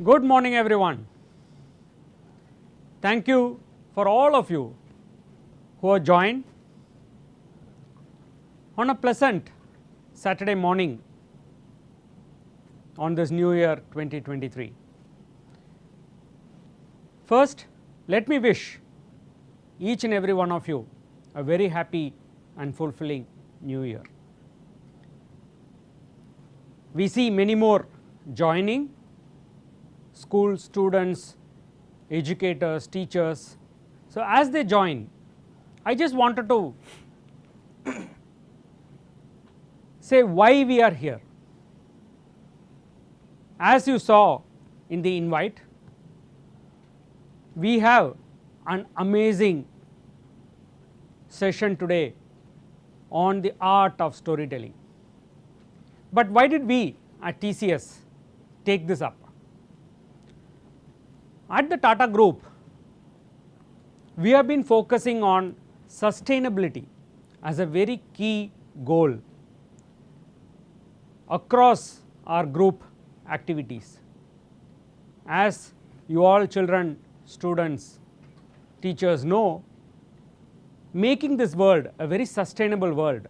Good morning everyone. Thank you for all of you who have joined on a pleasant Saturday morning on this new year 2023. First, let me wish each and every one of you a very happy and fulfilling new year. We see many more joining, school students, educators, teachers. So, as they join, I just wanted to say why we are here. As you saw in the invite, we have an amazing session today on the art of storytelling. But why did we at TCS take this up? At the Tata Group, we have been focusing on sustainability as a very key goal across our group activities. As you all children, students, teachers know, making this world a very sustainable world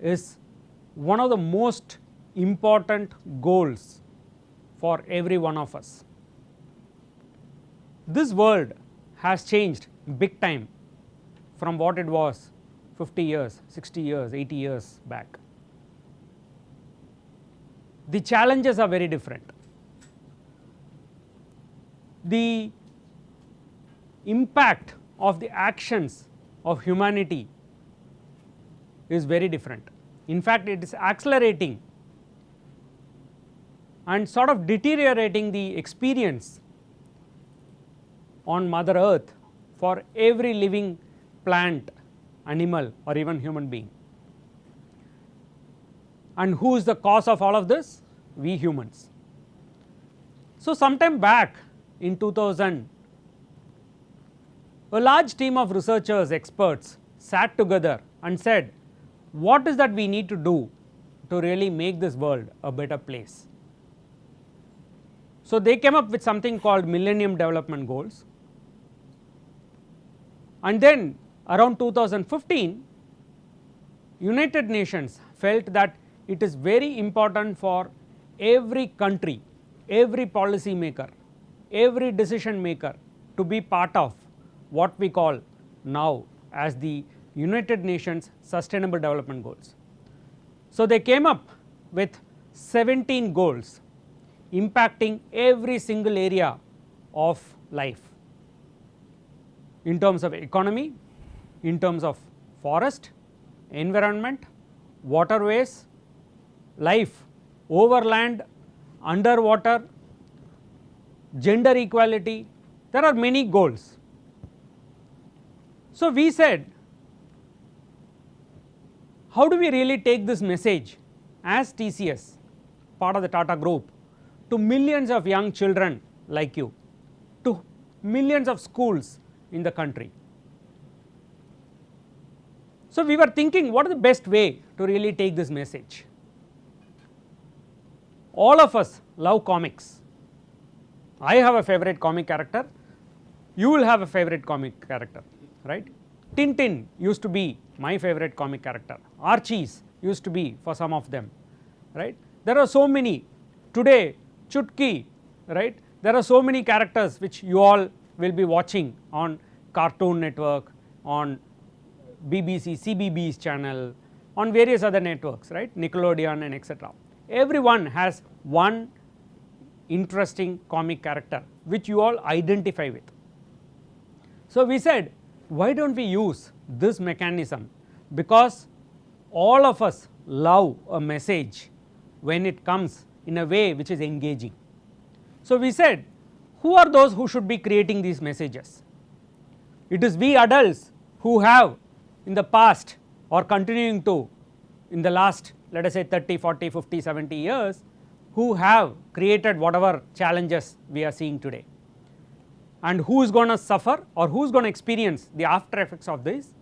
is one of the most important goals for every one of us. This world has changed big time from what it was 50 years, 60 years, 80 years back. The challenges are very different. The impact of the actions of humanity is very different. In fact, it is accelerating and sort of deteriorating the experience on Mother Earth for every living plant, animal or even human being. And who is the cause of all of this? We humans. So, sometime back in 2000, a large team of researchers, experts sat together and said, what is that we need to do to really make this world a better place? So, they came up with something called Millennium Development Goals. And then around 2015, United Nations felt that it is very important for every country, every policy maker, every decision maker to be part of what we call now as the United Nations Sustainable Development Goals. So, they came up with 17 goals impacting every single area of life, in terms of economy, in terms of forest, environment, waterways, life, overland, underwater, gender equality. There are many goals. So, we said, how do we really take this message as TCS, part of the Tata Group, to millions of young children like you, to millions of schools in the country? So, we were thinking, what is the best way to really take this message? All of us love comics. I have a favorite comic character, you will have a favorite comic character, right? Tintin used to be my favorite comic character, Archies used to be for some of them, right? There are so many today, Chutki, right? There are so many characters which you all will be watching on Cartoon Network, on BBC, CBBS channel, on various other networks, right, Nickelodeon and etc. Everyone has one interesting comic character which you all identify with. So, we said, why do not we use this mechanism, because all of us love a message when it comes in a way which is engaging. So, we said, who are those who should be creating these messages? It is we adults who have in the past or continuing to in the last, let us say 30, 40, 50, 70 years, who have created whatever challenges we are seeing today. And who is going to suffer or who is going to experience the after effects of this?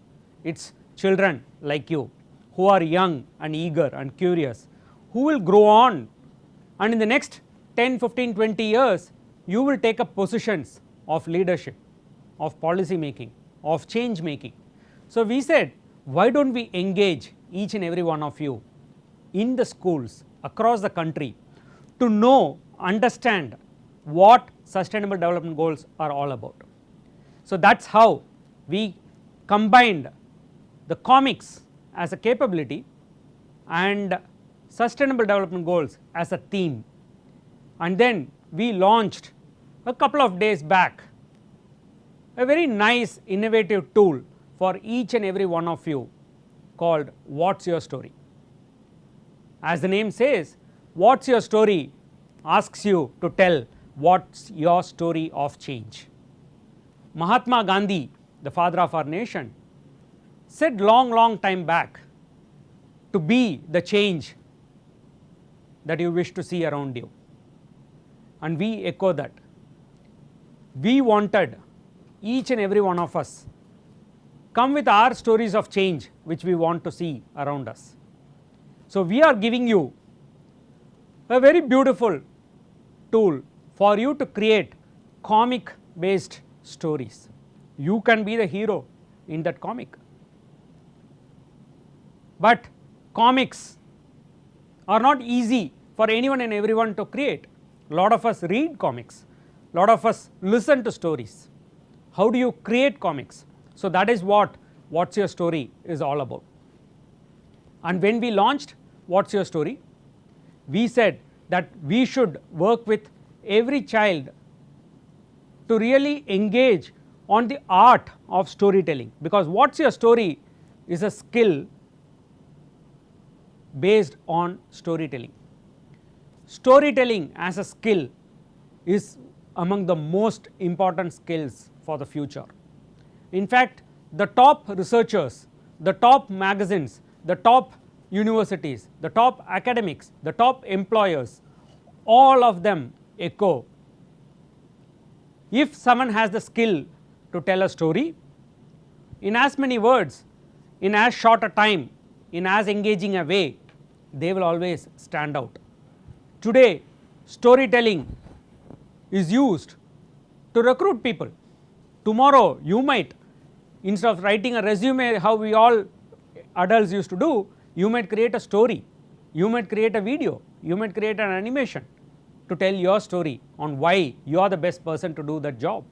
It is children like you who are young and eager and curious, who will grow on and in the next 10, 15, 20 years, you will take up positions of leadership, of policy making, of change making. So we said, why don't we engage each and every one of you in the schools across the country to know, understand what sustainable development goals are all about. So that's how we combined the comics as a capability and sustainable development goals as a theme, and then we launched a couple of days back a very nice innovative tool for each and every one of you called What's Your Story. As the name says, What's Your Story asks you to tell what's your story of change. Mahatma Gandhi, the father of our nation, said long time back, to be the change that you wish to see around you, and we echo that. We wanted each and every one of us come with our stories of change which we want to see around us. So we are giving you a very beautiful tool for you to create comic based stories. You can be the hero in that comic. But comics are not easy for anyone and everyone to create. A lot of us read comics, a lot of us listen to stories. How do you create comics? So that is what What's Your Story is all about. And when we launched What's Your Story, we said that we should work with every child to really engage on the art of storytelling, because What's Your Story is a skill based on storytelling. Storytelling as a skill is among the most important skills for the future. In fact, the top researchers, the top magazines, the top universities, the top academics, the top employers, all of them echo, if someone has the skill to tell a story in as many words, in as short a time, in as engaging a way, they will always stand out. Today, storytelling is used to recruit people. Tomorrow, you might, instead of writing a resume how we all adults used to do, you might create a story, you might create a video, you might create an animation to tell your story on why you are the best person to do that job.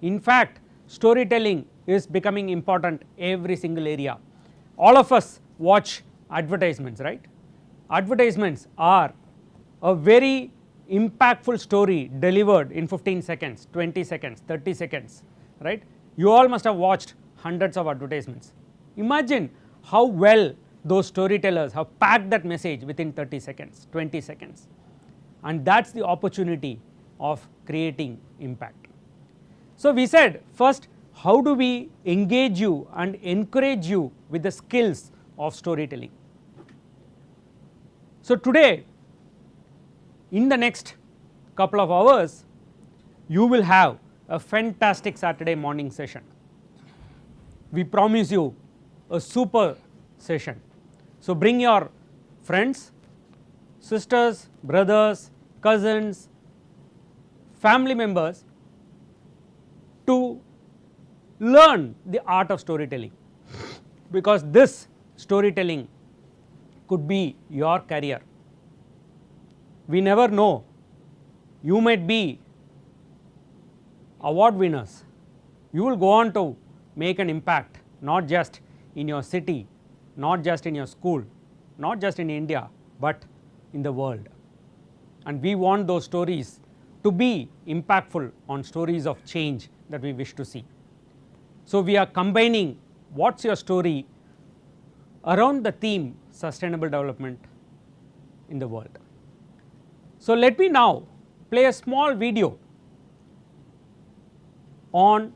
In fact, storytelling is becoming important every single area. All of us watch advertisements, right? Advertisements are a very impactful story delivered in 15 seconds, 20 seconds, 30 seconds, right? You all must have watched hundreds of advertisements. Imagine how well those storytellers have packed that message within 30 seconds, 20 seconds, and that is the opportunity of creating impact. So we said, first, how do we engage you and encourage you with the skills of storytelling? So today, in the next couple of hours, you will have a fantastic Saturday morning session. We promise you a super session. So bring your friends, sisters, brothers, cousins, family members to learn the art of storytelling, because this storytelling could be your career. We never know, you might be award winners, you will go on to make an impact not just in your city, not just in your school, not just in India, but in the world. And we want those stories to be impactful on stories of change that we wish to see. So we are combining What's Your Story around the theme sustainable development in the world. So let me now play a small video on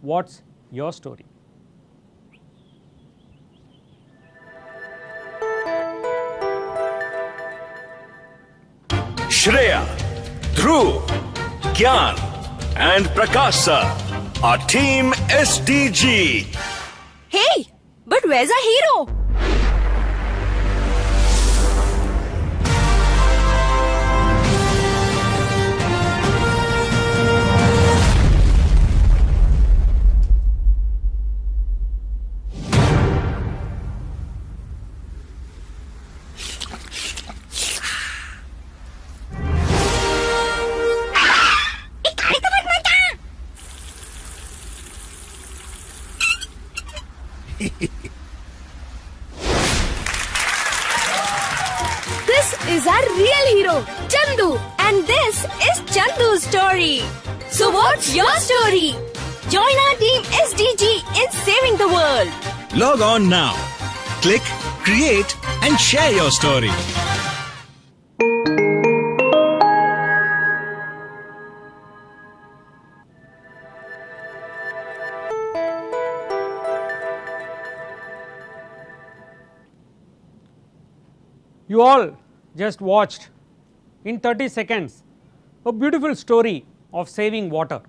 What's Your Story. Shreya, Dhruv, Gyan and Prakash sir are Team SDG. Hey, but where's our hero? This is Chandu's story. So what's your story? Join our team SDG in saving the world. Log on now. Click, create, and share your story. You all just watched in 30 seconds a beautiful story of saving water.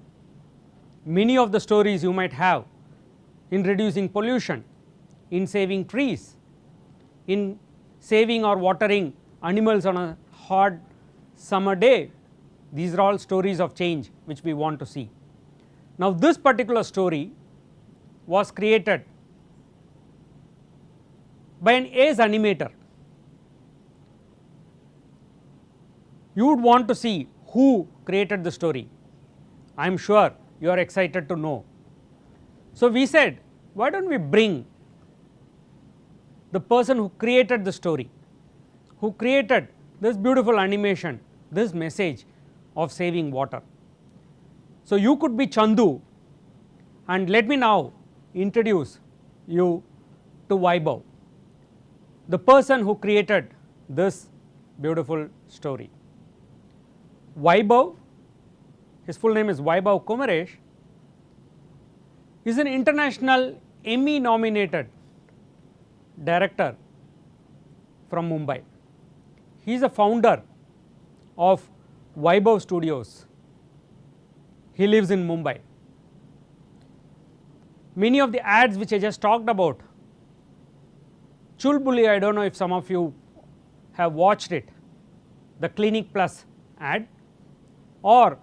Many of the stories you might have in reducing pollution, in saving trees, in saving or watering animals on a hot summer day. These are all stories of change which we want to see. Now this particular story was created by an ace animator. You would want to see who created the story. I am sure you are excited to know. So we said, why don't we bring the person who created the story, who created this beautiful animation, this message of saving water. So you could be Chandu, and let me now introduce you to Vaibhav, the person who created this beautiful story. Vaibhav, his full name is Vaibhav Kumaresh, is an international Emmy nominated director from Mumbai. He is a founder of Vaibhav Studios. He lives in Mumbai. Many of the ads which I just talked about, Chulbuli, I don't know if some of you have watched it, the Clinic Plus ad, or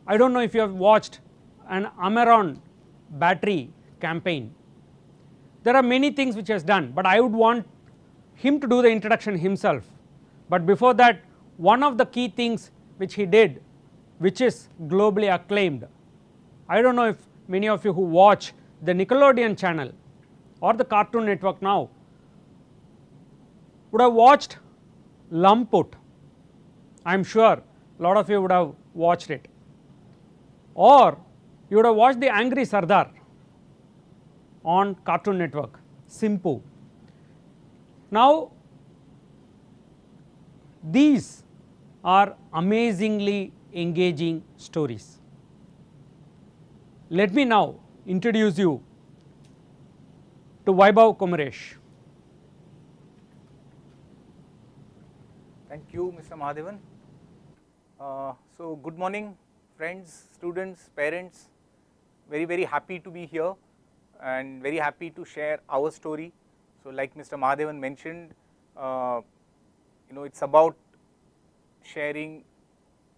I don't know if you have watched an Amaron battery campaign. There are many things which he has done, but I would want him to do the introduction himself. But before that, one of the key things which he did, which is globally acclaimed, I don't know if many of you who watch the Nickelodeon channel or the Cartoon Network now would have watched Lamput. I am sure a lot of you would have watched it, or you would have watched the Angry Sardar on Cartoon Network, Simpu. Now these are amazingly engaging stories. Let me now introduce you to Vaibhav Kumaresh. Thank you, Mr. Mahadevan. So good morning, friends, students, parents. Very happy to be here and very happy to share our story. So like Mr. Mahadevan mentioned, it's about sharing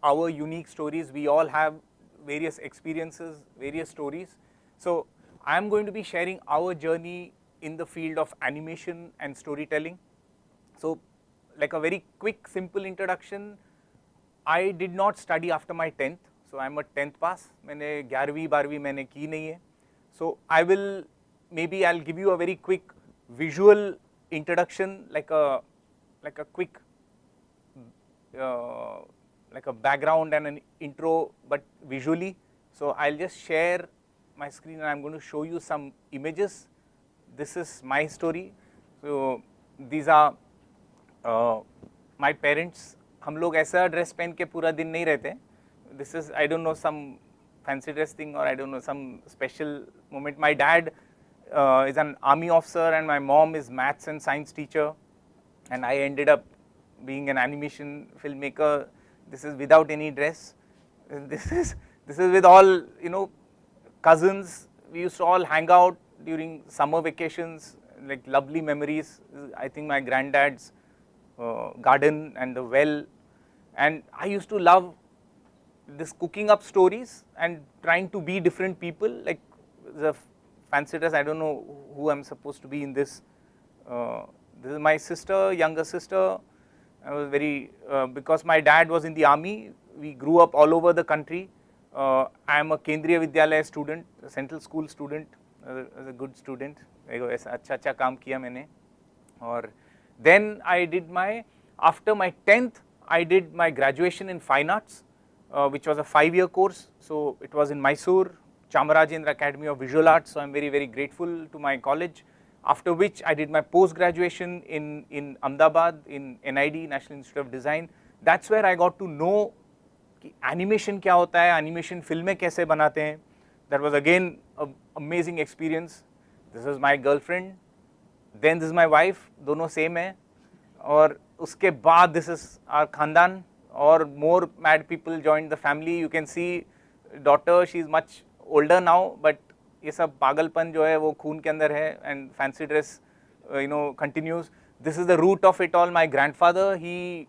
our unique stories. We all have various experiences, various stories. So I am going to be sharing our journey in the field of animation and storytelling. So like a very quick simple introduction, I did not study after my 10th. So I am a 10th pass. मैंने 11वीं 12वीं मैंने की नहीं है. So I will, maybe I'll give you a very quick visual introduction, like a quick like a background and an intro, but visually. So I'll just share my screen and I'm going to show you some images. This is my story. So these are my parents. हम लोग ऐसा dress पहन के पूरा दिन नहीं रहते. This is, I don't know, some fancy dress thing, or I don't know, some special moment. My dad is an army officer and my mom is maths and science teacher, and I ended up being an animation filmmaker. This is without any dress. This is with all, cousins. We used to all hang out during summer vacations, like lovely memories. I think my granddad's garden and the well, and I used to love this cooking up stories and trying to be different people, like the fancy dress. I don't know who I'm supposed to be in this. This is my sister, younger sister. I was very, because my dad was in the army, we grew up all over the country. I am a Kendriya Vidyalaya student, a central school student, as a good student. अच्छा काम किया मैंने. और then I did after my 10th, I did my graduation in fine arts. which was a 5-year course. So it was in Mysore, Chamarajendra Academy of Visual Arts. So I'm very, very grateful to my college. After which I did my post-graduation in Ahmedabad in NID, National Institute of Design. That's where I got to know कि animation क्या होता है, animation फिल्में कैसे बनाते हैं. That was again an amazing experience. This was my girlfriend, then this is my wife, दोनों same हैं. और उसके बाद this is our खानदान, और more mad people joined the family. You can see daughter, she is much older now, but ये सब पागलपन जो है वो खून के अंदर है, and fancy dress continues. This is the root of it all. My grandfather, he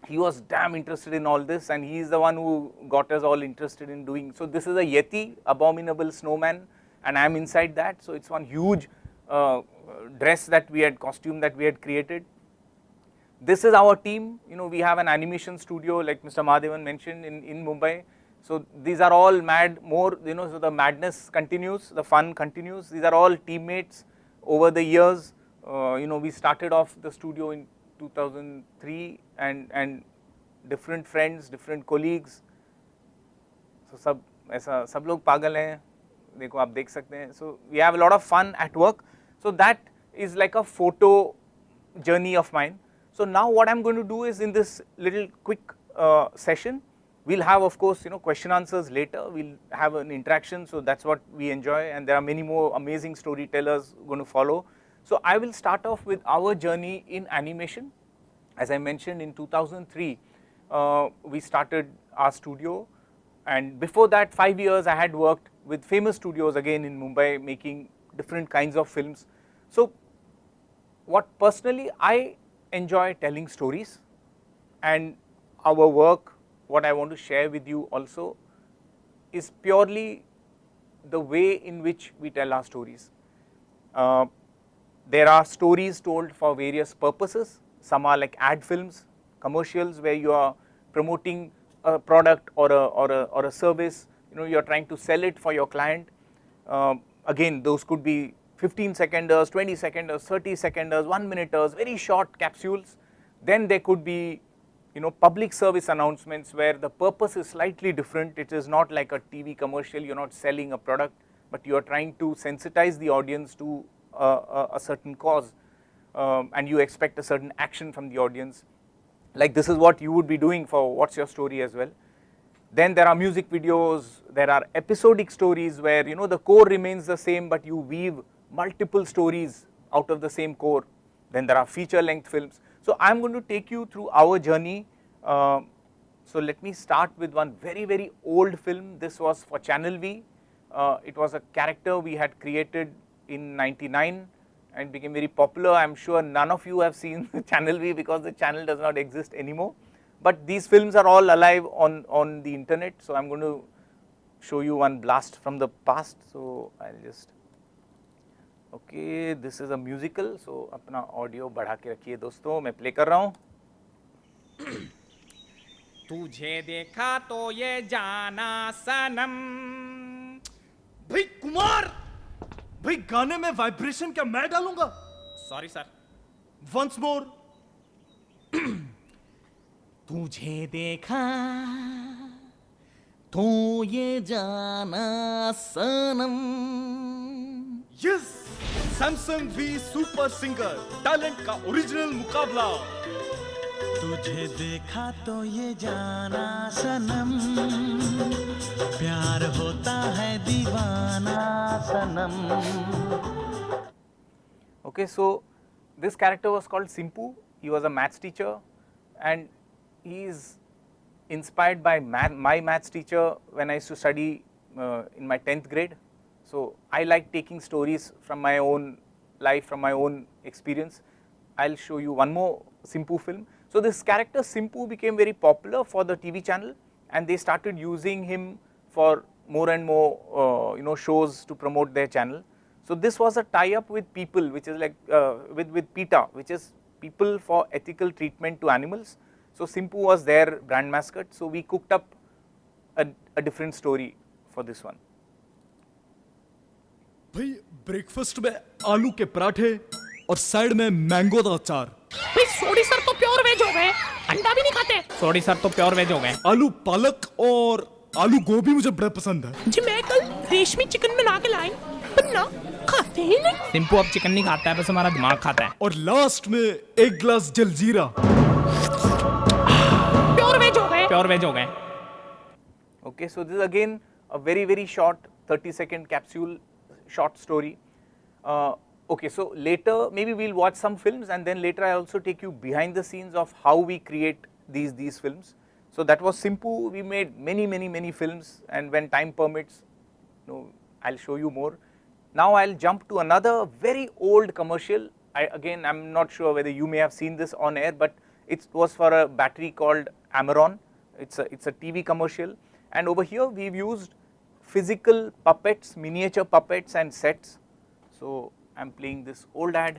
was damn interested in all this, and he is the one who got us all interested in doing. So this is a Yeti, abominable snowman, and I am inside that. So it's one huge dress that we had, costume that we had created. This is our team. We have an animation studio, like Mr. Mahadevan mentioned, in Mumbai. So these are all mad, so the madness continues, the fun continues. These are all teammates over the years. We started off the studio in 2003, and different friends, different colleagues. So सब लोग पागल हैं, देखो आप देख सकते हैं. So we have a lot of fun at work. So that is like a photo journey of mine. So now what I'm going to do is, in this little quick session, we'll have, of course, question answers later. We'll have an interaction, so that's what we enjoy, and there are many more amazing storytellers going to follow. So I will start off with our journey in animation. As I mentioned, in 2003, we started our studio, and before that 5 years I had worked with famous studios again in Mumbai, making different kinds of films. So what personally I enjoy telling stories, and our work, what I want to share with you also, is purely the way in which we tell our stories. There are stories told for various purposes. Some are like ad films, commercials, where you are promoting a product or a service. You are trying to sell it for your client. Again, those could be 15 seconders, 20 seconders, 30 seconders, 1 minuters, very short capsules. Then there could be public service announcements where the purpose is slightly different. It is not like a TV commercial. You're not selling a product, but you are trying to sensitize the audience to a certain cause, and you expect a certain action from the audience. Like this is what you would be doing for What's Your Story as well. Then there are music videos. There are episodic stories where the core remains the same, but you weave multiple stories out of the same core. Then there are feature length films. So I'm going to take you through our journey. So let me start with one very, very old film. This was for Channel V. It was a character we had created in '99 and became very popular. I'm sure none of you have seen Channel V because the channel does not exist anymore. But these films are all alive on the internet. So I'm going to show you one blast from the past. So I'll just, okay, this is a musical. So अपना audio बढ़ा के रखिए दोस्तों, मैं play कर रहा हूँ. तुझे देखा तो ये जाना सनम. भाई कुमार, भाई गाने में वाइब्रेशन क्या मैं डालूंगा? Sorry sir. Once more. तुझे देखा तो ये जाना सनम. Yes, Samsung V super singer talent का ओरिजिनल मुकाबला. तुझे देखा तो ये जाना सनम, प्यार होता है दीवाना सनम. Okay, so this character was called Simpu. He was a maths teacher, and he is inspired by my maths teacher when I used to study in my 10th grade. So I like taking stories from my own life, from my own experience. I'll show you one more Simpu film. So this character Simpu became very popular for the TV channel, and they started using him for more and more shows to promote their channel. So this was a tie-up with People, which is like with PETA, which is People for Ethical Treatment to Animals. So Simpu was their brand mascot. So we cooked up a different story for this one. भाई breakfast में आलू के पराठे और side में mango का अचार. भाई सॉरी सर, तो प्योर वेज हो गए. अंडा भी नहीं खाते? सॉरी सर, तो प्योर वेज हो गए। आलू पालक और आलू गोभी मुझे बड़ा पसंद है जी मैं कल रेशमी चिकन बना के लाई, पर ना खाते ही नहीं। सिंपू अब चिकन नहीं खाता है, बस हमारा दिमाग खाता है। और लास्ट में एक गिलास जलजीरा। प्योर वेज हो गए, प्योर वेज हो गए। Okay, so this is again a very short 30-second capsule short story. Okay, so later maybe we'll watch some films, and then later I also take you behind the scenes of how we create these films. So that was Simpu. We made many films, and when time permits, I'll show you more. Now I'll jump to another very old commercial. I'm not sure whether you may have seen this on air, but it was for a battery called Amaron. It's a TV commercial, and over here we've used physical puppets, miniature puppets and sets. So I'm playing this old ad.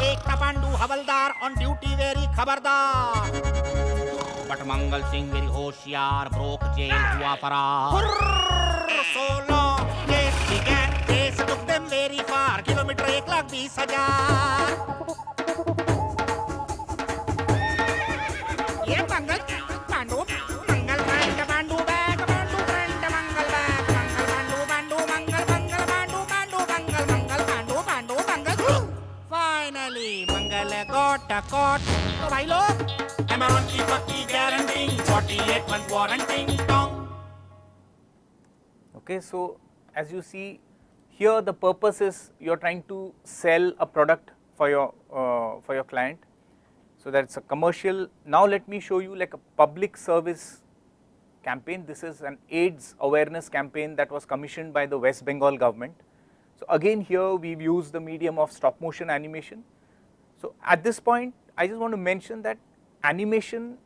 एक पांडू हवलदार on duty very खबरदार, but Mangal Singh very होशियार, broke jail हुआ फरार। Solo case began, case took them very far, kilometre 1,20,000। ये Mangal Pandu, Mangal Pandu bag, Pandu friend Mangal bag, Mangal Pandu Mangal Pandu Mangal Pandu Mangal. Finally Mangal got a caught। तो भाई लोग, Amaron की पक्की guarantee, 48 month warranty. Okay, so as you see here, the purpose is you're trying to sell a product for your client. So that's a commercial. Now let me show you like a public service campaign. This is an AIDS awareness campaign that was commissioned by the West Bengal government. So again here we've used the medium of stop motion animation. So at this point I just want to mention that animation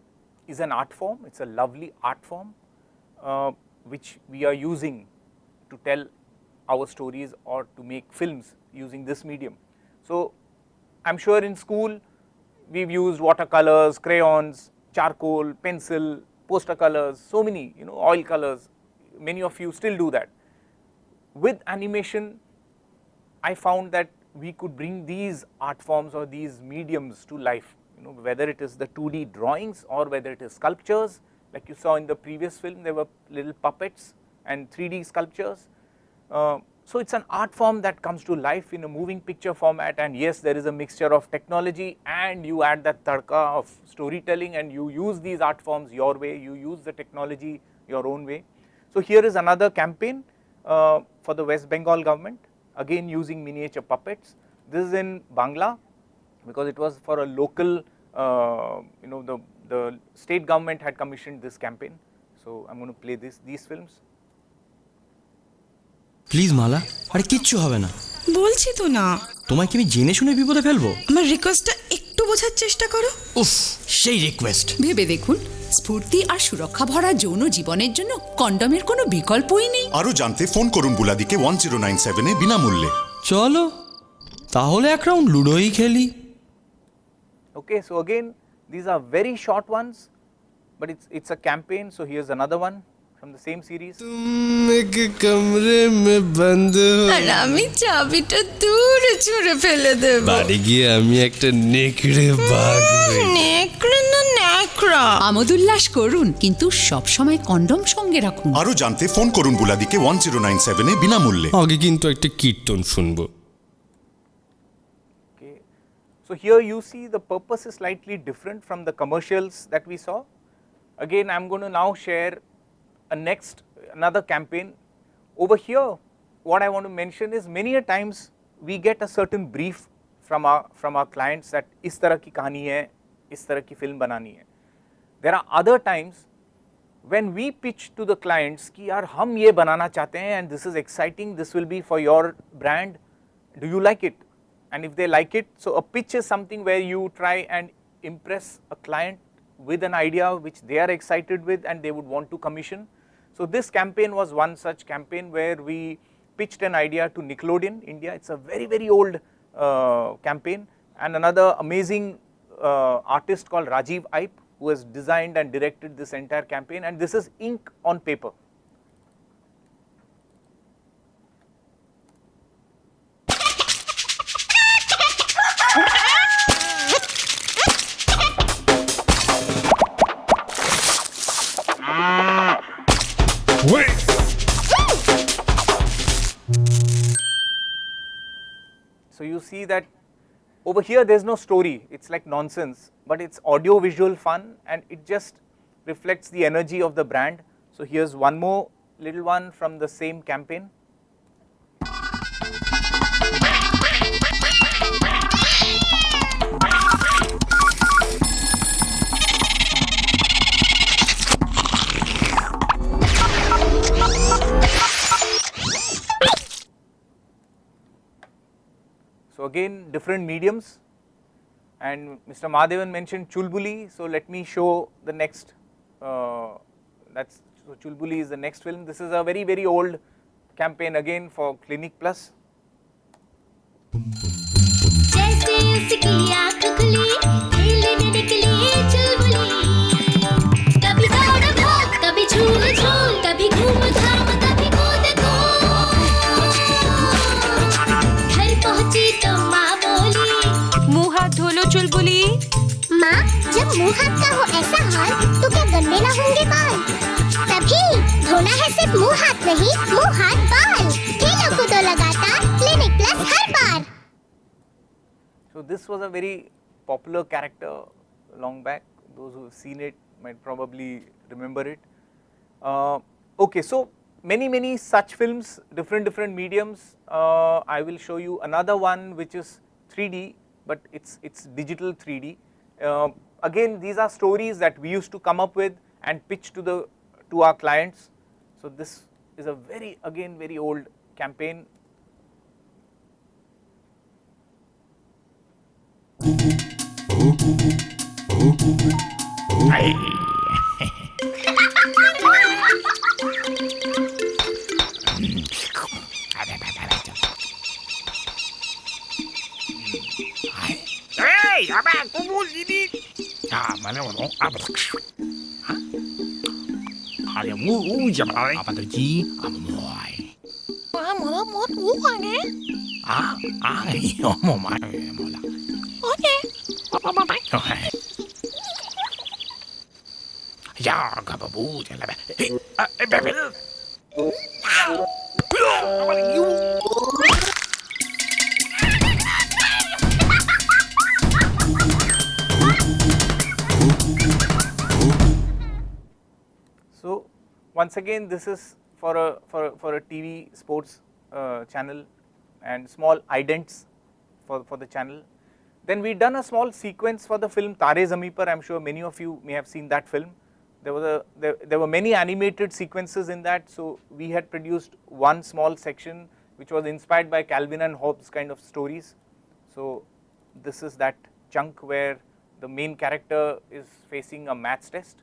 is an art form. It's a lovely art form which we are using to tell our stories or to make films using this medium. So I'm sure in school we've used watercolors, crayons, charcoal, pencil, poster colors, so many, oil colors. Many of you still do that. With animation, I found that we could bring these art forms or these mediums to life, whether it is the 2D drawings or whether it is sculptures. Like you saw in the previous film, there were little puppets and 3D sculptures. So it's an art form that comes to life in a moving picture format, and yes, there is a mixture of technology and you add that tadka of storytelling, and you use these art forms your way, you use the technology your own way. So here is another campaign for the West Bengal government, again using miniature puppets. This is in Bangla because it was for a local, the state government had commissioned this campaign. So I'm going to play these films. Please Mala, আরে কিচ্ছু হবে না, বলছি তো না। তোমায় কি আমি জেনে শুনে বিপদে ফেলবো? আমার রিকোয়েস্টটা একটু বোঝার চেষ্টা করো। উফ, সেই রিকোয়েস্ট। ভেবে দেখুন, স্ফূর্তি আর সুরক্ষা ভরা যৌন জীবনের জন্য কন্ডমের কোনো বিকল্পই নেই। আরো জানতে ফোন করুন বুলাদিকে 1097 এ বিনামূল্যে। চলো তাহলে এক রাউন্ড লুডোই খেলি। Okay, so again these are very short ones, but it's a campaign. So here's another one from the same series. এক কমরে মে বন্ধ হো, আর আমি চাবিটা দূরে ছুঁড়ে ফেলে দেব। বাড়ি গিয়ে আমি একটা নেকড়ে বাঘ হই। নেকড়ে না নেকড়া। আমোদুল্লাস করুন, কিন্তু সব সময় কন্ডম সঙ্গে রাখুন। আরো জানতে ফোন করুন বুলাদিকে 1097 এ বিনামূল্যে। আগে কিন্তু একটা কীর্তন শুনবো। Okay, so here you see the purpose is slightly different from the commercials that we saw. Again, I'm going to now share another campaign. Over here, what I want to mention is many a times we get a certain brief from our clients that is tarah ki kahani hai, is tarah ki film banani hai. There are other times when we pitch to the clients ki yaar hum ye banana chahte hain and this is exciting, this will be for your brand, do you like it? And if they like it, so a pitch is something where you try and impress a client with an idea which they are excited with and they would want to commission. So this campaign was one such campaign where we pitched an idea to Nickelodeon India. It's a very old campaign, and another amazing artist called Rajiv Aip, who has designed and directed this entire campaign, and this is ink on paper. So you see that over here there's no story, it's like nonsense, but it's audio visual fun and it just reflects the energy of the brand. So here's one more little one from the same campaign. So again different mediums, and Mr. Madhavan mentioned Chulbuli, so let me show the next, so Chulbuli is the next film. This is a very old campaign again for Clinic Plus. चुलबुली माँ, जब मुँह हाथ का हो ऐसा हाल तो क्या गंदे ना होंगे बाल? तभी धोना है सिर्फ मुँह हाथ नहीं, मुँह हाथ बाल। खेलो कूदो लगातार, clinic plus her bar. So this was a very popular character long back. Those who have seen it might probably remember it. Okay, so many such films, different mediums. I will show you another one which is 3D. But it's digital 3D. Again, these are stories that we used to come up with and pitch to our clients. So this is a very old campaign. Abang, kumpul ini. Mana orang? Apa? Ada siapa? Apa terjadi? Amoy. Mau uang eh? Iyo mau mana? Oke. Apa? Ya, apa bu? Jangan bebel. Apa lagi? So once again this is for a TV sports channel and small idents for the channel. Then we done a small sequence for the film Tare Zameen Par. I am sure many of you may have seen that film. There were many animated sequences in that, so we had produced one small section which was inspired by Calvin and Hobbes kind of stories. So this is that chunk where the main character is facing a maths test.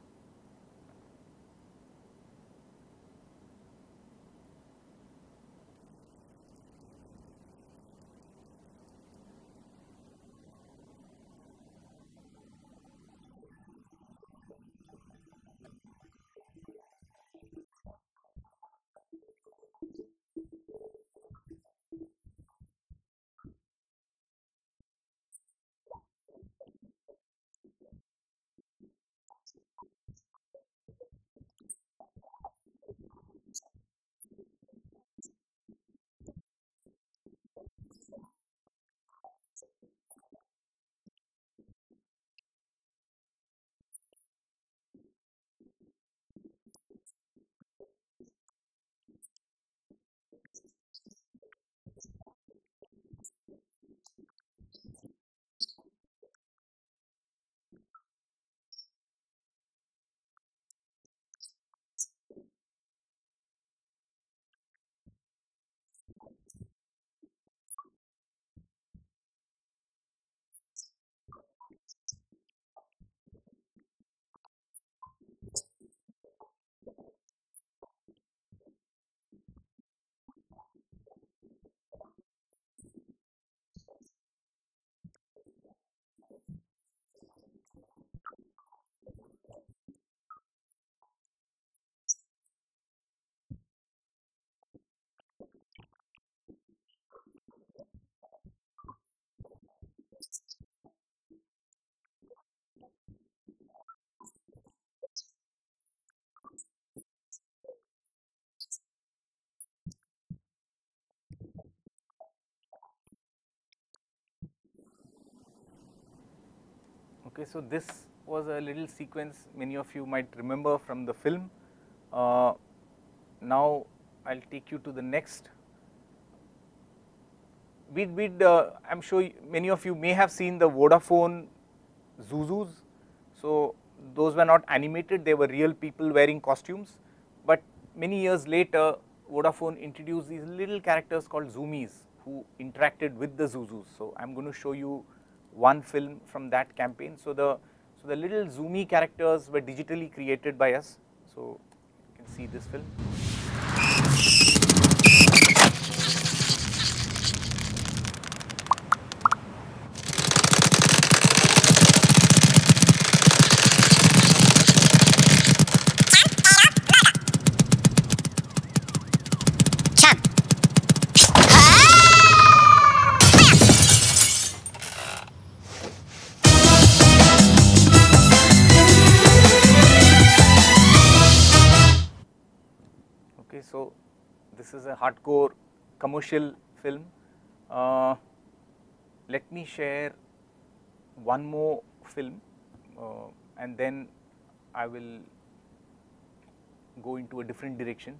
so this was a little sequence many of you might remember from the film. Now I'll take you to the next. I'm sure many of you may have seen the Vodafone Zuzus. So those were not animated, they were real people wearing costumes. But many years later, Vodafone introduced these little characters called Zoomies who interacted with the Zuzus. So I'm going to show you one film from that campaign. So the little Zoomie characters were digitally created by us. So you can see this film. So this is a hardcore commercial film. Let me share one more film and then I will go into a different direction.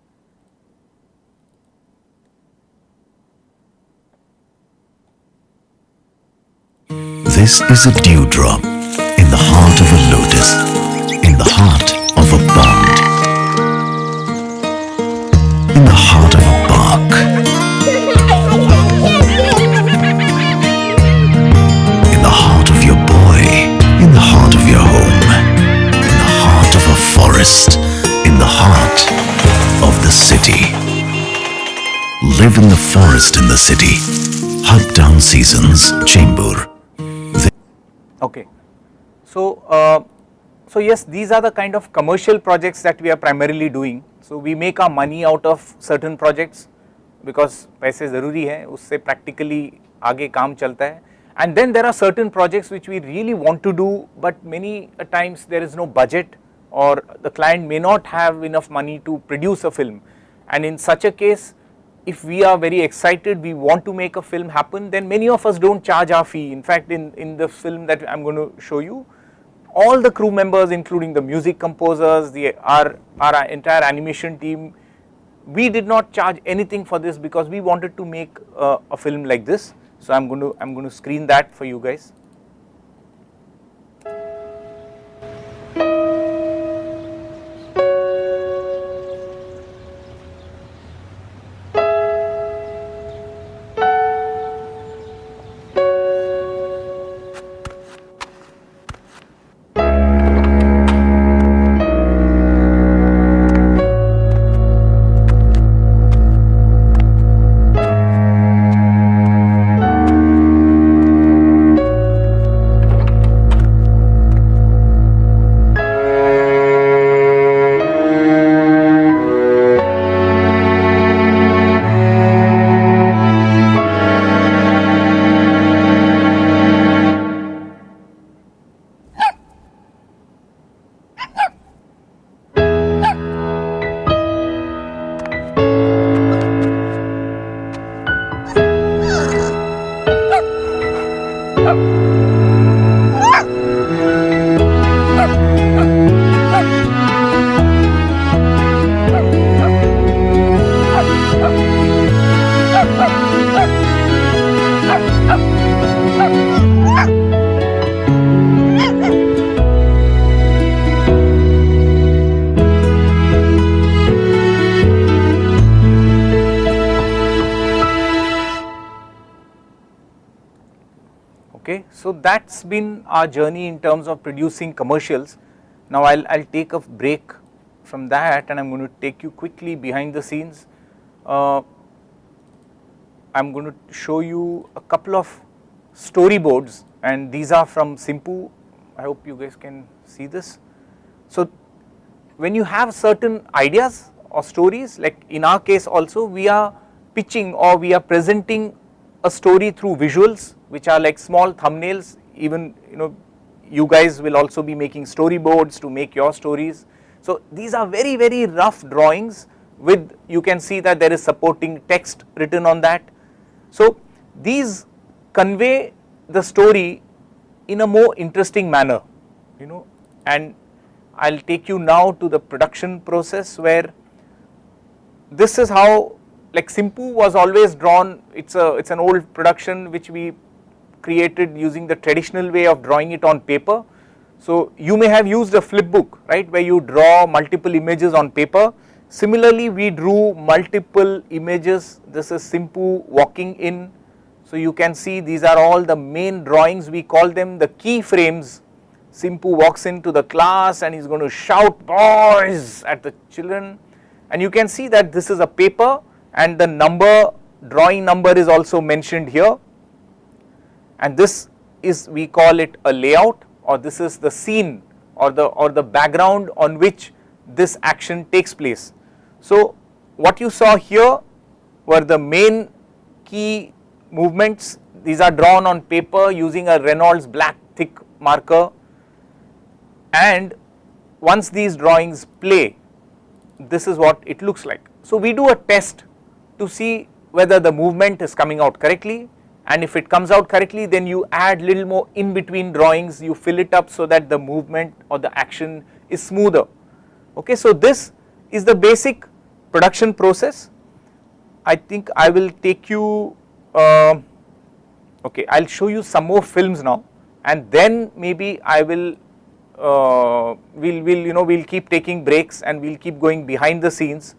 This is a dewdrop in the heart of a lotus, in the heart of a pond, in the heart of a park, in the heart of your boy, in the heart of your home, in the heart of a forest, in the heart of the city. Live in the forest in the city. Hug Down Seasons, Chembur. Okay, so yes, these are the kind of commercial projects that we are primarily doing. So we make our money out of certain projects because पैसे ज़रूरी है, उससे practically आगे काम चलता है. And then there are certain projects which we really want to do, but many times there is no budget or the client may not have enough money to produce a film. And in such a case, if we are very excited, we want to make a film happen, then many of us don't charge our fee. In fact, in the film that I'm going to show you, all the crew members, including the music composers, our entire animation team, we did not charge anything for this because we wanted to make a film like this. So I'm going to screen that for you guys. So that's been our journey in terms of producing commercials. Now I'll take a break from that and I'm going to take you quickly behind the scenes. I'm going to show you a couple of storyboards and these are from Simpu. I hope you guys can see this. So when you have certain ideas or stories, like in our case also, we are pitching or we are presenting a story through visuals which are like small thumbnails. Even you guys will also be making storyboards to make your stories. So these are very, very rough drawings with, you can see that there is supporting text written on that. So these convey the story in a more interesting manner. and I'll take you now to the production process, where this is how, like, Simpu was always drawn. It's an old production which we created using the traditional way of drawing it on paper. So you may have used a flip book, right, where you draw multiple images on paper. Similarly, we drew multiple images. This is Simpu walking in. So you can see these are all the main drawings. We call them the key frames. Simpu walks into the class and he's going to shout boys at the children, and you can see that this is a paper, and the drawing number is also mentioned here, and this is, we call it a layout, or this is the scene or the background on which this action takes place. So what you saw here were the main key movements. These are drawn on paper using a Reynolds black thick marker, and once these drawings play, this is what it looks like. So we do a test to see whether the movement is coming out correctly, and if it comes out correctly, then you add little more in between drawings, you fill it up so that the movement or the action is smoother. Okay, so this is the basic production process. I think I will take you, okay, I'll show you some more films now, and then maybe I will we'll keep taking breaks and we'll keep going behind the scenes.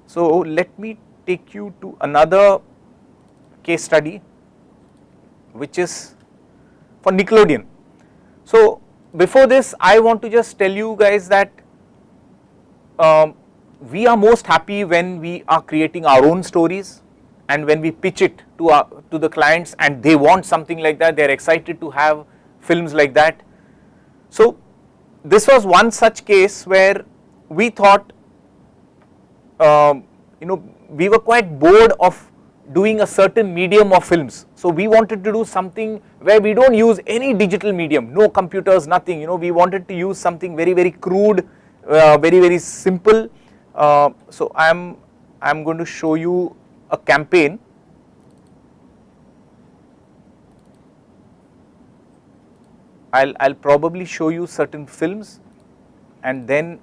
So let me take you to another case study, which is for Nickelodeon. So before this, I want to just tell you guys that we are most happy when we are creating our own stories, and when we pitch it to the clients and they want something like that, they're excited to have films like that. So this was one such case where we thought, we were quite bored of doing a certain medium of films. So we wanted to do something where we don't use any digital medium, no computers, nothing. We wanted to use something very, very crude, very, very simple. So I'm going to show you a campaign. I'll probably show you certain films, and then,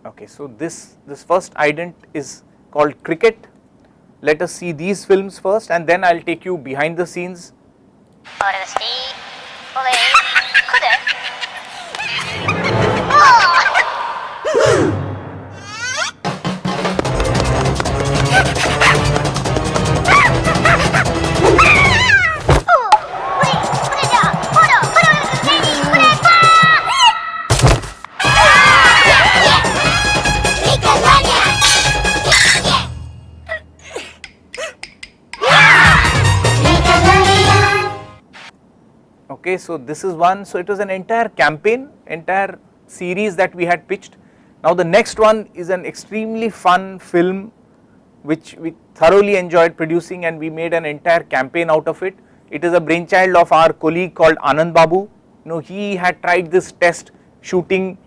okay, so this first ident is called Cricket. Let us see these films first, and then I'll take you behind the scenes. Okay, so this is one. So it was an entire campaign, entire series that we had pitched. Now the next one is an extremely fun film which we thoroughly enjoyed producing, and we made an entire campaign out of it. It is a brainchild of our colleague called Anand Babu. He had tried this test shooting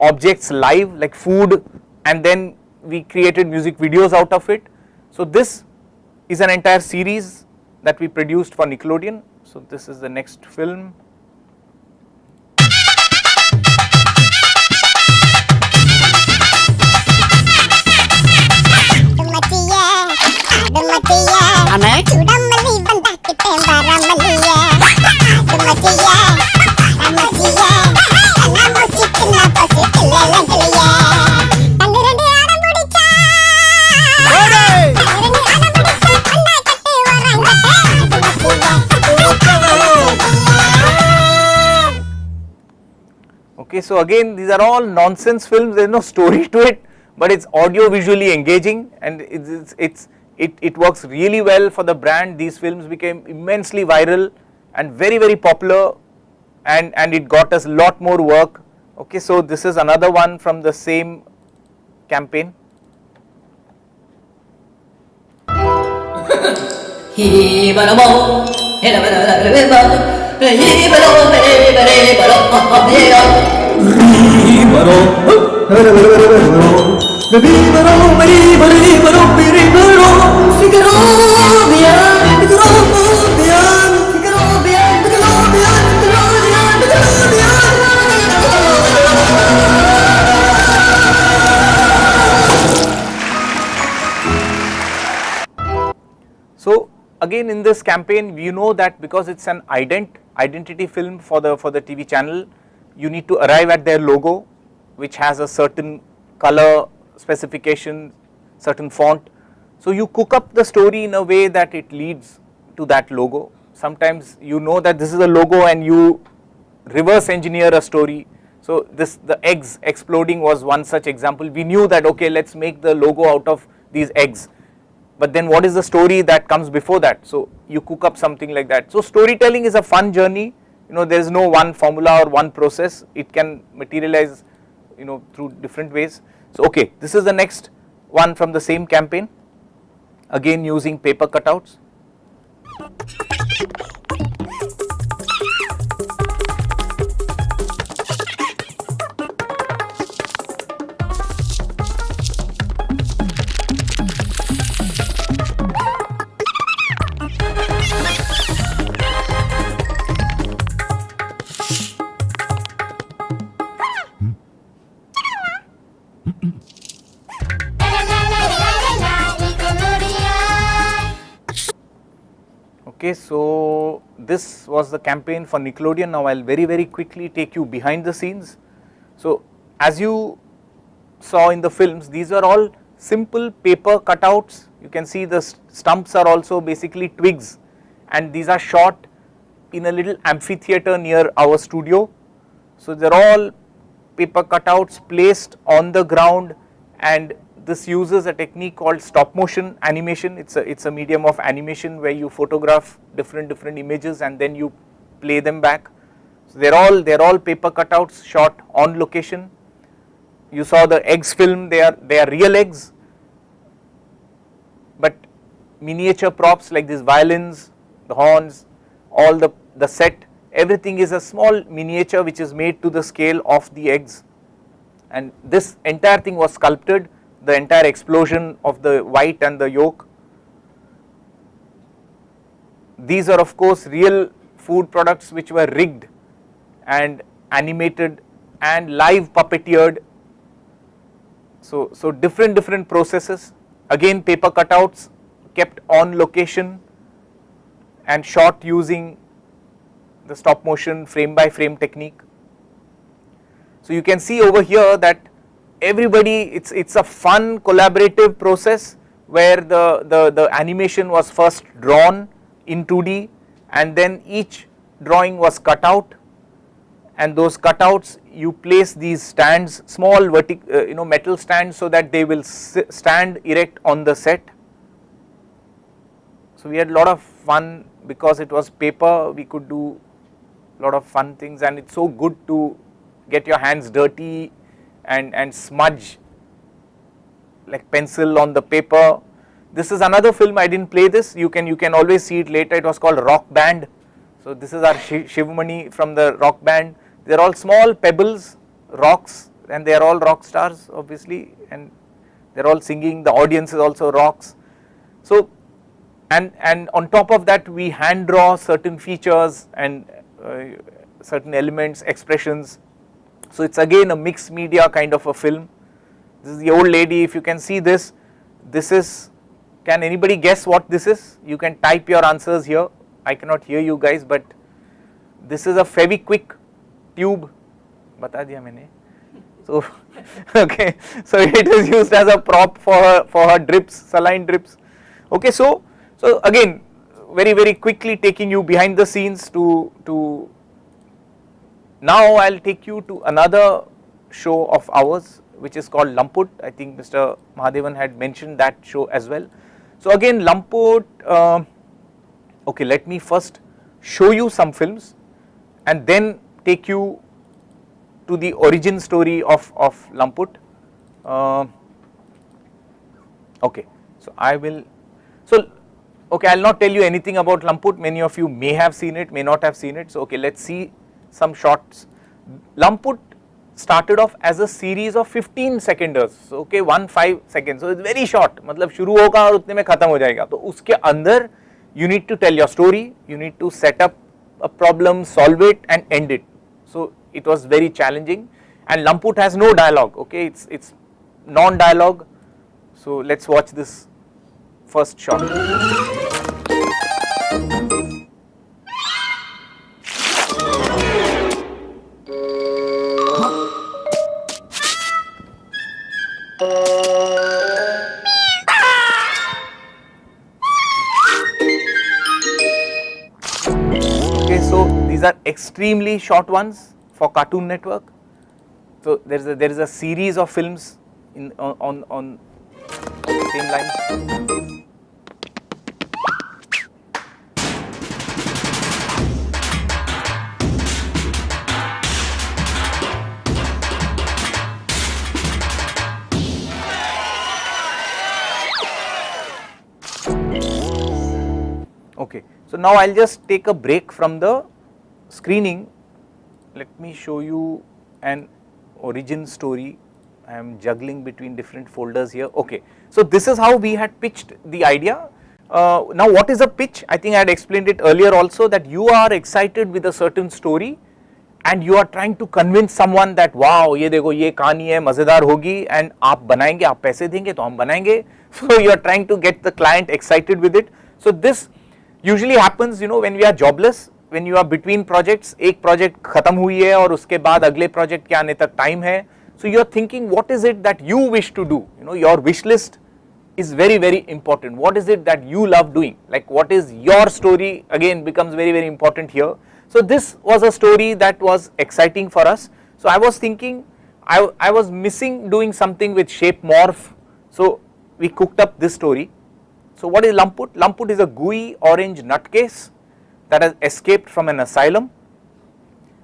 objects live like food, and then we created music videos out of it. So this is an entire series that we produced for Nickelodeon. So this is the next film. Okay, so again, these are all nonsense films. There is no story to it, but it's audio visually engaging, and it works really well for the brand. These films became immensely viral and very, very popular, and it got us a lot more work. Okay, so this is another one from the same campaign. again in this campaign, we know that because it's an identity film for the TV channel, you need to arrive at their logo, which has a certain color specification, certain font. So you cook up the story in a way that it leads to that logo. Sometimes you know that this is a logo and you reverse engineer a story. So the eggs exploding was one such example. We knew that, okay, let's make the logo out of these eggs, but then what is the story that comes before that? So you cook up something like that. So storytelling is a fun journey. There is no one formula or one process. It can materialize through different ways. So okay, this is the next one from the same campaign, again using paper cutouts. Okay, so this was the campaign for Nickelodeon. Now I'll very quickly take you behind the scenes. So as you saw in the films, these are all simple paper cutouts. You can see the stumps are also basically twigs, and these are shot in a little amphitheater near our studio. So they're all paper cutouts placed on the ground, and this uses a technique called stop motion animation. It's a medium of animation where you photograph different images and then you play them back. So they're all paper cutouts shot on location. You saw the eggs film, they are real eggs, but miniature props like these violins, the horns, all the set, everything is a small miniature which is made to the scale of the eggs, and this entire thing was sculpted. The entire explosion of the white and the yolk. These are of course real food products which were rigged and animated and live puppeteered. So different processes. Again, paper cutouts kept on location and shot using the stop motion frame by frame technique. So you can see over here that everybody, it's a fun collaborative process where the animation was first drawn in 2D and then each drawing was cut out, and those cutouts you place these stands, small metal stands, so that they will stand erect on the set. So we had a lot of fun because it was paper. We could do a lot of fun things, and it's so good to get your hands dirty and smudge like pencil on the paper. This is another film, I didn't play this, you can always see it later. It was called Rock Band. So this is our Shivmani from the Rock Band. They are all small pebbles, rocks, and they are all rock stars obviously, and they are all singing. The audience is also rocks. So and on top of that we hand draw certain features and certain elements, expressions. So it's again a mixed media kind of a film. This is the old lady. If you can see this is, can anybody guess what this is? You can type your answers here. I cannot hear you guys, but this is a Fevikwik tube. Bata diya maine. So okay, so it is used as a prop for her drips, saline drips. Okay, so again very quickly taking you behind the scenes to now I'll take you to another show of ours which is called Lamput. I think Mr. Mahadevan had mentioned that show as well. So again Lamput, okay, let me first show you some films and then take you to the origin story of Lamput. Okay, so okay, I'll not tell you anything about Lamput. Many of you may have seen it, may not have seen it. So okay, let's see some shots. Lamput started off as a series of 15 seconders. So okay, 15 seconds. So it's very short. मतलब शुरू होगा और उतने में खत्म हो जाएगा. तो उसके अंदर you need to tell your story. You need to set up a problem, solve it, and end it. So it was very challenging. And Lamput has no dialogue. Okay, it's non-dialogue. So let's watch this first shot. extremely short ones for Cartoon Network. So there is a series of films on the same lines. Okay, so now I will just take a break from the screening. Let me show you an origin story. I am juggling between different folders here. Okay, so this is how we had pitched the idea. Now what is a pitch? I think I had explained it earlier also, that you are excited with a certain story and you are trying to convince someone that wow, ये देखो ये कहानी है मजेदार होगी and आप बनाएंगे, आप पैसे देंगे तो हम बनाएंगे. So you are trying to get the client excited with it. So this usually happens, you know, when we are jobless, when you are between projects, एक project खत्म हुई है और उसके बाद अगले project के आने तक time है. So you are thinking what is it that you wish to do, you know, your wish list is very important. What is it that you love doing, like what is your story, again becomes very important here. So this was a story that was exciting for us. So I was thinking I was missing doing something with shape morph, so we cooked up this story. So what is Lamput? Lamput is a gooey orange nutcase that has escaped from an asylum,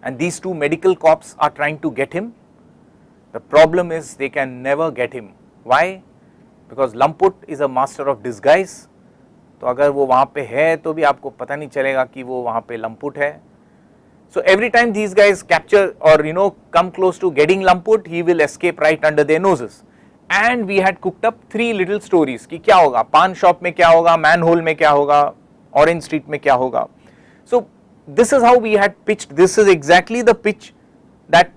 and these two medical cops are trying to get him. The problem is they can never get him. Why? Because Lamput is a master of disguise. तो अगर वो वहाँ पे है तो भी आपको पता नहीं चलेगा कि वो वहाँ पे Lamput है. So every time these guys capture or you know come close to getting Lamput, he will escape right under their noses. And we had cooked up 3 little stories कि क्या होगा, पान शॉप में क्या होगा, manhole में क्या होगा, Orange Street में क्या होगा. So this is how we had pitched. This is exactly the pitch that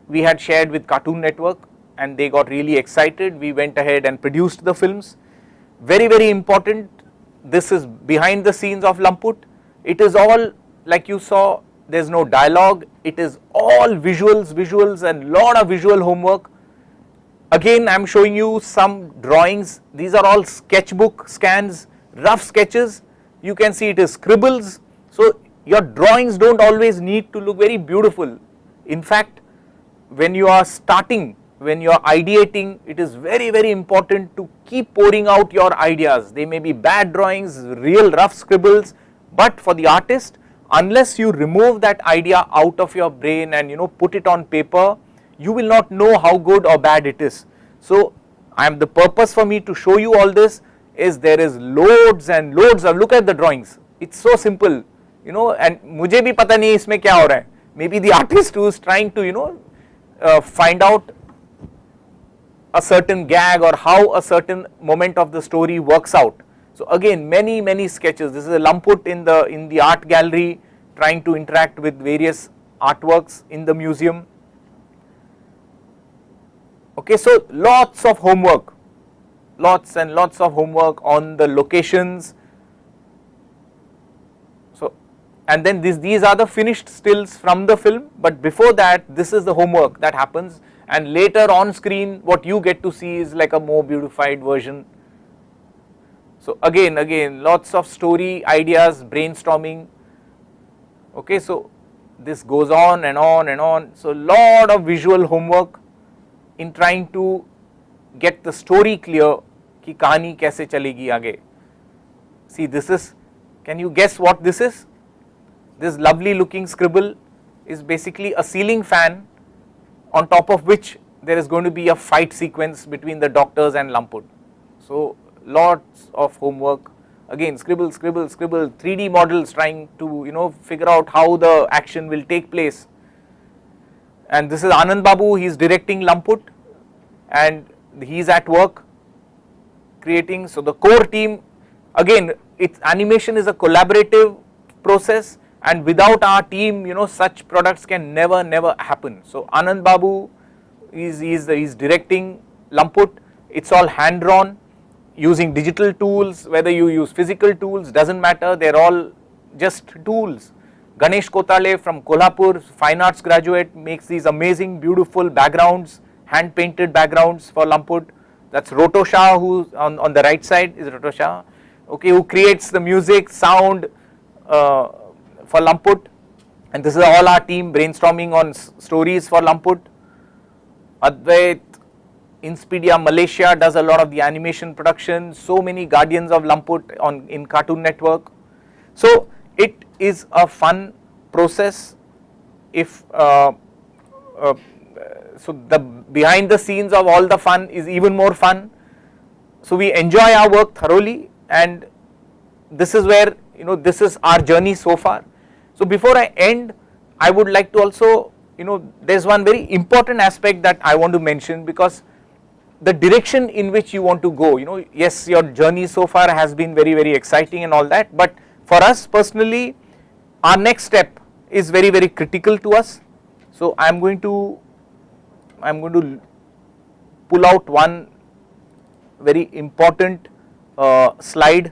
we had shared with Cartoon Network, and they got really excited. We went ahead and produced the films. Very important, this is behind the scenes of Lamput. It is all like you saw, there is no dialogue, it is all visuals and lot of visual homework. Again I am showing you some drawings. These are all sketchbook scans, rough sketches. You can see it is scribbles. So your drawings don't always need to look very beautiful. In fact, when you are starting, when you are ideating, it is very important to keep pouring out your ideas. They may be bad drawings, real rough scribbles, but for the artist, unless you remove that idea out of your brain and you know put it on paper, you will not know how good or bad it is. So the purpose for me to show you all this is there is loads and loads of, look at the drawings, it's so simple, you know, and मुझे भी पता नहीं इसमें क्या हो रहा है. Maybe the artist who is trying to you know find out a certain gag or how a certain moment of the story works out. So again many sketches. This is a Lamput in the art gallery trying to interact with various artworks in the museum. Okay, so lots of homework, lots and lots of homework on the locations. So and then these are the finished stills from the film, but before that this is the homework that happens, and later on screen what you get to see is like a more beautified version. So again lots of story ideas, brainstorming. Okay, so this goes on and on and on. So lot of visual homework in trying to get the story clear कि कहानी कैसे चलेगी आगे. See, this is, can you guess what this is? This lovely looking scribble is basically a ceiling fan on top of which there is going to be a fight sequence between the doctors and Lamput. So lots of homework, again scribble, 3D models trying to you know figure out how the action will take place. And this is Anand Babu, he is directing Lamput and he is at work creating. So the core team, again animation is a collaborative process, and without our team you know such products can never happen. So Anand Babu is directing Lamput. It's all hand drawn using digital tools, whether you use physical tools doesn't matter, they are all just tools. Ganesh Kotale from Kolhapur, fine arts graduate, makes these amazing beautiful backgrounds, hand painted backgrounds for Lamput. That's Roto Shah, who on the right side is Roto Shah, okay, who creates the music, sound for Lamput. and this is all our team brainstorming on stories for Lamput. Advait, Inspedia Malaysia does a lot of the animation production, so many guardians of Lamput in Cartoon Network. So it is a fun process. If so the behind the scenes of all the fun is even more fun. So we enjoy our work thoroughly, and this is where, you know, this is our journey so far. So before I end, I would like to also, you know, there's one very important aspect that I want to mention, because the direction in which you want to go, you know, yes, your journey so far has been very, very exciting and all that, but for us personally, our next step is very, very critical to us. So I'm going to pull out one very important slide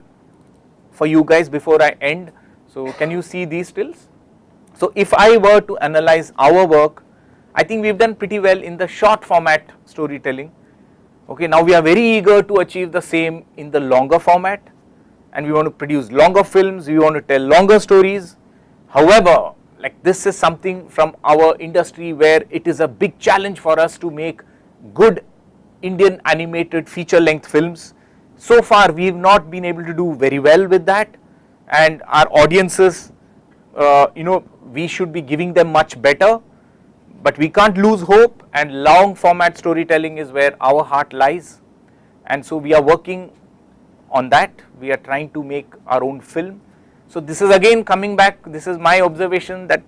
for you guys before I end. So can you see these stills? So if I were to analyze our work, I think we've done pretty well in the short format storytelling. Okay, now we are very eager to achieve the same in the longer format, and we want to produce longer films, we want to tell longer stories. However, like, this is something from our industry where it is a big challenge for us to make good Indian animated feature length films. So far we have not been able to do very well with that, and our audiences, you know, we should be giving them much better, but we can't lose hope, and long format storytelling is where our heart lies, and so we are working on that. We are trying to make our own film. So this is again coming back, this is my observation that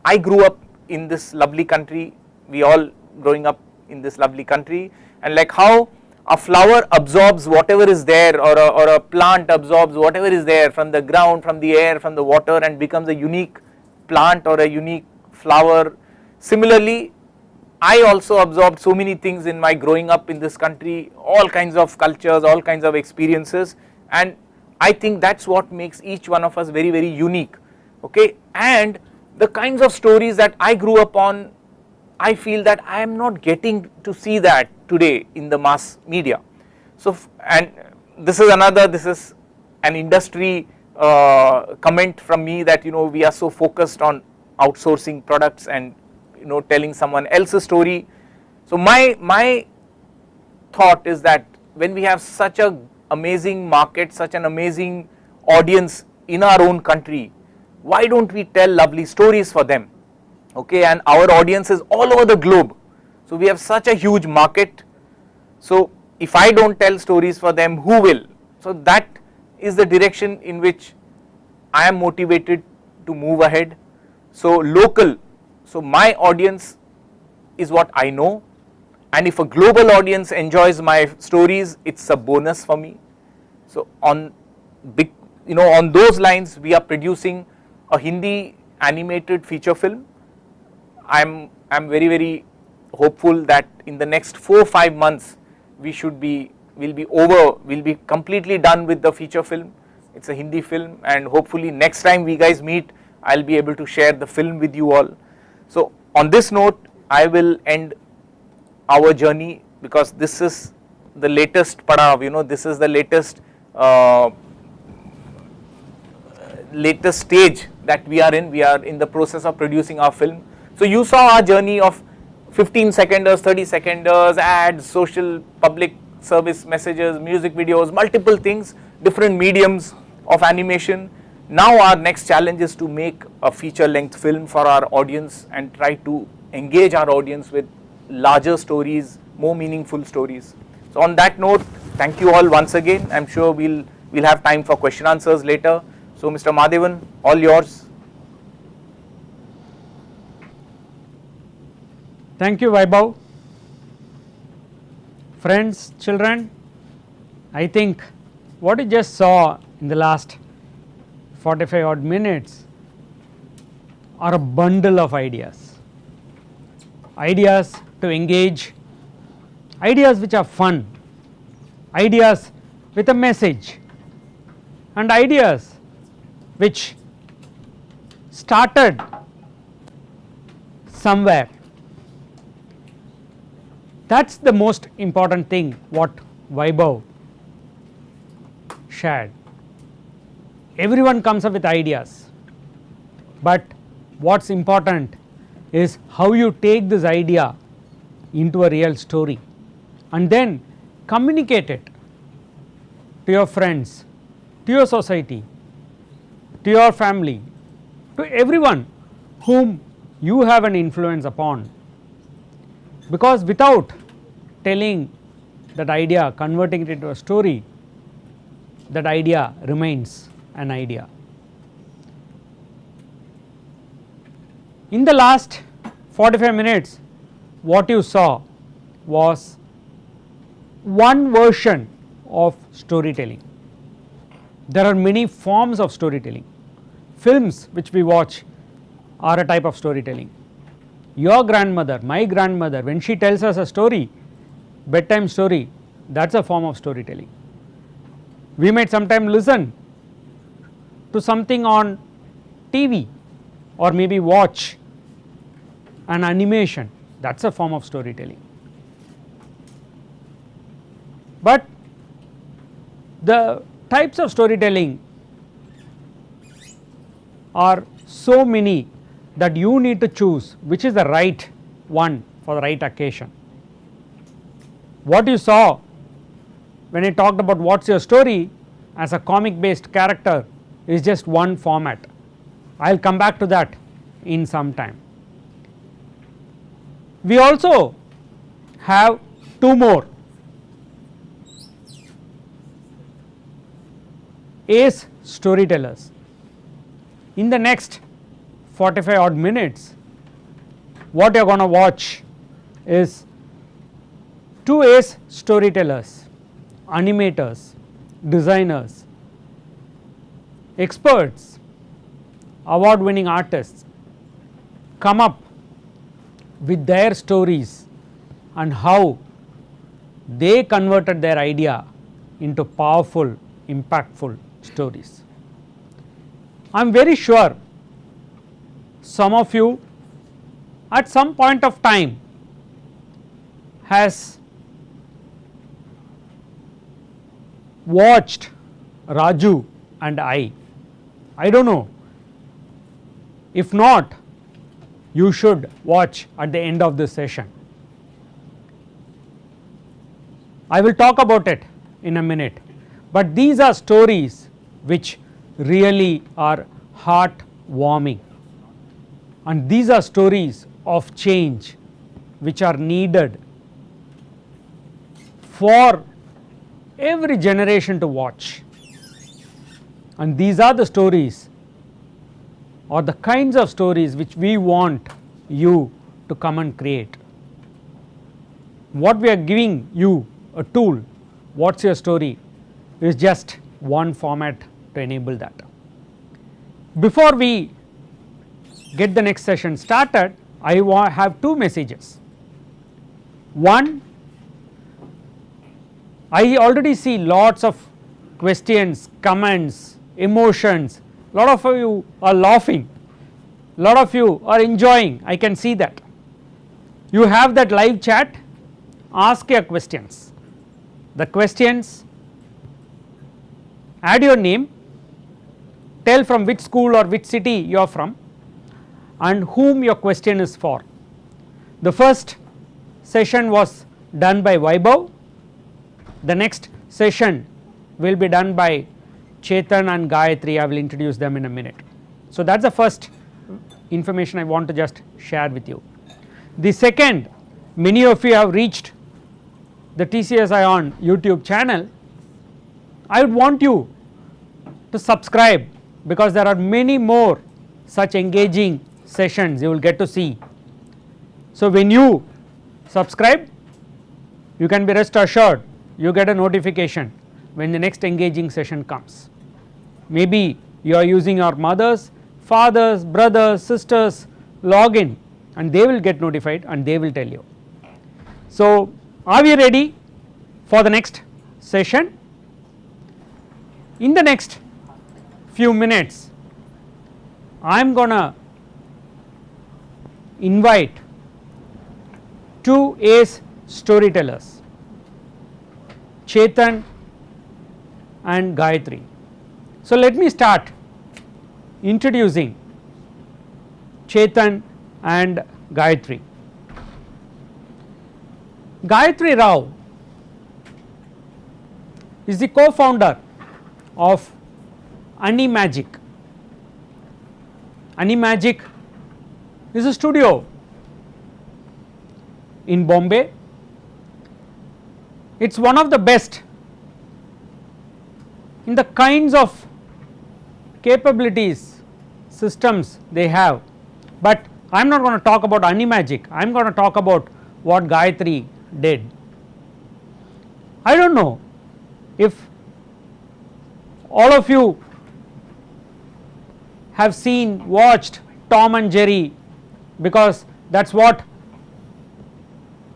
I grew up in this lovely country, we all growing up in this lovely country, and like how a flower absorbs whatever is there, or a plant absorbs whatever is there from the ground, from the air, from the water, and becomes a unique plant or a unique flower. Similarly, I also absorbed so many things in my growing up in this country, all kinds of cultures, all kinds of experiences, and I think that's what makes each one of us very, very unique. Okay, and the kinds of stories that I grew up on, I feel that I am not getting to see that today in the mass media. So, and this is an industry comment from me, that, you know, we are so focused on outsourcing products and, you know, telling someone else's story. So my thought is that when we have such a amazing market, such an amazing audience in our own country, why don't we tell lovely stories for them? Okay, and our audience is all over the globe, so we have such a huge market. So if I don't tell stories for them, who will? So that is the direction in which I am motivated to move ahead. So local, so my audience is what I know, and if a global audience enjoys my stories, it's a bonus for me. So on big, you know, on those lines, we are producing a Hindi animated feature film. I'm very, very hopeful that in the next 4-5 months we'll be completely done with the feature film. It's a Hindi film, and hopefully next time we guys meet, I'll be able to share the film with you all. So on this note, I will end our journey, because this is the latest padav, you know, this is the latest stage that we are in the process of producing our film. So you saw our journey of 15 seconders, 30 seconders, ads, social public service messages, music videos, multiple things, different mediums of animation. Now our next challenge is to make a feature length film for our audience and try to engage our audience with larger stories, more meaningful stories. So on that note, thank you all once again. I'm sure we'll have time for question answers later. So Mr. Madhavan, all yours. Thank you, Vaibhav. Friends, children, I think what you just saw in the last 45 odd minutes are a bundle of ideas. Ideas to engage, ideas which are fun, ideas with a message, and ideas which started somewhere. That's the most important thing what Vaibhav shared. Everyone comes up with ideas, but what is important is how you take this idea into a real story and then communicate it to your friends, to your society, to your family, to everyone whom you have an influence upon, because without telling that idea, converting it into a story, that idea remains an idea. In the last 45 minutes, what you saw was one version of storytelling. There are many forms of storytelling. Films which we watch are a type of storytelling. Your grandmother, my grandmother, when she tells us a story, bedtime story, that is a form of storytelling. We might sometime listen to something on TV or maybe watch an animation, that is a form of storytelling. But the types of storytelling are so many that you need to choose which is the right one for the right occasion. What you saw when I talked about what is your story as a comic based character is just one format. I will come back to that in some time. We also have two more ace storytellers. In the next 45 odd minutes, what you are going to watch is two ace storytellers, animators, designers, experts, award winning artists come up with their stories and how they converted their idea into powerful, impactful stories. I am very sure some of you at some point of time has watched Raju and I do not know, if not you should watch at the end of this session. I will talk about it in a minute, but these are stories which really are heartwarming, and these are stories of change which are needed for every generation to watch, and these are the stories or the kinds of stories which we want you to come and create. What we are giving you a tool, what is your story, is just one format to enable that. Before we get the next session started, I have two messages. One, I already see lots of questions, comments, emotions, lot of you are laughing, lot of you are enjoying, I can see that. You have that live chat, ask your questions. The questions, add your name, tell from which school or which city you are from and whom your question is for. The first session was done by Vaibhav, the next session will be done by Chetan and Gayatri, I will introduce them in a minute. So that is the first information I want to just share with you. The second, many of you have reached the TCS iON YouTube channel. I would want you to subscribe because there are many more such engaging sessions you will get to see. So when you subscribe, you can be rest assured you get a notification when the next engaging session comes. Maybe you are using your mother's, father's, brothers, sisters login and they will get notified and they will tell you. So are we ready for the next session? In the next few minutes I am going to invite two ace storytellers, Chetan and Gayatri. So let me start introducing Chetan and Gayatri. Gayatri Rao is the co-founder of Animagic. Animagic is a studio in Bombay. It is one of the best in the kinds of capabilities, systems they have, but I am not going to talk about Animagic, I am going to talk about what Gayatri did. I do not know if all of you have watched Tom and Jerry, because that is what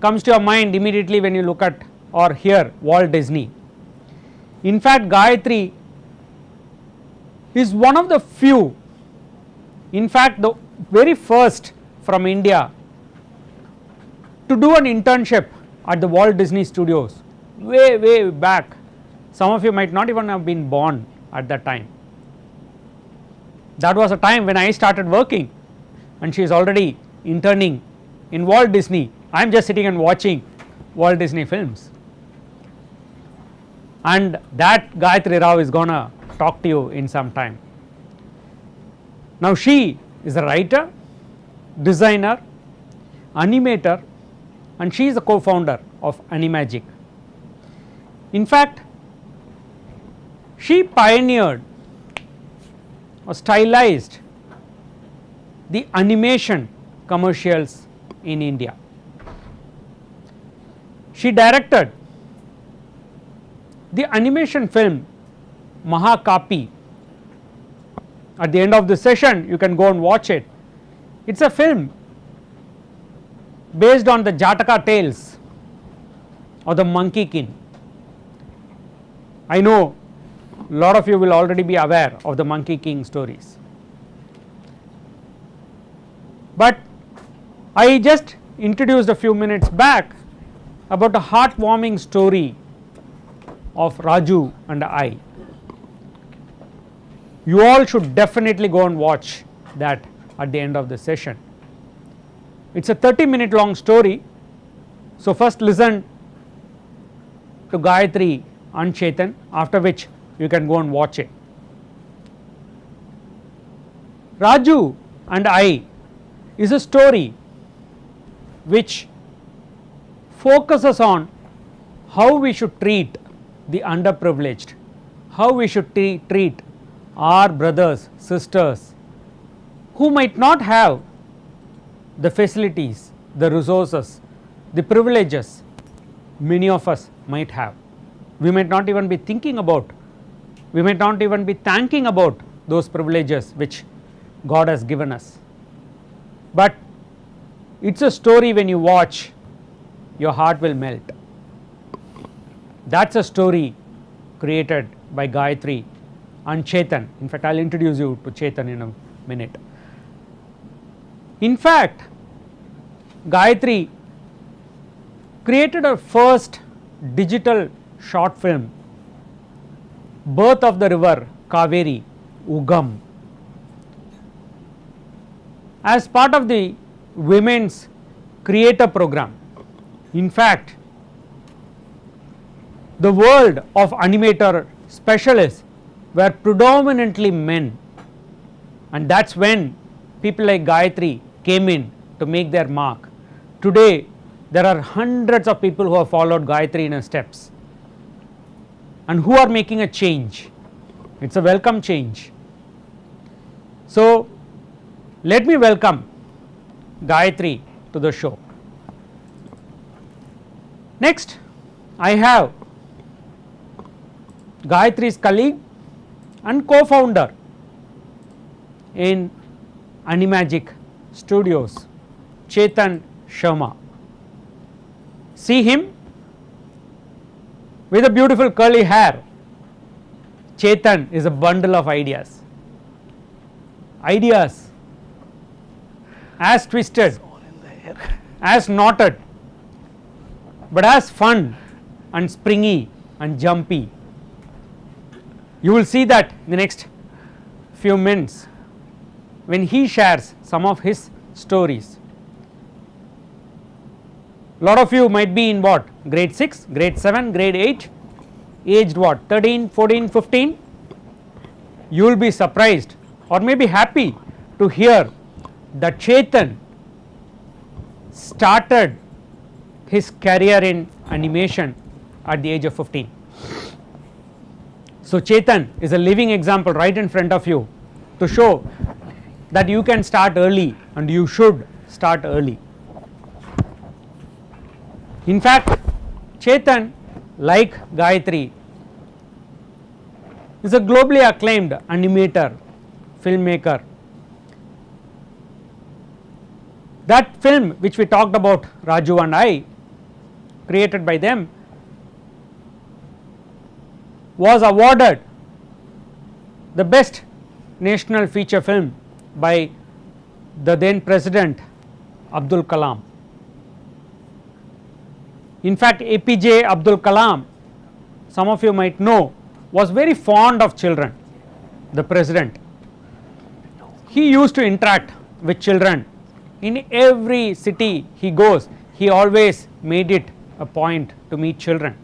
comes to your mind immediately when you look at or hear Walt Disney. In fact, Gayatri is one of the few, in fact the very first from India to do an internship at the Walt Disney Studios way back. Some of you might not even have been born at that time. That was a time when I started working and she is already interning in Walt Disney. I am just sitting and watching Walt Disney films, and that Gayatri Rao is going to talk to you in some time. Now she is a writer, designer, animator, and she is the co-founder of Animagic. In fact, she pioneered or stylized the animation commercials in India. She directed the animation film Mahakapi. At the end of the session you can go and watch it. It is a film based on the Jataka tales or the Monkey King. I know a lot of you will already be aware of the Monkey King stories, but I just introduced a few minutes back about a heartwarming story of Raju and I. You all should definitely go and watch that at the end of the session. It is a 30-minute long story. So first listen to Gayatri and Chetan, after which you can go and watch it. Raju and I is a story which focuses on how we should treat the underprivileged, how we should treat our brothers, sisters who might not have the facilities, the resources, the privileges many of us might have. We might not even be thinking about, we might not even be thanking about those privileges which God has given us. But it is a story when you watch, your heart will melt. That is a story created by Gayatri and Chetan. In fact, I will introduce you to Chetan in a minute. In fact, Gayatri created her first digital short film, Birth of the River Kaveri Ugam, as part of the Women's Creator Program. In fact, the world of animator specialists were predominantly men, and that is when people like Gayatri came in to make their mark. Today there are hundreds of people who have followed Gayatri in her steps and who are making a change. It is a welcome change. So let me welcome Gayatri to the show. Next I have Gayatri's colleague and co-founder in Animagic Studios, Chetan Sharma. See him with a beautiful curly hair. Chetan is a bundle of ideas. Ideas as twisted, as knotted, but as fun and springy and jumpy. You will see that in the next few minutes. when he shares some of his stories. Lot of you might be in what, grade 6, grade 7, grade 8, aged what, 13, 14, 15. You will be surprised or maybe happy to hear that Chetan started his career in animation at the age of 15. So Chetan is a living example right in front of you to show that you can start early and you should start early. In fact, Chetan, like Gayatri, is a globally acclaimed animator, filmmaker. That film which we talked about, Raju and I, created by them, was awarded the best national feature film by the then President Abdul Kalam. In fact, APJ Abdul Kalam, some of you might know, was very fond of children, the president. He used to interact with children. In every city he goes, he always made it a point to meet children,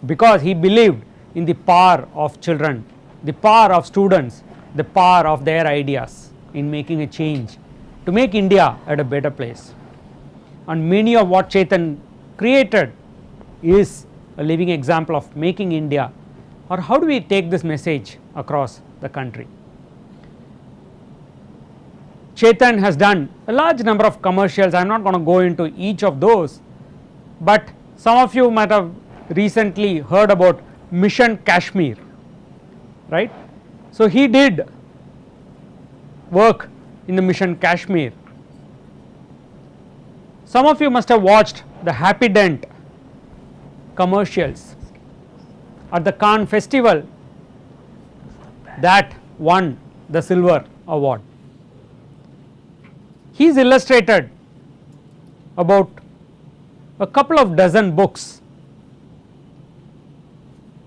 because he believed in the power of children, the power of students, the power of their ideas in making a change to make India at a better place. And many of what Chetan created is a living example of making India, or how do we take this message across the country. Chetan has done a large number of commercials. I am not going to go into each of those, but some of you might have recently heard about Mission Kashmir, right. So he did work in the Mission Kashmir. Some of you must have watched the Happy Dent commercials at the Cannes Festival that won the Silver Award. He is illustrated about a couple of dozen books,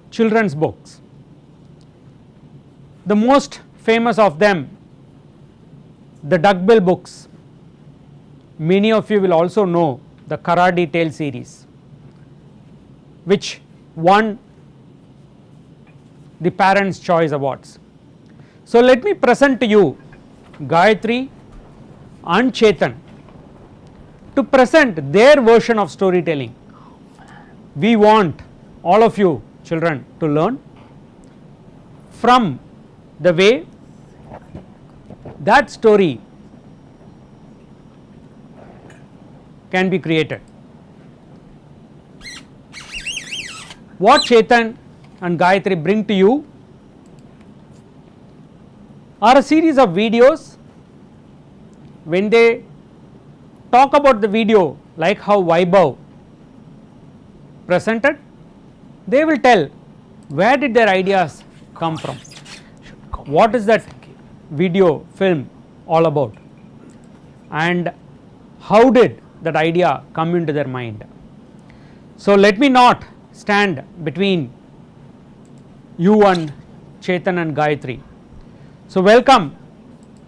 children's books. The most famous of them, the Duckbill books. Many of you will also know the Karadi Tale series, which won the Parents' Choice Awards. So let me present to you Gayatri and Chetan to present their version of storytelling. We want all of you children to learn from the way that story can be created. What Chetan and Gayatri bring to you are a series of videos. When they talk about the video, like how Vaibhav presented, they will tell where did their ideas come from, what is that video film all about, and how did that idea come into their mind. So let me not stand between you and Chetan and Gayatri. So welcome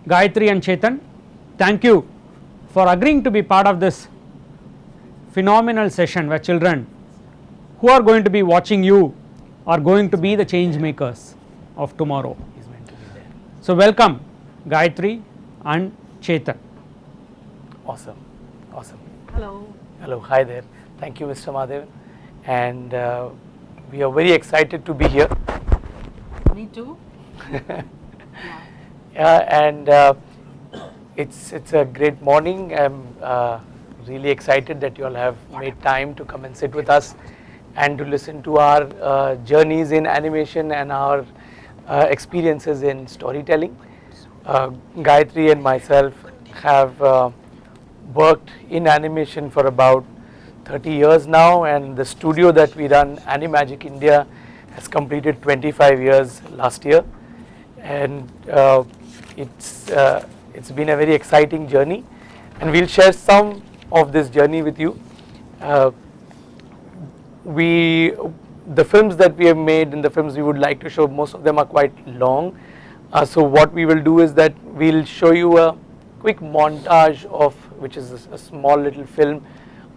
Gayatri and Chetan. Thank you for agreeing to be part of this phenomenal session where children who are going to be watching you are going to be the change makers of tomorrow. So welcome Gayatri and Chetan. Awesome, awesome. Hello. Hello, hi there. Thank you, Mr. Madhavan. And we are very excited to be here. Me too. And it's a great morning. I'm really excited that you all have made time to come and sit with us and to listen to our journeys in animation and our experiences in storytelling. Gayatri and myself have worked in animation for about 30 years now, and the studio that we run, Animagic India, has completed 25 years last year, and it's been a very exciting journey, and we'll share some of this journey with you. The films that we have made and the films we would like to show, most of them are quite long. So what we will do is that we will show you a quick montage of, which is a small little film,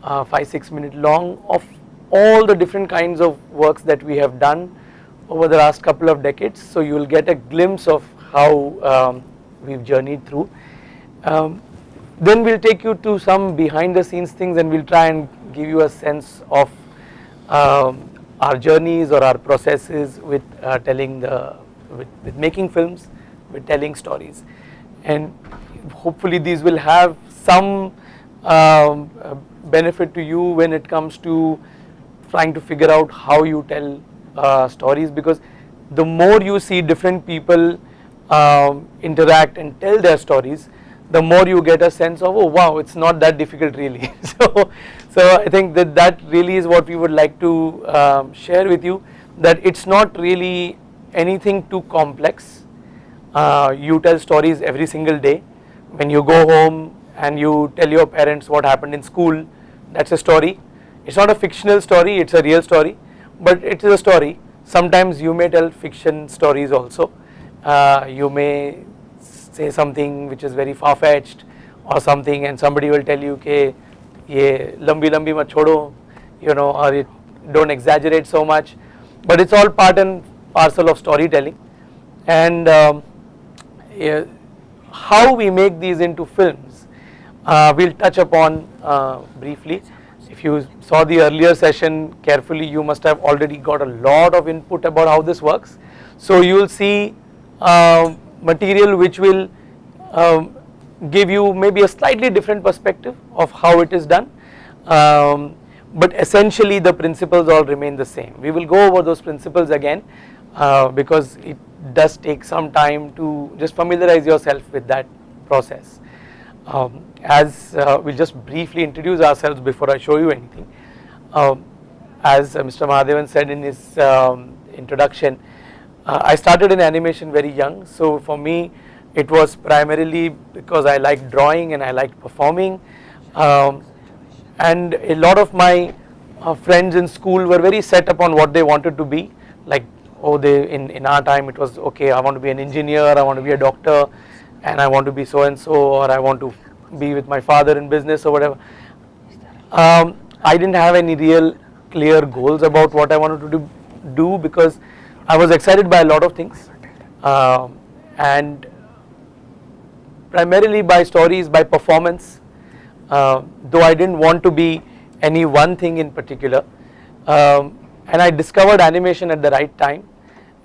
5-6 minute long, of all the different kinds of works that we have done over the last couple of decades. So you will get a glimpse of how we've journeyed through. Then we'll take you to some behind the scenes things, and we'll try and give you a sense of our journeys or our processes with with making films, with telling stories, and hopefully these will have some benefit to you when it comes to trying to figure out how you tell stories, because the more you see different people interact and tell their stories, the more you get a sense of, oh wow, it's not that difficult really. So I think that really is what we would like to share with you, that it's not really anything too complex. You tell stories every single day. When you go home and you tell your parents what happened in school, that's a story. It's not a fictional story, it's a real story, but it is a story. Sometimes you may tell fiction stories also. You may say something which is very far-fetched or something, and somebody will tell you ke ye lambi lambi mat chodo, you know, or don't exaggerate so much, but it's all part and parcel of storytelling. And how we make these into films, we'll touch upon briefly. If you saw the earlier session carefully, you must have already got a lot of input about how this works. So you will see material which will give you maybe a slightly different perspective of how it is done, but essentially the principles all remain the same. We will go over those principles again because it does take some time to just familiarize yourself with that process. As we'll just briefly introduce ourselves before I show you anything. As Mr. Mahadevan said in his introduction, I started in animation very young, so for me it was primarily because I liked drawing and I liked performing, and a lot of my friends in school were very set upon what they wanted to be. Like, oh, in our time it was, okay, I want to be an engineer, I want to be a doctor, and I want to be so and so, or I want to be with my father in business or whatever. I didn't have any real clear goals about what I wanted to do because I was excited by a lot of things, and primarily by stories, by performance, though I didn't want to be any one thing in particular. And I discovered animation at the right time,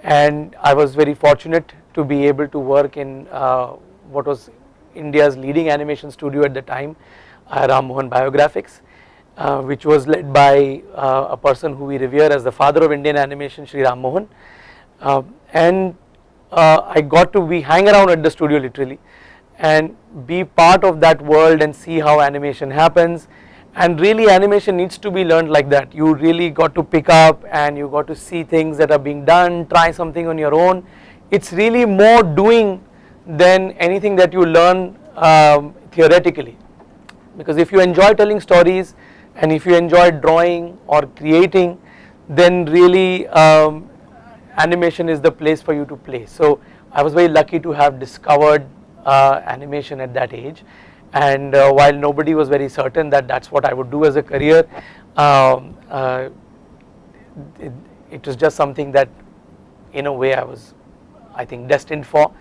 and I was very fortunate to be able to work in what was India's leading animation studio at the time, Ram Mohan Biographics, which was led by a person who we revere as the father of Indian animation, Shri Ram Mohan. And I got to hang around at the studio literally and be part of that world and see how animation happens. And really animation needs to be learned like that. You really got to pick up and you got to see things that are being done, try something on your own. It's really more doing than anything that you learn theoretically, because if you enjoy telling stories and if you enjoy drawing or creating, then really animation is the place for you to play. So I was very lucky to have discovered animation at that age, and while nobody was very certain that that's what I would do as a career, it was just something that in a way I was, I think, destined for,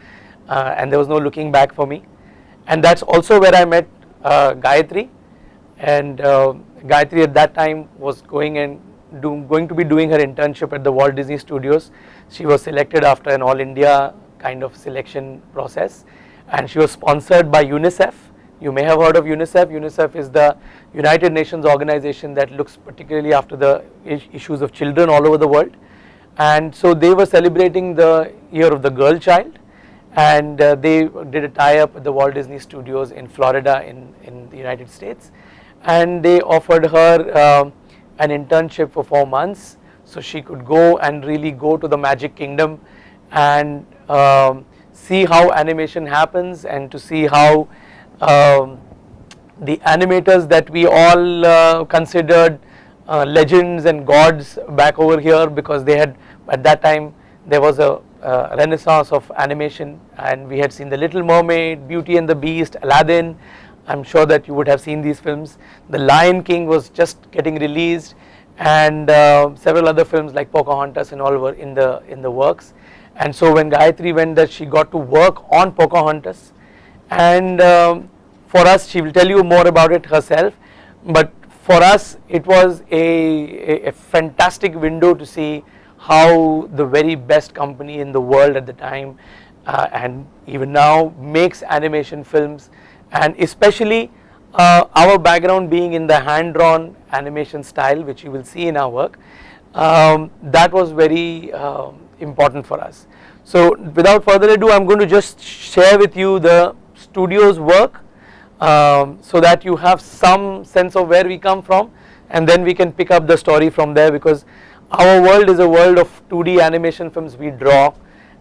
and there was no looking back for me. And that's also where I met Gayatri, and Gayatri at that time was going to be doing her internship at the Walt Disney Studios. She was selected after an all India kind of selection process, and she was sponsored by UNICEF. You may have heard of UNICEF. UNICEF is the United Nations organization that looks particularly after the issues of children all over the world, and so they were celebrating the year of the girl child, and they did a tie-up with the Walt Disney Studios in Florida in the United States, and they offered her an internship for 4 months so she could go and really go to the Magic Kingdom and see how animation happens, and to see how the animators that we all considered legends and gods back over here, because they had, at that time there was a renaissance of animation, and we had seen The Little Mermaid, Beauty and the Beast, Aladdin. I'm sure that you would have seen these films. The Lion King was just getting released, and several other films like Pocahontas and all were in the works. And so when Gayatri went there, she got to work on Pocahontas, and for us, she will tell you more about it herself, but for us it was a fantastic window to see how the very best company in the world at the time and even now makes animation films, and especially our background being in the hand-drawn animation style, which you will see in our work, that was very important for us. So without further ado, I'm going to just share with you the studio's work so that you have some sense of where we come from, and then we can pick up the story from there, because our world is a world of 2D animation films. We draw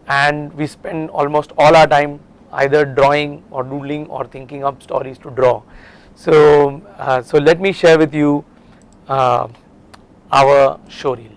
and we spend almost all our time either drawing or doodling or thinking up stories to draw. So, so let me share with you our showreel.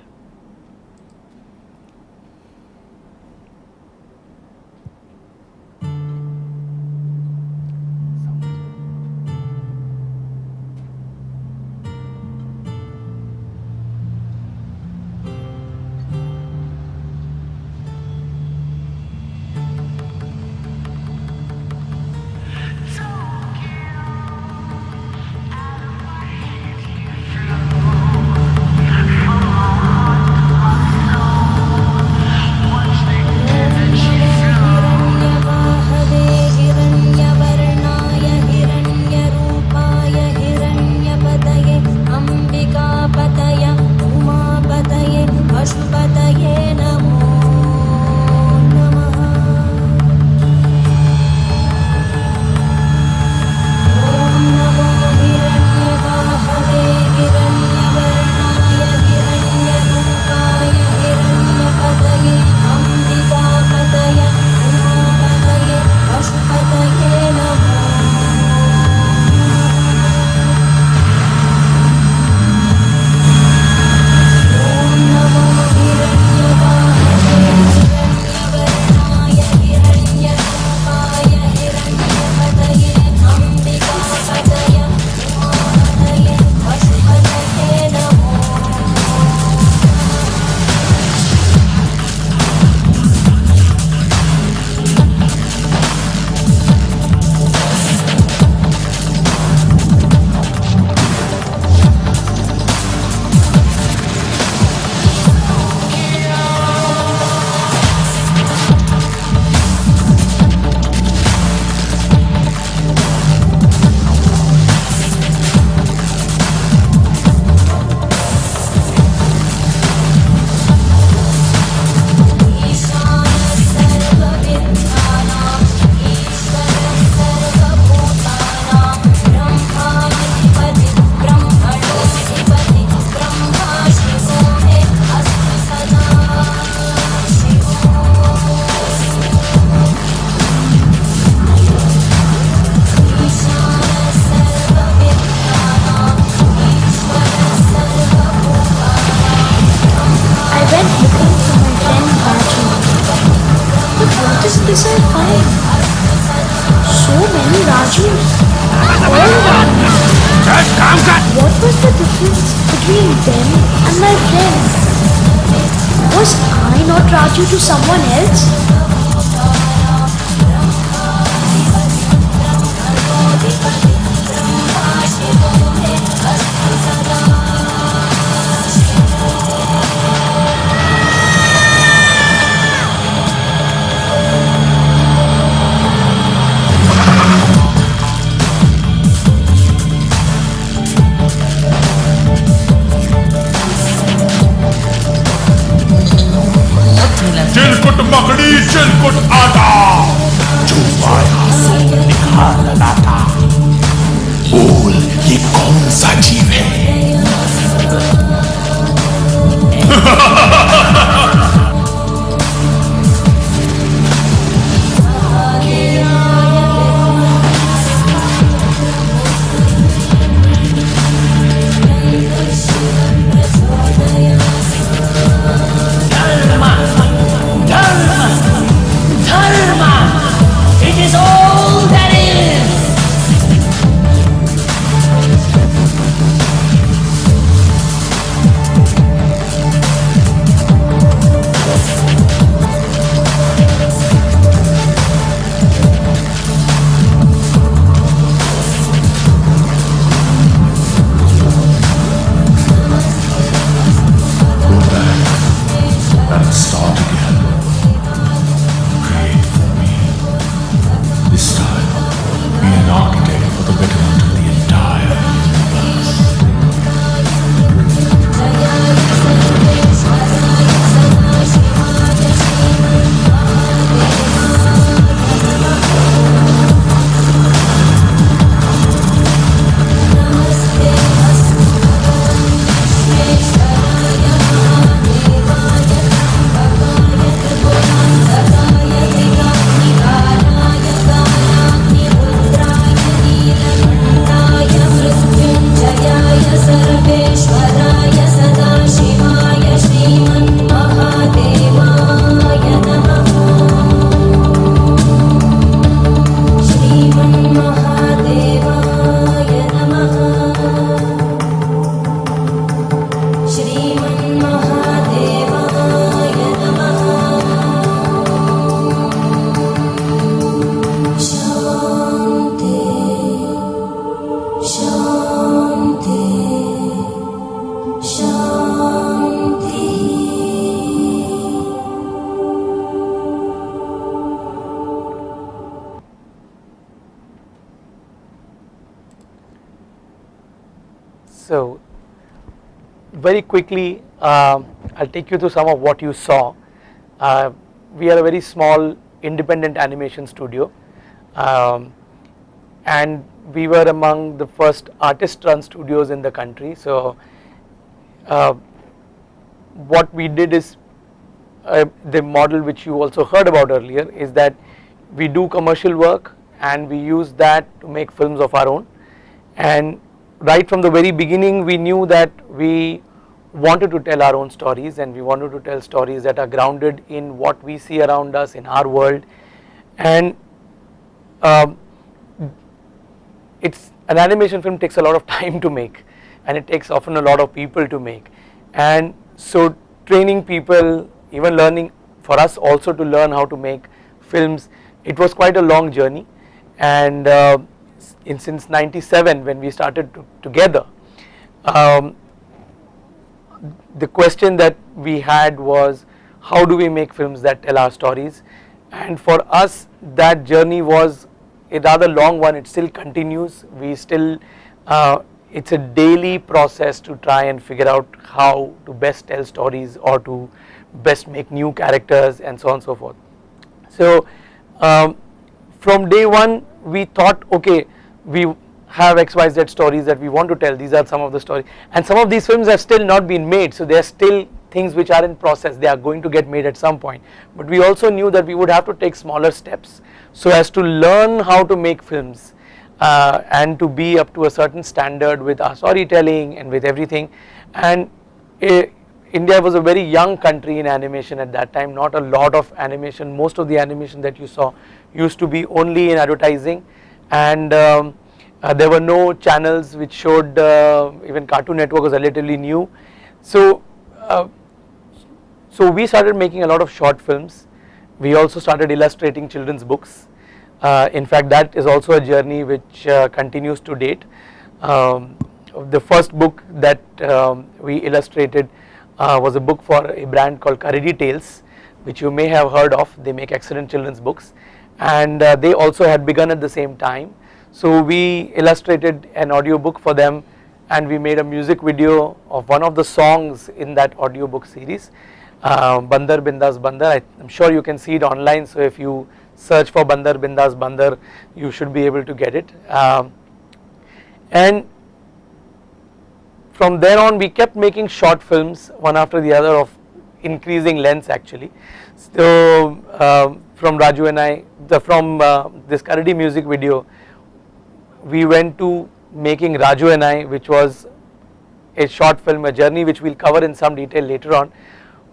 What was the difference between them and my friends? Was I not Raju to someone else? चिलकुट मकड़ी चिलकुट आटा जो आया सो निकाल लाता बोल ये कौन सा जीव है very quickly, I'll take you through some of what you saw. We are a very small independent animation studio, and we were among the first artist-run studios in the country. So what we did is, the model which you also heard about earlier, is that we do commercial work and we use that to make films of our own. And right from the very beginning we knew that we wanted to tell our own stories, and we wanted to tell stories that are grounded in what we see around us in our world. And it's an animation film takes a lot of time to make, and it takes often a lot of people to make, and so training people, even learning for us also to learn how to make films, it was quite a long journey. And since 97 when we started together, the question that we had was, how do we make films that tell our stories? And for us that journey was a rather long one. It still continues. We still, it's a daily process to try and figure out how to best tell stories or to best make new characters and so on and so forth. So from day one we thought, okay, we have XYZ stories that we want to tell, these are some of the stories, and some of these films have still not been made, so they are still things which are in process, they are going to get made at some point. But we also knew that we would have to take smaller steps so as to learn how to make films and to be up to a certain standard with our storytelling and with everything. And India was a very young country in animation at that time, not a lot of animation. Most of the animation that you saw used to be only in advertising, and there were no channels which showed, even Cartoon Network was relatively new. So we started making a lot of short films. We also started illustrating children's books. In fact, that is also a journey which continues to date. The first book that we illustrated was a book for a brand called Karidi Tales, which you may have heard of. They make excellent children's books, and they also had begun at the same time. So we illustrated an audio book for them, and we made a music video of one of the songs in that audio book series, Bandar Bindas Bandar. I'm sure you can see it online, so if you search for Bandar Bindas Bandar, you should be able to get it. And from there on we kept making short films one after the other of increasing lengths actually. So from Raju and I, from this Karadi music video, we went to making Raju and I, which was a short film, a journey which we'll cover in some detail later on.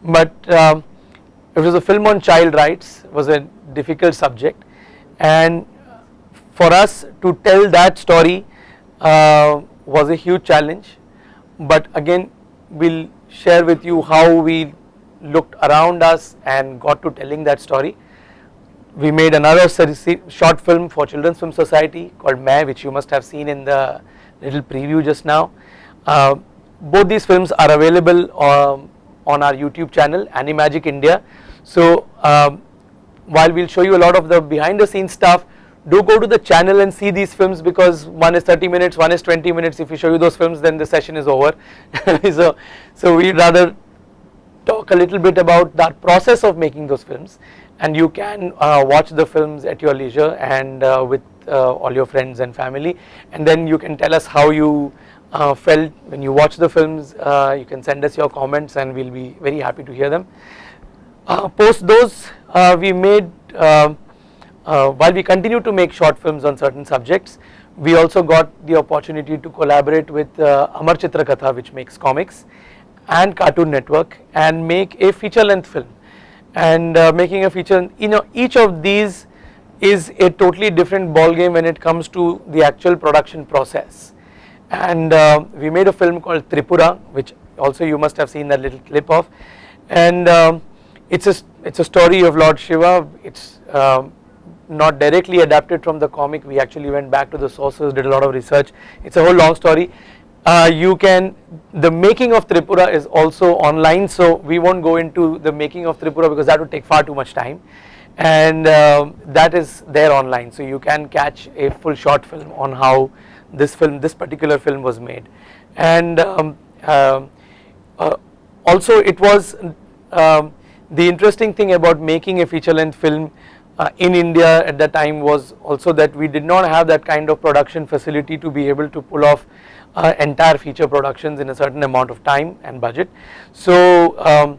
But it was a film on child rights, was a difficult subject, and for us to tell that story was a huge challenge. But again, we'll share with you how we looked around us and got to telling that story. We made another short film for Children's Film Society called Main, which you must have seen in the little preview just now. Both these films are available on our YouTube channel, Animagic India. So while we'll show you a lot of the behind the scenes stuff, do go to the channel and see these films, because one is 30 minutes, one is 20 minutes. If we show you those films, then the session is over. so we'd rather talk a little bit about that process of making those films, and you can watch the films at your leisure and with all your friends and family, and then you can tell us how you felt when you watch the films. You can send us your comments and we'll be very happy to hear them. Post those, we made, while we continue to make short films on certain subjects, we also got the opportunity to collaborate with Amar Chitra Katha, which makes comics, and Cartoon Network, and make a feature length film. And making a feature, each of these is a totally different ball game when it comes to the actual production process. And we made a film called Tripura, which also you must have seen that little clip of, and it's a story of Lord Shiva. It's not directly adapted from the comic. We actually went back to the sources, did a lot of research. It's a whole long story. The making of Tripura is also online, so we won't go into the making of Tripura because that would take far too much time, and that is there online, so you can catch a full short film on how this particular film was made. And also it was the interesting thing about making a feature length film in India at that time was also that we did not have that kind of production facility to be able to pull off entire feature productions in a certain amount of time and budget. So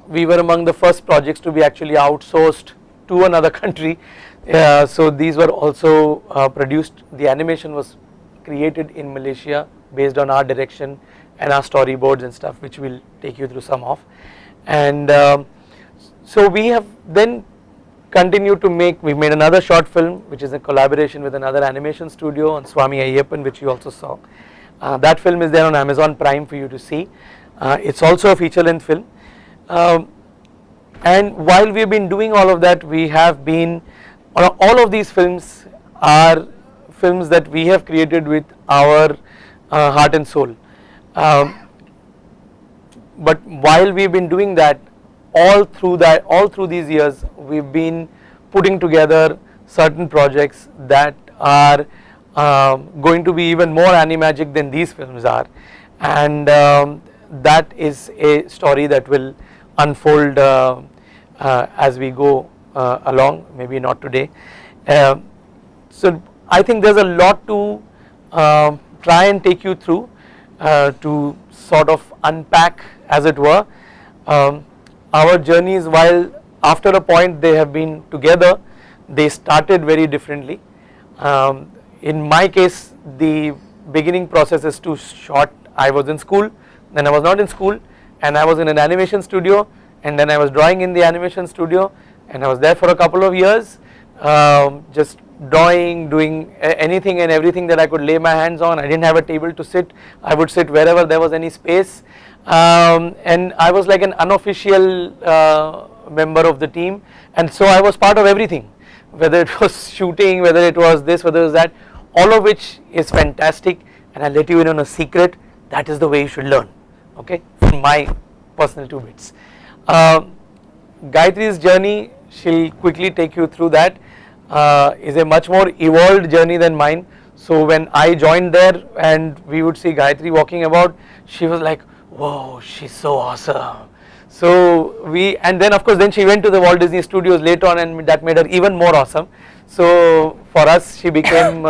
we were among the first projects to be actually outsourced to another country. So these were also produced, the animation was created in Malaysia based on our direction and our storyboards and stuff, which we'll take you through some of. And so we have then continued to make, we made another short film which is a collaboration with another animation studio on Swami Ayyappan, which you also saw. That film is there on Amazon Prime for you to see. It's also a feature length film. And while we've been doing all of that, we have been, all of these films are films that we have created with our heart and soul. But while we've been doing that, all through these years, we've been putting together certain projects that are going to be even more animagic than these films are, and that is a story that will unfold as we go along, maybe not today. So I think there's a lot to try and take you through to sort of unpack, as it were, our journeys. While after a point they have been together, they started very differently. In my case, the beginning process is too short. I was in school, then I was not in school, and I was in an animation studio, and then I was drawing in the animation studio, and I was there for a couple of years, just drawing, doing anything and everything that I could lay my hands on. I didn't have a table to sit, I would sit wherever there was any space, and I was like an unofficial member of the team, and so I was part of everything, whether it was shooting, whether it was this, whether it was that, all of which is fantastic. And I'll let you in on a secret, that is the way you should learn, okay, from my personal 2 bits. Gayatri's journey, she'll quickly take you through that, is a much more evolved journey than mine. So when I joined there and we would see Gayatri walking about, she was like, whoa, she's so awesome. So and then of course then she went to the Walt Disney Studios later on, and that made her even more awesome. So for us, she became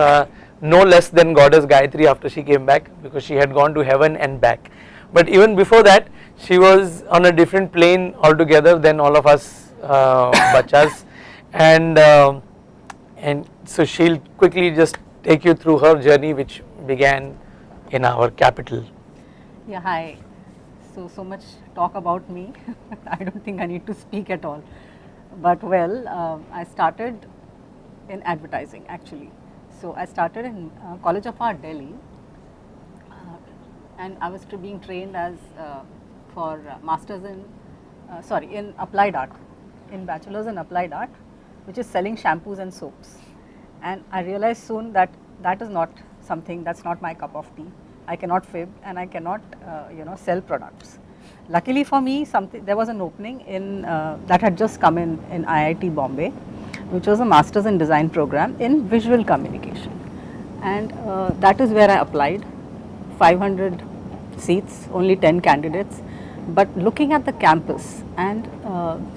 no less than Goddess Gayatri after she came back, because she had gone to heaven and back. But even before that, she was on a different plane altogether than all of us bachas, and so she'll quickly just take you through her journey, which began in our capital. Yeah, hi. So much talk about me. I don't think I need to speak at all. But well, I started in advertising actually. So I started in College of Art, Delhi, and I was being trained as for masters in in applied art, in bachelor's in applied art, which is selling shampoos and soaps. And I realized soon that that is not something, that's not my cup of tea. I cannot fib and I cannot sell products. Luckily for me, there was an opening in that had just come in IIT Bombay, which was a Masters in Design program in visual communication, and that is where I applied. 500 seats, only 10 candidates, but looking at the campus and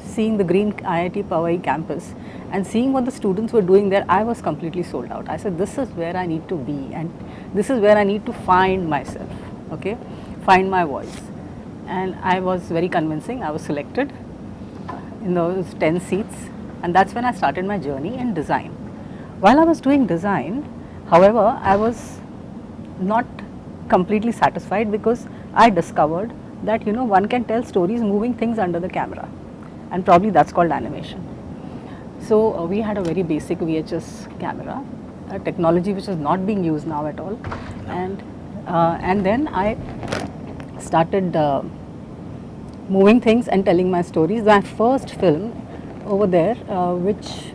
seeing the green IIT Powai campus and seeing what the students were doing there, I was completely sold out. I said, this is where I need to be, and this is where I need to find myself, okay, find my voice. And I was very convincing. I was selected in those 10 seats, and that's when I started my journey in design. While I was doing design, however, I was not completely satisfied, because I discovered that one can tell stories moving things under the camera, and probably that's called animation. So we had a very basic VHS camera, a technology which is not being used now at all, and then I started moving things and telling my stories. My first film over there, which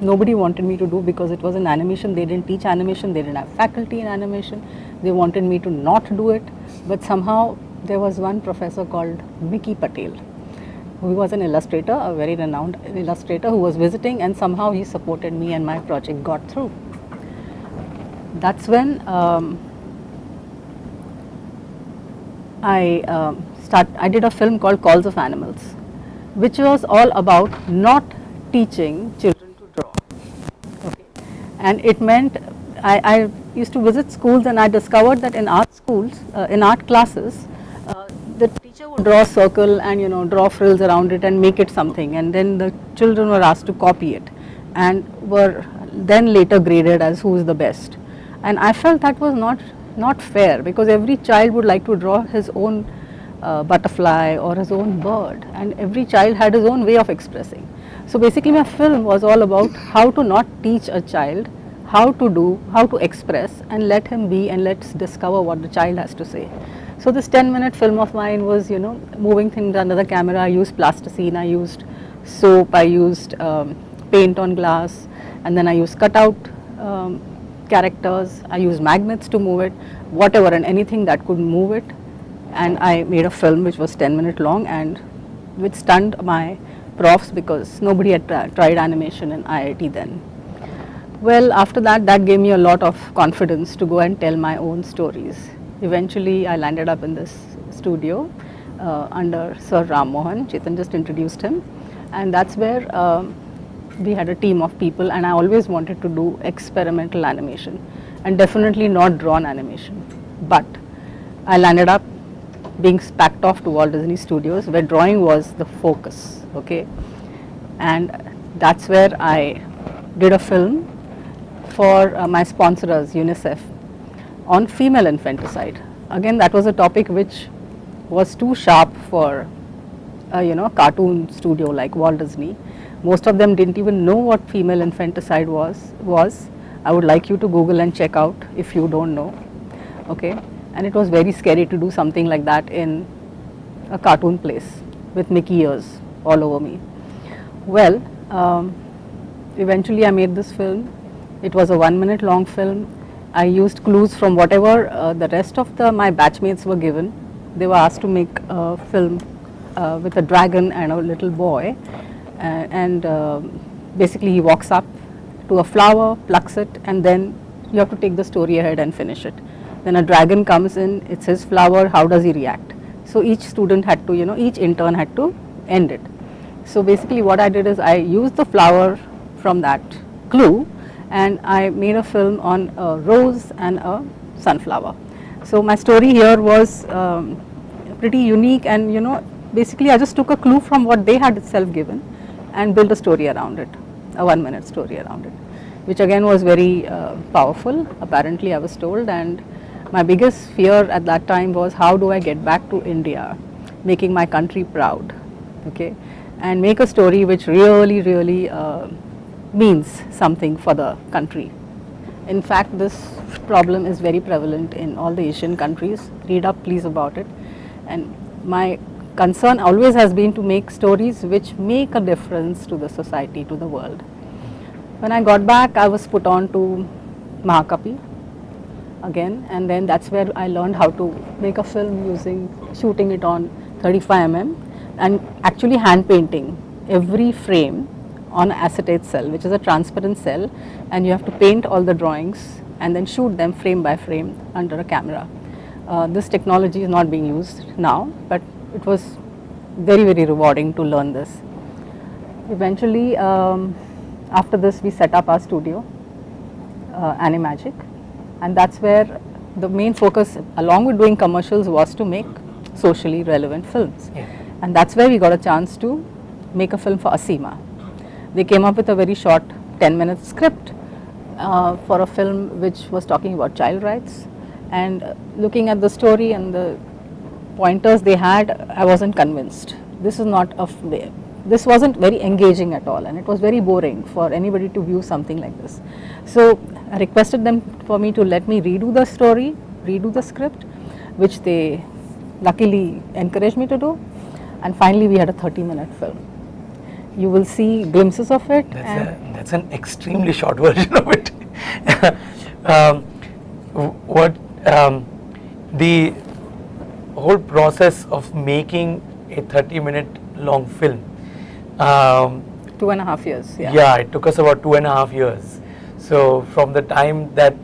nobody wanted me to do because it was an animation, they didn't teach animation, they didn't have faculty in animation, they wanted me to not do it, but somehow there was one professor called Vicky Patel, who was an illustrator, a very renowned illustrator, who was visiting, and somehow he supported me and my project got through. That's when I did a film called Calls of Animals, which was all about not teaching children to draw. Okay. And it meant I used to visit schools, and I discovered that in art schools, in art classes, the teacher would draw a circle and draw frills around it and make it something, and then the children were asked to copy it and were then later graded as who is the best. And I felt that was not fair, because every child would like to draw his own butterfly or his own bird, and every child had his own way of expressing. So basically my film was all about how to not teach a child how to express, and let him be, and let's discover what the child has to say. So this 10-minute film of mine was moving things under the camera. I used plasticine, I used soap, I used paint on glass, and then I used cutout characters, I used magnets to move it, whatever and anything that could move it. And I made a film which was 10 minutes long, and which stunned my profs, because nobody had tried animation in IIT then. Well, after that gave me a lot of confidence to go and tell my own stories. Eventually I landed up in this studio under Sir Ram Mohan. Chetan just introduced him, and that's where we had a team of people, and I always wanted to do experimental animation and definitely not drawn animation. But I landed up being packed off to Walt Disney Studios, where drawing was the focus, okay? And that's where I did a film for my sponsors, UNICEF, on female infanticide. Again, that was a topic which was too sharp for a cartoon studio like Walt Disney. Most of them didn't even know what female infanticide was. I would like you to Google and check out if you don't know, okay? And it was very scary to do something like that in a cartoon place with Mickey ears all over me. Well, eventually I made this film. It was a 1-minute long film. I used clues from whatever the rest of my batchmates were given. They were asked to make a film with a dragon and a little boy, and basically he walks up to a flower, plucks it, and then you have to take the story ahead and finish it. Then a dragon comes in, it's his flower, how does he react? So each student had to, each intern had to end it. So basically what I did is I used the flower from that clue, and I made a film on a rose and a sunflower. So my story here was pretty unique, and basically I just took a clue from what they had itself given and built a story around it, a 1-minute story around it, which again was very powerful, apparently I was told. And my biggest fear at that time was, how do I get back to India, making my country proud, okay, and make a story which really means something for the country. In fact, this problem is very prevalent in all the Asian countries. Read up please about it. And my concern always has been to make stories which make a difference to the society, to the world. When I got back, I was put on to Mahakapi again, and then that's where I learned how to make a film shooting it on 35mm and actually hand painting every frame on acetate cell, which is a transparent cell, and you have to paint all the drawings and then shoot them frame by frame under a camera. This technology is not being used now, but it was very rewarding to learn this. Eventually, after this we set up our studio, Animagic, and that's where the main focus, along with doing commercials, was to make socially relevant films. Yeah. And that's where we got a chance to make a film for Asima. They came up with a very short 10-minute script for a film which was talking about child rights, and looking at the story and the pointers they had, I wasn't convinced. This wasn't very engaging at all, and it was very boring for anybody to view something like this. So I requested them for me to let me redo the story, redo the script, which they luckily encouraged me to do, and finally we had a 30-minute film. You will see glimpses of it. That's an extremely short version of it. The whole process of making a 30-minute long film. 2.5 years. Yeah. Yeah, it took us about 2.5 years. So from the time that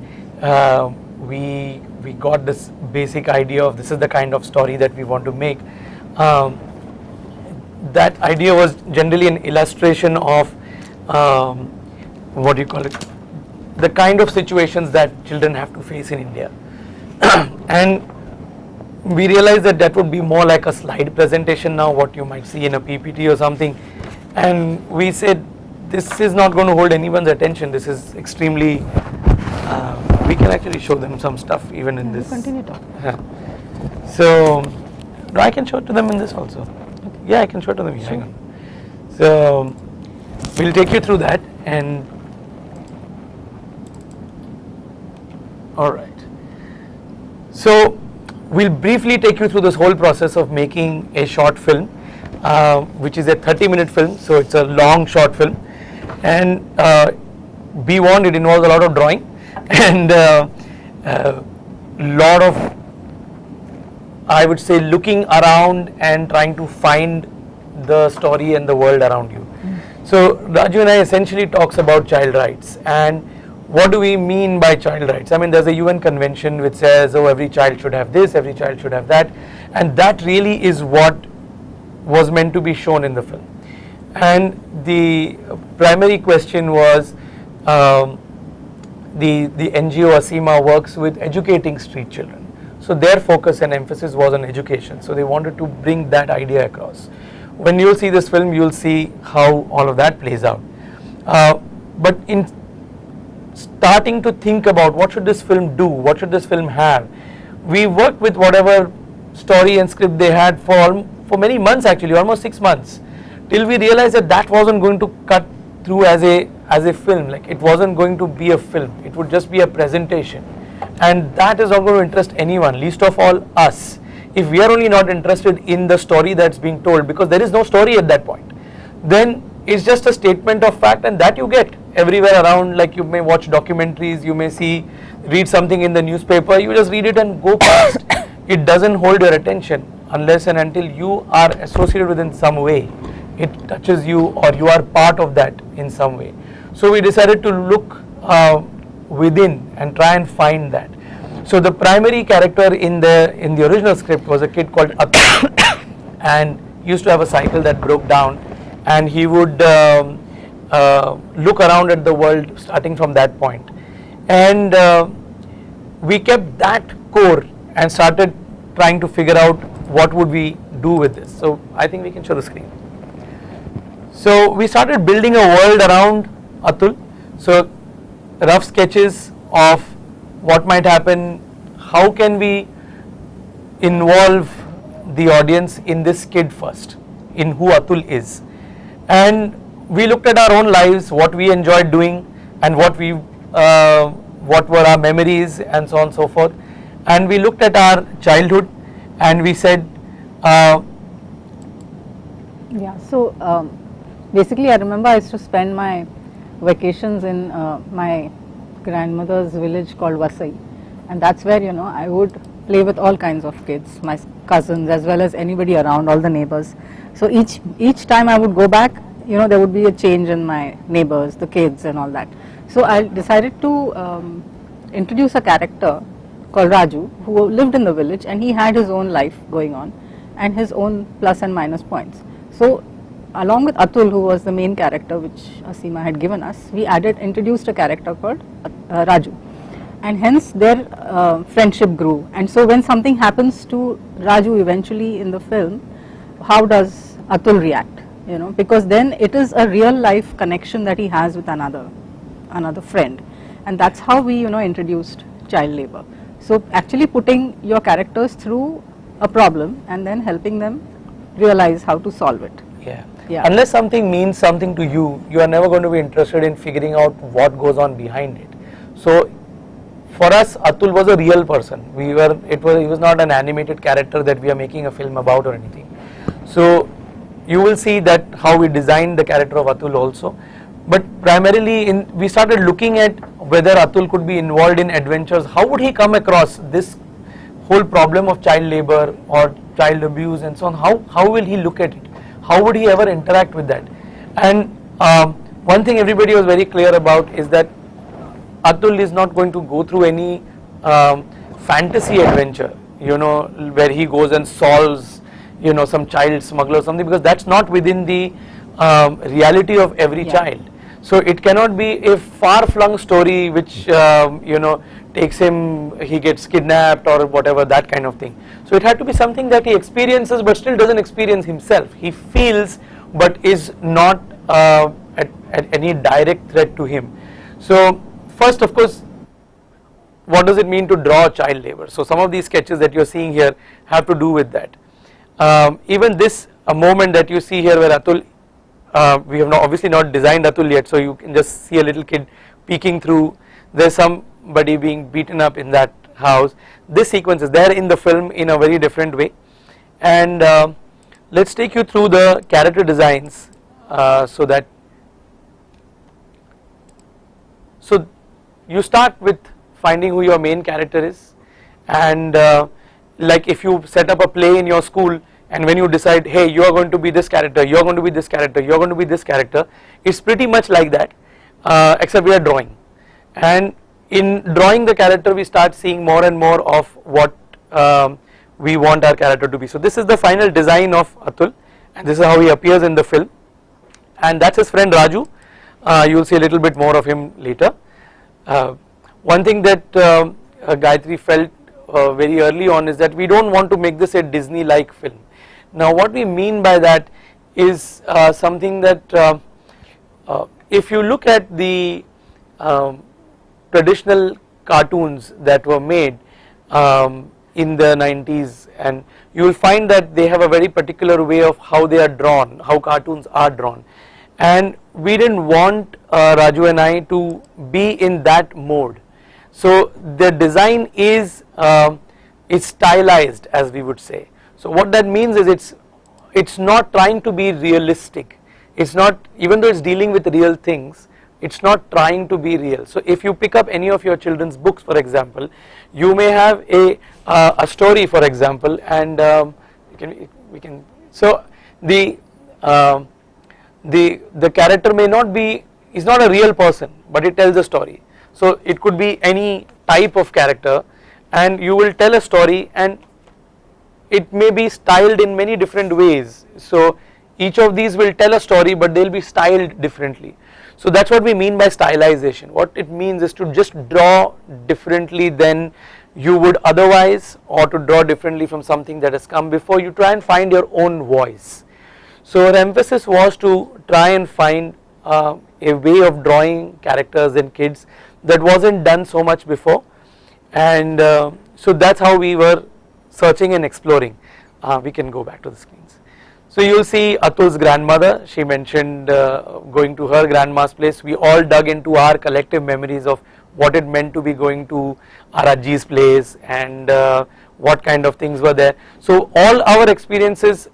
we we got this basic idea of this is the kind of story that we want to make. That idea was generally an illustration of what do you call it, the kind of situations that children have to face in India. And we realized that that would be more like a slide presentation now, what you might see in a PPT or something. And we said this is not going to hold anyone's attention. This is extremely, we can actually show them some stuff even in this. Continue talking. So, no, I can show it to them in this also. Yeah, I can show it to them. Hang on. So, we'll take you through that and alright. So, we'll briefly take you through this whole process of making a short film, which is a 30-minute film, so it's a long short film. And be warned, it involves a lot of drawing and lot of, I would say, looking around and trying to find the story and the world around you. So Raju and I essentially talks about child rights, and what do we mean by child rights? I mean, there's a UN convention which says, oh, every child should have this, every child should have that, and that really is what was meant to be shown in the film. And the primary question was, the NGO Asima works with educating street children. So their focus and emphasis was on education. So they wanted to bring that idea across. When you'll see this film, you'll see how all of that plays out. But in starting to think about what should this film do, what should this film have, we worked with whatever story and script they had for many months, actually almost 6 months, till we realized that that wasn't going to cut through as a film. Like, it wasn't going to be a film, it would just be a presentation, and that is not going to interest anyone, least of all us, if we are only not interested in the story that's being told, because there is no story at that point. Then it's just a statement of fact, and that you get everywhere around. Like, you may watch documentaries, you may read something in the newspaper, you just read it and go past. It doesn't hold your attention unless and until you are associated with it in some way. It touches you or you are part of that in some way. So we decided to look within and try and find that. So the primary character in the original script was a kid called Atul, and he used to have a cycle that broke down, and he would look around at the world starting from that point. And we kept that core and started trying to figure out what would we do with this. So I think we can show the screen. So we started building a world around Atul. So rough sketches of what might happen, how can we involve the audience in this kid first, in who Atul is. And we looked at our own lives, what we enjoyed doing and what were our memories and so on and so forth. And we looked at our childhood and we said, basically I remember I used to spend my vacations in my grandmother's village called Vasai, and that's where I would play with all kinds of kids, my cousins as well as anybody around, all the neighbors. So each time I would go back, there would be a change in my neighbors, the kids and all that. So I decided to introduce a character called Raju, who lived in the village, and he had his own life going on and his own plus and minus points. So along with Atul, who was the main character which Asima had given us, we introduced a character called Raju, and hence their friendship grew. And so when something happens to Raju eventually in the film, how does Atul react? Because then it is a real life connection that he has with another friend, and that's how we introduced child labor. So actually putting your characters through a problem and then helping them realize how to solve it. Yeah. Unless something means something to you, you are never going to be interested in figuring out what goes on behind it. So for us, Atul was a real person. He was not an animated character that we are making a film about or anything. So you will see that how we designed the character of Atul also. But primarily we started looking at whether Atul could be involved in adventures. How would he come across this whole problem of child labor or child abuse and so on? How will he look at it? How would he ever interact with that? And one thing everybody was very clear about is that Atul is not going to go through any fantasy adventure, you know, where he goes and solves, you know, some child smuggler or something, because that's not within the reality of every child. So it cannot be a far-flung story which you know, takes him, he gets kidnapped or whatever, that kind of thing. So it had to be something that he experiences but still doesn't experience himself. He feels but is not at any direct threat to him. So first, of course, what does it mean to draw child labor? So some of these sketches that you are seeing here have to do with that. Even this a moment that you see here where Atul, we have obviously not designed Atul yet, so you can just see a little kid peeking through. There's somebody being beaten up in that house. This sequence is there in the film in a very different way. And let's take you through the character designs so you start with finding who your main character is, and like if you set up a play in your school, and when you decide, hey, you are going to be this character, you are going to be this character, you are going to be this character, it's pretty much like that, except we are drawing. And in drawing the character, we start seeing more and more of what we want our character to be. So this is the final design of Atul, and this is how he appears in the film, and that's his friend Raju. You will see a little bit more of him later. One thing that Gayatri felt very early on is that we don't want to make this a Disney-like film. Now what we mean by that is something that if you look at the traditional cartoons that were made in the 90s, and you will find that they have a very particular way of how they are drawn, how cartoons are drawn, and we didn't want Raju and I to be in that mode. So the design is stylized, as we would say. So what that means is it's not trying to be realistic. It's not, even though it's dealing with real things, it's not trying to be real. So if you pick up any of your children's books, for example, you may have a story, for example, and we can so the character may not be, is not a real person, but it tells a story. So it could be any type of character, and you will tell a story, and it may be styled in many different ways. So each of these will tell a story, but they will be styled differently. So that's what we mean by stylization. What it means is to just draw differently than you would otherwise, or to draw differently from something that has come before. You try and find your own voice. So our emphasis was to try and find a way of drawing characters and kids that wasn't done so much before, and so that's how we were searching and exploring. We can go back to the screens. So you will see Atul's grandmother. She mentioned going to her grandma's place. We all dug into our collective memories of what it meant to be going to our Ajji's place, and what kind of things were there. So all our experiences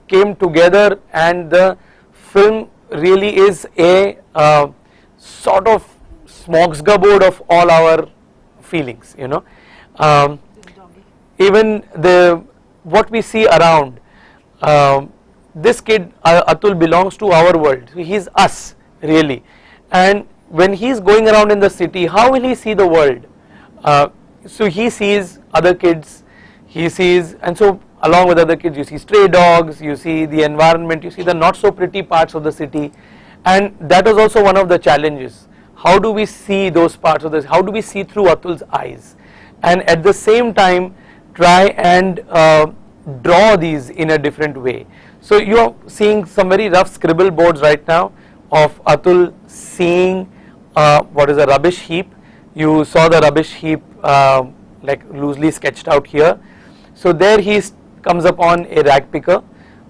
came together, and the film really is a sort of smorgasbord of all our feelings, you know. Even what we see around, this kid Atul belongs to our world. He is us, really, and when he is going around in the city, how will he see the world? So he sees other kids, he sees, and so along with other kids you see stray dogs, you see the environment, you see the not so pretty parts of the city, and that was also one of the challenges. How do we see those parts of this? How do we see through Atul's eyes, and at the same time try and draw these in a different way? So you are seeing some very rough scribble boards right now of Atul seeing what is a rubbish heap. You saw the rubbish heap like loosely sketched out here. So there he comes upon a rag picker,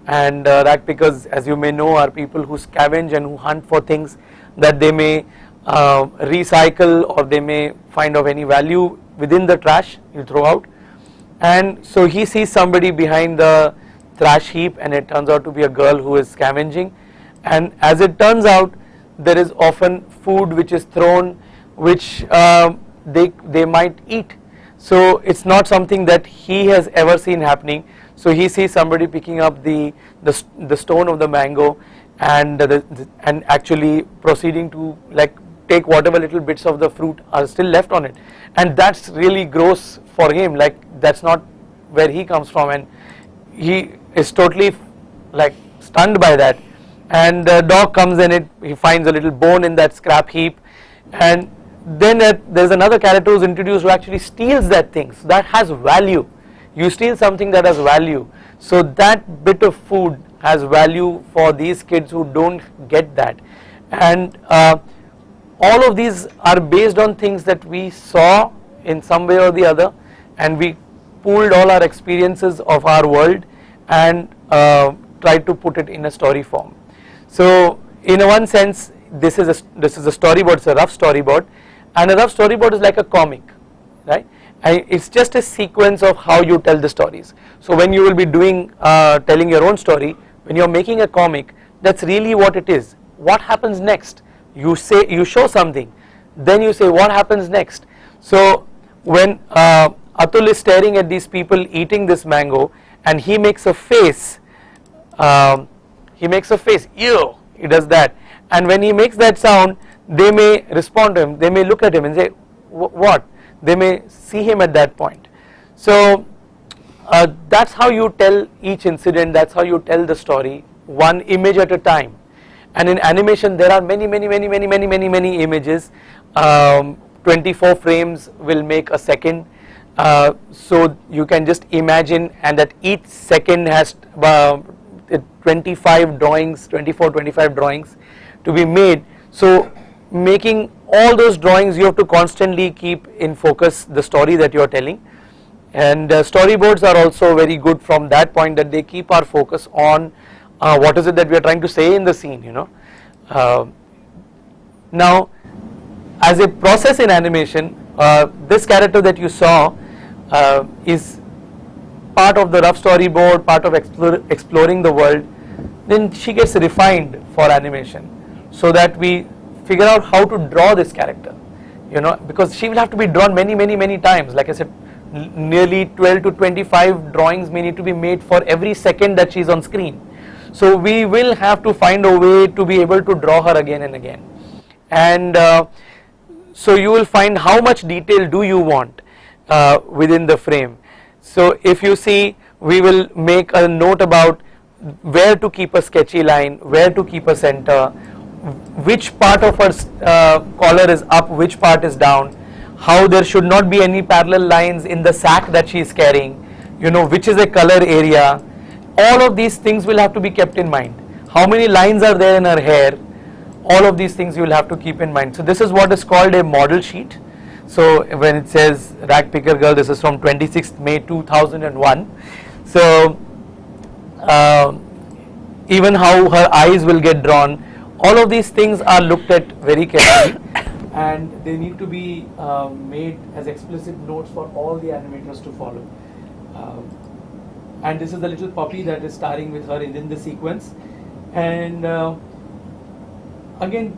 and rag pickers, as you may know, are people who scavenge and who hunt for things that they may recycle, or they may find of any value within the trash you throw out. And so he sees somebody behind the trash heap, and it turns out to be a girl who is scavenging, and as it turns out, there is often food which is thrown which they might eat. So it's not something that he has ever seen happening. So he sees somebody picking up the stone of the mango, and actually proceeding to like take whatever little bits of the fruit are still left on it, and that's really gross for him, like that's not where he comes from, and he is totally like stunned by that. And the dog comes in, he finds a little bone in that scrap heap, and then there's another character who's introduced who actually steals that thing, so that has value. You steal something that has value, so that bit of food has value for these kids who don't get that. And all of these are based on things that we saw in some way or the other, and we pooled all our experiences of our world and tried to put it in a story form. So in one sense, this is a storyboard, it's a rough storyboard, and a rough storyboard is like a comic, right? And it's just a sequence of how you tell the stories. So when you will be doing telling your own story, when you're making a comic, that's really what it is. What happens next? You show something, then you say what happens next. So when Atul is staring at these people eating this mango, and he makes a face, ew, he does that, and when he makes that sound, they may respond to him, they may look at him and say what, they may see him at that point. So that's how you tell each incident, that's how you tell the story, one image at a time. And in animation there are many images, 24 frames will make a second, so you can just imagine, and that each second has 24 drawings to be made. So making all those drawings, you have to constantly keep in focus the story that you are telling, and storyboards are also very good from that point, that they keep our focus on what is it that we are trying to say in the scene, you know. Now as a process in animation, this character that you saw is part of the rough storyboard, part of exploring the world. Then she gets refined for animation, so that we figure out how to draw this character, you know, because she will have to be drawn many times. Like I said, nearly 12 to 25 drawings may need to be made for every second that she is on screen. So we will have to find a way to be able to draw her again and again, and so you will find how much detail do you want within the frame. So if you see, we will make a note about where to keep a sketchy line, where to keep a center, which part of her collar is up, which part is down, how there should not be any parallel lines in the sack that she is carrying, you know, which is a color area. All of these things will have to be kept in mind. How many lines are there in her hair? All of these things you will have to keep in mind. So this is what is called a model sheet. So when it says Rag Picker Girl, this is from 26th May 2001. So even how her eyes will get drawn, all of these things are looked at very carefully, and they need to be made as explicit notes for all the animators to follow. And this is the little puppy that is starring with her in the sequence. And again,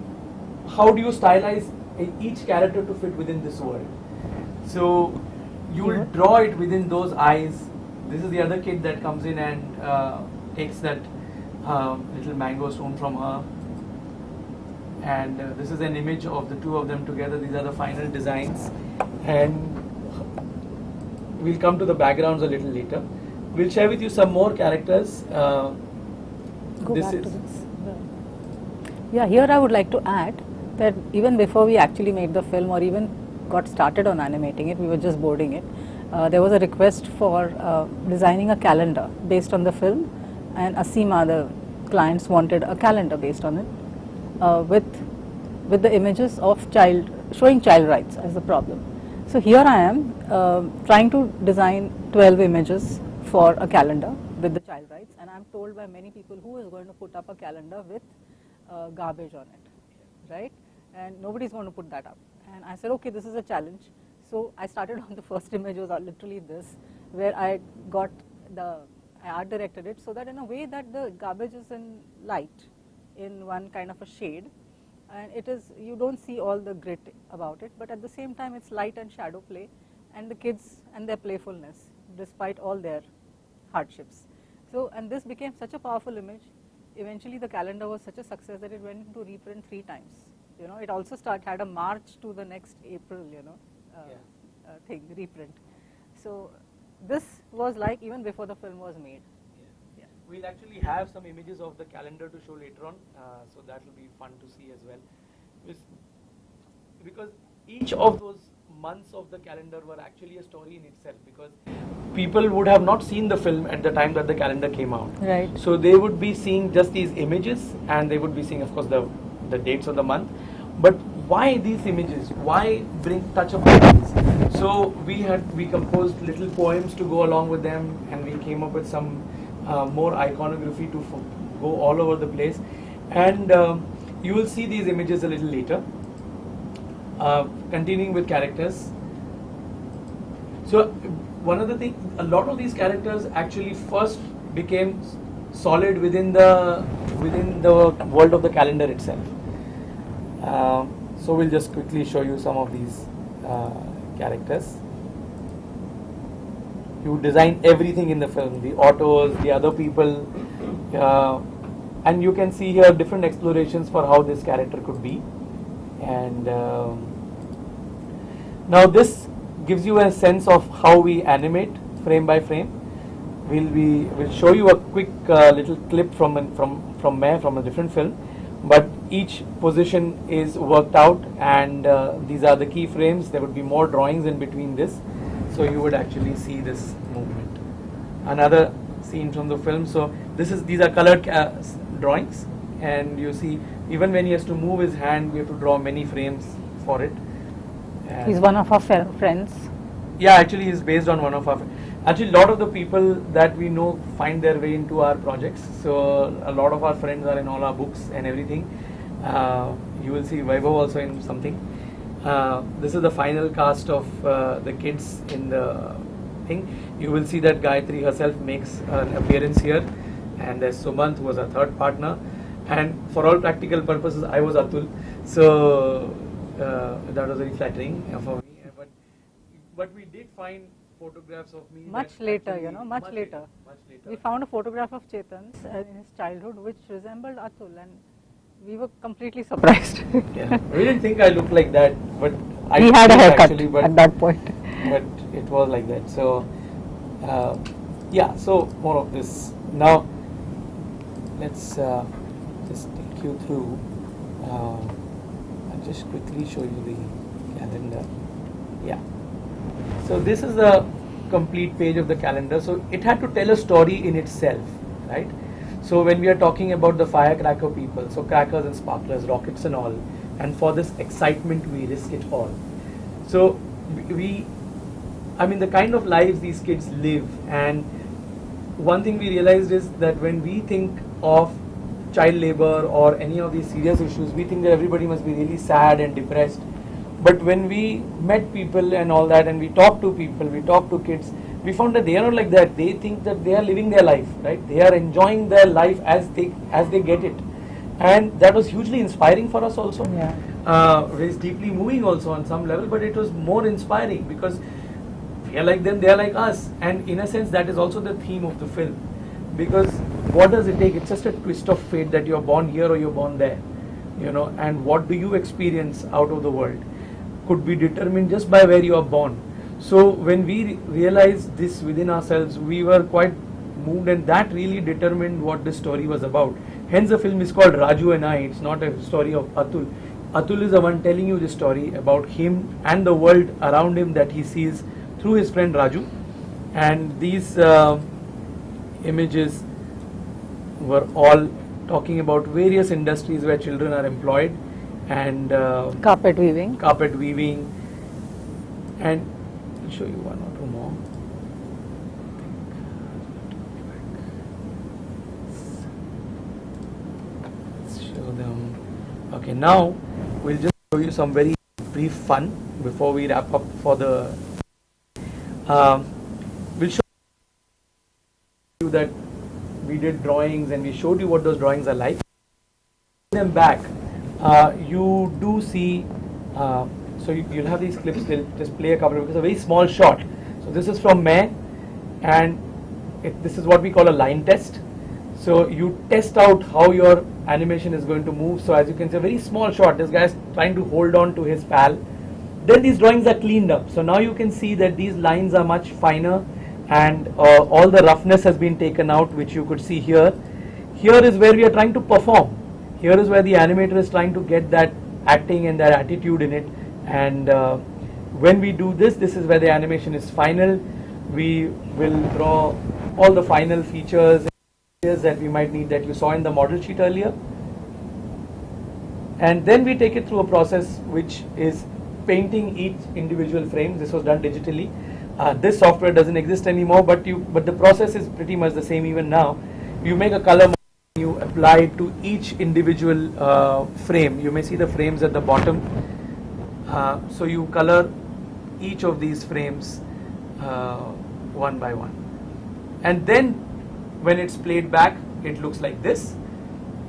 how do you stylize each character to fit within this world? So you will draw it within those eyes. This is the other kid that comes in and takes that little mango stone from her, and this is an image of the two of them together. These are the final designs, and we'll come to the backgrounds a little later. We'll share with you some more characters. Yeah, here I would like to add that even before we actually made the film or even got started on animating it, we were just boarding it. There was a request for designing a calendar based on the film, and Asima, the clients, wanted a calendar based on it with the images of showing child rights as the problem. So here I am trying to design 12 images for a calendar with the child rights, and I'm told by many people who is going to put up a calendar with garbage on it, right? And nobody's going to put that up. And I said, okay, this is a challenge. So I started on the first image was literally this, where I art directed it so that in a way that the garbage is in light, in one kind of a shade, and it is, you don't see all the grit about it, but at the same time it's light and shadow play, and the kids and their playfulness despite all their hardships. So, and this became such a powerful image. Eventually the calendar was such a success that it went into reprint 3 times you know, it also had a March to the next April, you know, thing, reprint. So this was like even before the film was made. We'll actually have some images of the calendar to show later on, so that will be fun to see as well. Because each of those months of the calendar were actually a story in itself, because people would have not seen the film at the time that the calendar came out. Right. So they would be seeing just these images, and they would be seeing, of course, the dates of the month. But why these images? Why bring touch up these? So we composed little poems to go along with them, and we came up with some more iconography to go all over the place. And you will see these images a little later. Continuing with characters. So one of the things, a lot of these characters actually first became solid within the world of the calendar itself. So we'll just quickly show you some of these characters. You design everything in the film, the autos, the other people, and you can see here different explorations for how this character could be. And now this gives you a sense of how we animate frame by frame. We'll show you a quick little clip from a different film, but each position is worked out, and these are the key frames. There would be more drawings in between this, so you would actually see this movement. Another scene from the film. So these are colored drawings, and you see even when he has to move his hand, we have to draw many frames for it. And he's one of our friends. Yeah, actually he's based on one of our friends. Actually, a lot of the people that we know find their way into our projects. So a lot of our friends are in all our books and everything. You will see Vaibhav also in something. This is the final cast of the kids in the thing. You will see that Gayatri herself makes an appearance here, and there's Sumant, who was our third partner. And for all practical purposes, I was Atul. So that was very flattering for me. But we did find photographs of me much later, you know, much later. We found a photograph of Chetan's in his childhood which resembled Atul, and we were completely surprised. Yeah. We didn't think I looked like that, but he had a haircut actually, at that point. But it was like that. So yeah, so more of this. Now let's just take you through. I'll just quickly show you the calendar. Yeah. So this is the complete page of the calendar. So it had to tell a story in itself, right? So when we are talking about the firecracker people, so crackers and sparklers, rockets and all, and for this excitement we risk it all. So I mean the kind of lives these kids live, and one thing we realized is that when we think of child labor or any of these serious issues, we think that everybody must be really sad and depressed. But when we met people and all that, and we talked to people, we talked to kids, we found that they are not like that. They think that they are living their life, right? They are enjoying their life as they get it, and that was hugely inspiring for us also. Yeah. It's deeply moving also on some level, but it was more inspiring because we are like them, they are like us, and in a sense that is also the theme of the film. Because what does it take? It's just a twist of fate that you are born here or you are born there, you know. And what do you experience out of the world could be determined just by where you are born. So when we realized this within ourselves, we were quite moved, and that really determined what this story was about. Hence the film is called Raju and I. It's not a story of Atul. Atul is the one telling you the story about him and the world around him that he sees through his friend Raju. And these images were all talking about various industries where children are employed, and carpet weaving, and I'll show you one or two more. Let's show them. Okay, now we'll just show you some very brief fun before we wrap up for the. We'll show you that we did drawings and we showed you what those drawings are like. Them back. You do see, so you'll have these clips. They'll just play a couple of, it's a very small shot. So this is from May, and this is what we call a line test. So you test out how your animation is going to move. So as you can see, a very small shot, this guy is trying to hold on to his pal. Then these drawings are cleaned up. So now you can see that these lines are much finer, and all the roughness has been taken out, which you could see here. Here is where we are trying to perform. Here is where the animator is trying to get that acting and that attitude in it. And when we do this, this is where the animation is final. We will draw all the final features that we might need, that you saw in the model sheet earlier. And then we take it through a process which is painting each individual frame. This was done digitally. This software doesn't exist anymore, but the process is pretty much the same even now. You make a color, you apply it to each individual frame. You may see the frames at the bottom. So you color each of these frames one by one. And then when it's played back, it looks like this.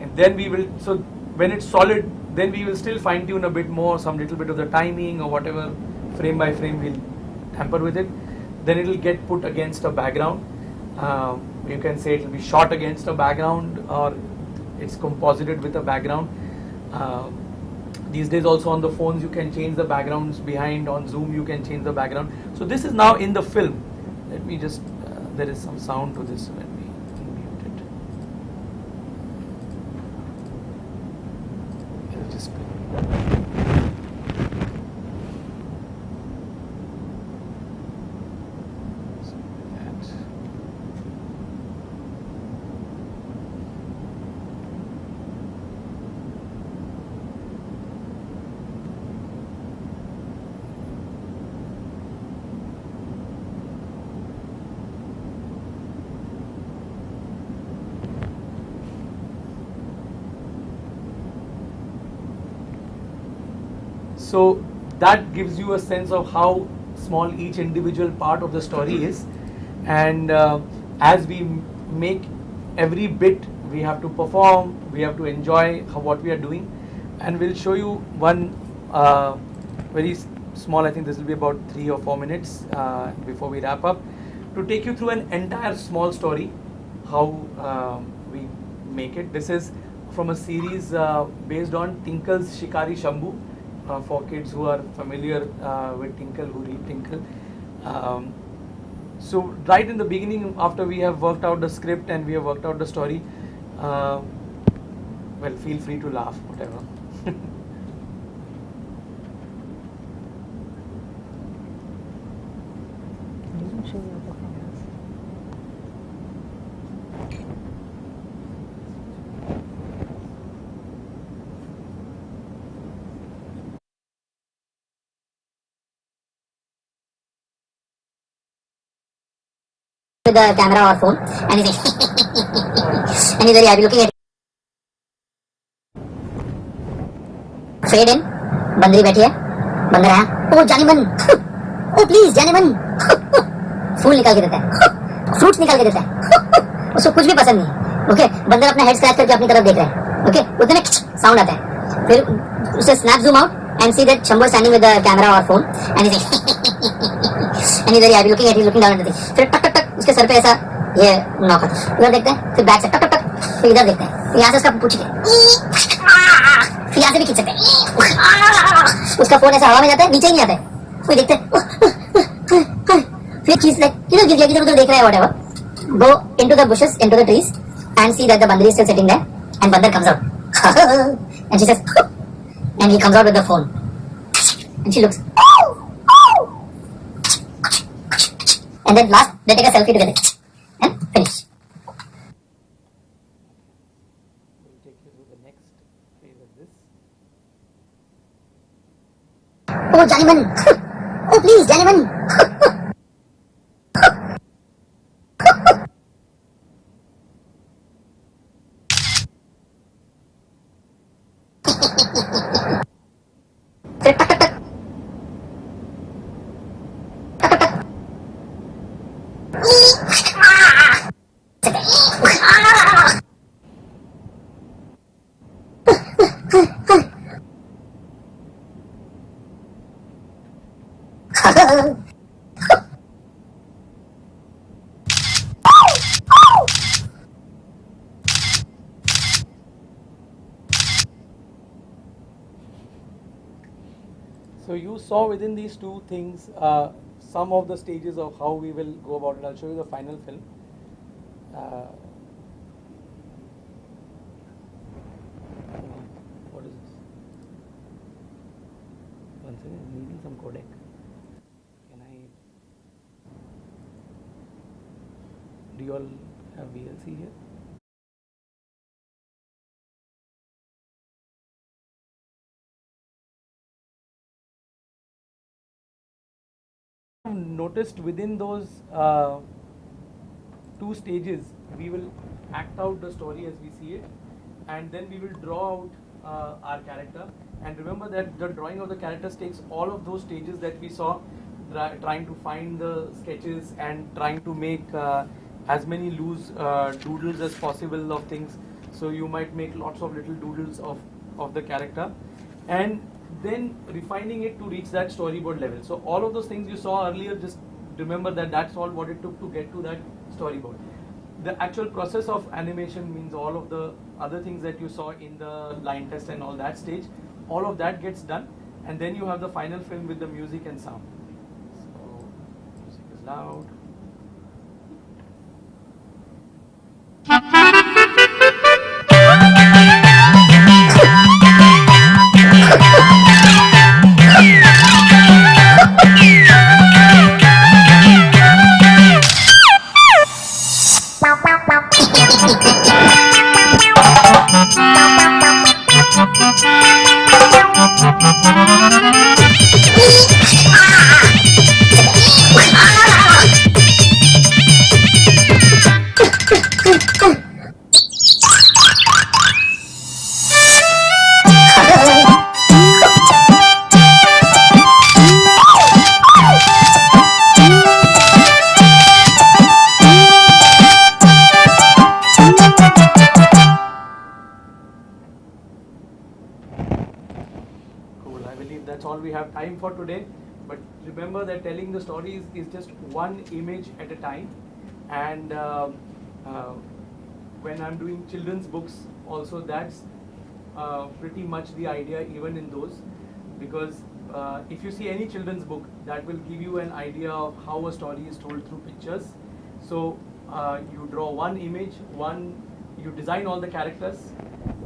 And then we will, so when it's solid, then we will still fine tune a bit more, some little bit of the timing or whatever, frame by frame we'll tamper with it. Then it will get put against a background. You can say it will be shot against a background, or it's composited with a background. These days also on the phones you can change the backgrounds behind. On Zoom you can change the background. So this is now in the film. Let me just, there is some sound to this. Let me mute it. I'll just play. So that gives you a sense of how small each individual part of the story is, and as we make every bit, we have to perform, we have to enjoy what we are doing. And we'll show you one very small, I think this will be about 3 or 4 minutes before we wrap up, to take you through an entire small story, how we make it. This is from a series based on Tinkle's Shikari Shambhu. For kids who are familiar with Tinkle, who read Tinkle. So right in the beginning, after we have worked out the script and we have worked out the story, well, feel free to laugh, whatever. With the camera or phone, and he's and he's very happy looking at it. Fade in, बंदरी बैठी है, बंदर आया, ओ जाने मन, ओ please जाने मन, फूल निकाल के देता है, फ्रूट्स निकाल के देता है, उसको कुछ भी पसंद नहीं, ओके, बंदर अपना हेड स्क्रैच करके अपनी तरफ देख रहा है, ओके, उतने में साउंड आता है, फिर उसे snap zoom out and see that Shambhu is standing with the camera or phone, and he's and he's very happy looking at, he's looking down at the thing. फिर टक टक टक उसके सर पे ऐसा ये नॉक आता है, उधर देखते हैं, फिर बैक से टक टक टक, फिर इधर देखते हैं, यहाँ से उसका पूछ के, फिर यहाँ से भी खींच सकते हैं, उसका फोन ऐसा हवा में जाता है, नीचे ही नहीं आता है, फिर देखते हैं, फिर खींच ले, किधर गिर गया, किधर उधर देख रहा है, whatever, go into the bushes, into the trees, and see that the bandari is still sitting there, and bandar comes out, and she says, and he comes out with the phone, and she looks, and then last they take a selfie together and finish. We'll take you to the next phase of this. Oh Janiman, oh please Janiman. So you saw within these two things some of the stages of how we will go about it. I'll show you the final film. What is this? One second, I'm needing some codec. Can I? Do you all have VLC here? Noticed within those two stages we will act out the story as we see it, and then we will draw out our character. And remember that the drawing of the characters takes all of those stages that we saw, trying to find the sketches and trying to make as many loose doodles as possible of things. So you might make lots of little doodles of the character, and then refining it to reach that storyboard level. So all of those things you saw earlier, just remember that that's all what it took to get to that storyboard. The actual process of animation means all of the other things that you saw in the line test and all that stage, all of that gets done, and then you have the final film with the music and sound. So music is loud. Time for today, but remember that telling the stories is just one image at a time. And when I'm doing children's books also, that's pretty much the idea even in those, because if you see any children's book, that will give you an idea of how a story is told through pictures. So you draw one image, you design all the characters,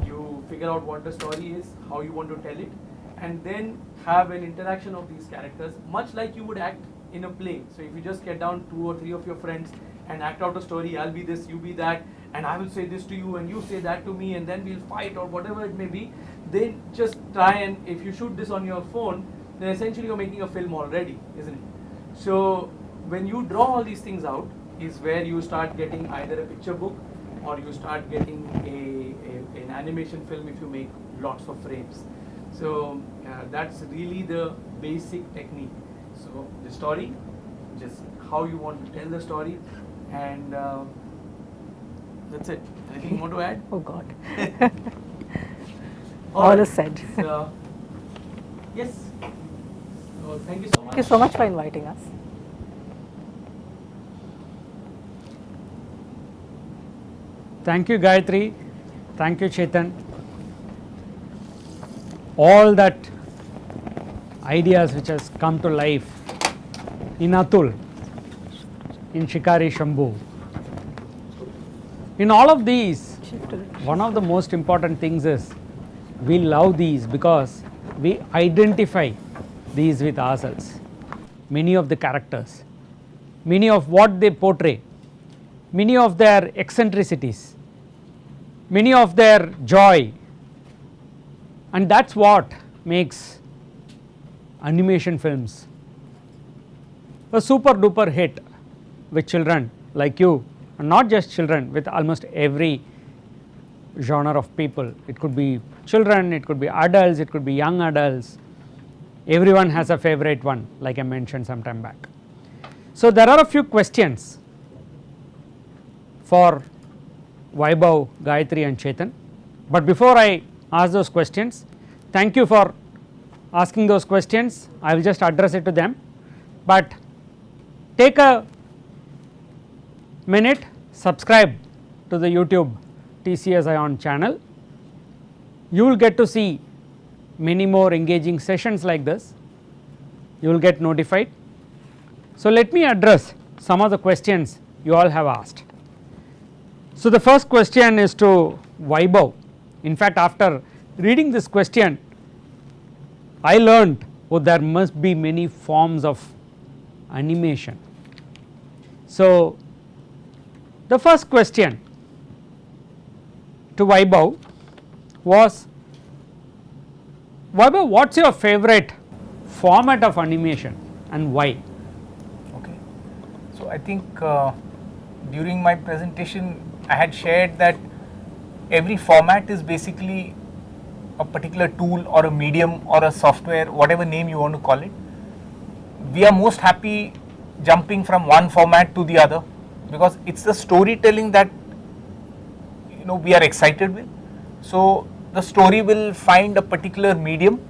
you figure out what the story is, how you want to tell it, and then have an interaction of these characters, much like you would act in a play. So if you just get down 2 or 3 of your friends and act out a story, I'll be this, you be that, and I will say this to you and you say that to me, and then we'll fight or whatever it may be, then just try, and if you shoot this on your phone, then essentially you're making a film already, isn't it? So when you draw all these things out is where you start getting either a picture book or you start getting an animation film if you make lots of frames. So that's really the basic technique. So the story, just how you want to tell the story, and that's it. Anything you want to add? Oh God. All is said. Yes. So thank you so much. Thank you so much for inviting us. Thank you, Gayatri. Thank you, Chetan. All that ideas which has come to life in Atul, in Shikari Shambhu. In all of these, one of the most important things is we love these because we identify these with ourselves. Many of the characters, many of what they portray, many of their eccentricities, many of their joy, and that's what makes animation films a super duper hit with children like you, and not just children, with almost every genre of people. It could be children, it could be adults, it could be young adults. Everyone has a favorite one, like I mentioned some time back. So there are a few questions for Vaibhav, Gayatri and Chetan, but before I ask those questions, thank you for asking those questions. I will just address it to them, but take a minute, subscribe to the YouTube TCS iON channel. You will get to see many more engaging sessions like this. you will get notified. So let me address some of the questions you all have asked. So the first question is to Vaibhav. In fact, after reading this question, I learned, oh, there must be many forms of animation. So the first question to Vaibhav was, Vaibhav, what's your favorite format of animation and why? Okay, so I think during my presentation I had shared that every format is basically a particular tool or a medium or a software, whatever name you want to call it. We are most happy jumping from one format to the other because it's the storytelling that we are excited with. So the story will find a particular medium,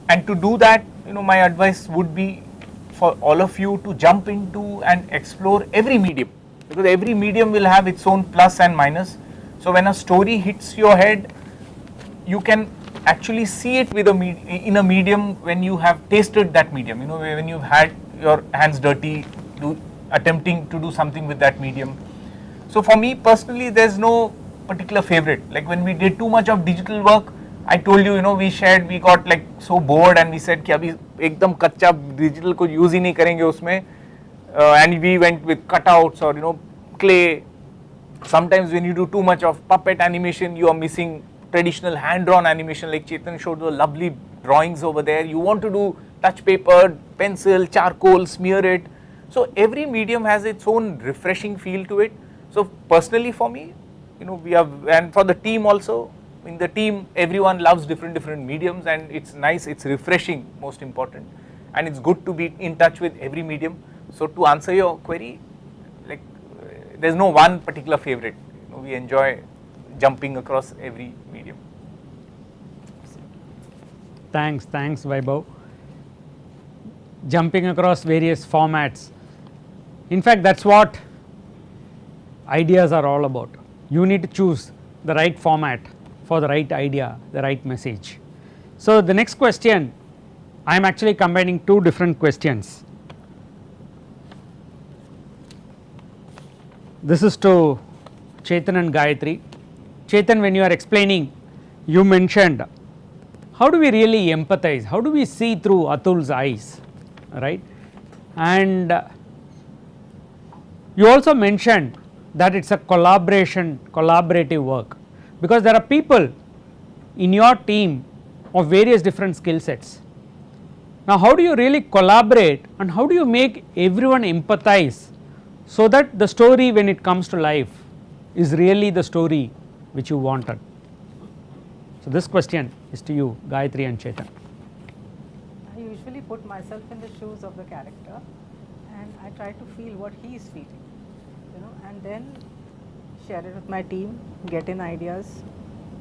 and to do that, my advice would be for all of you to jump into and explore every medium, because every medium will have its own plus and minus. So when a story hits your head, you can actually see it with in a medium when you have tasted that medium, when you've had your hands dirty attempting to do something with that medium. So for me personally, there's no particular favorite. Like when we did too much of digital work, I told you, we got like so bored and we said कि अभी एकदम कच्चा digital को use ही नहीं करेंगे उसमें, and we went with cutouts or clay. Sometimes when you do too much of puppet animation, you are missing traditional hand-drawn animation, like Chetan showed the lovely drawings over there. You want to do touch paper, pencil, charcoal, smear it. So every medium has its own refreshing feel to it. So personally for me, we are, and for the team also, in the team everyone loves different mediums, and it's nice, it's refreshing, most important, and it's good to be in touch with every medium. So to answer your query, like there's no one particular favorite. We enjoy jumping across every medium. Thanks Vaibhav. Jumping across various formats. In fact, that's what ideas are all about. You need to choose the right format for the right idea, the right message. So the next question, I am actually combining two different questions. This is to Chetan and Gayatri. Chetan, when you are explaining, you mentioned, how do we really empathize? How do we see through Atul's eyes, right? And you also mentioned that it's a collaborative work, because there are people in your team of various different skill sets. Now how do you really collaborate and how do you make everyone empathize so that the story, when it comes to life, is really the story which you wanted? So this question is to you, Gayatri and Chetan. I usually put myself in the shoes of the character and I try to feel what he is feeling, and then share it with my team, get in ideas,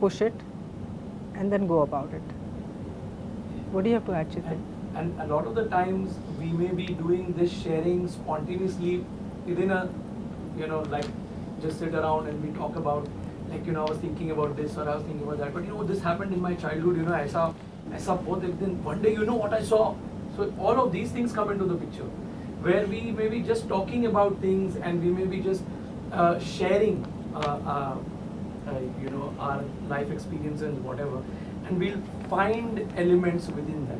push it, and then go about it. What do you have to add, Chetan? And a lot of the times we may be doing this sharing spontaneously within a, like just sit around and we talk about, like, I was thinking about this or I was thinking about that, but this happened in my childhood, aisa both ek din, one day what I saw. So all of these things come into the picture, where we may be just talking about things and we may be just sharing our life experiences and whatever, and we'll find elements within that.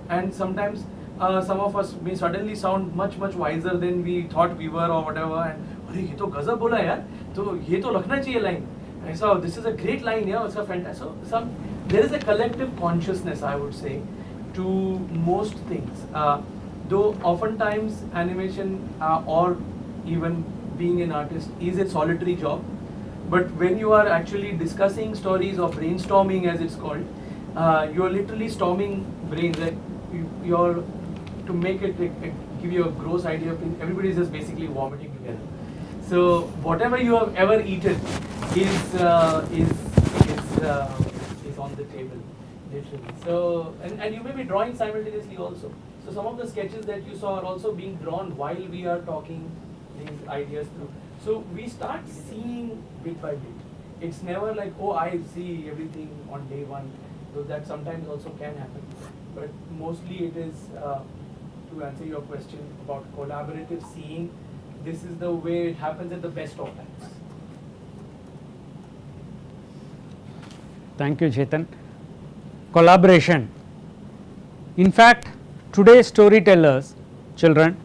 And sometimes some of us may suddenly sound much wiser than we thought we were or whatever, and ये तो गजब बोला यार, तो ये तो रखना चाहिए line. So this is a great line, yeah, it's a fantastic. So there is a collective consciousness, I would say, to most things. Though oftentimes animation or even being an artist is a solitary job, but when you are actually discussing stories or brainstorming, as it's called, you are literally storming brains. Like you're to make it give you a gross idea. Everybody is just basically vomiting together. So whatever you have ever eaten is on the table, literally. So and you may be drawing simultaneously also. So some of the sketches that you saw are also being drawn while we are talking these ideas through. So we start seeing bit by bit. It's never like, oh, I see everything on day one, though that sometimes also can happen. but mostly it is to answer your question about collaborative seeing. This is the way it happens at the best of times. Thank you, Chetan. Collaboration. In fact, today's storytellers, children,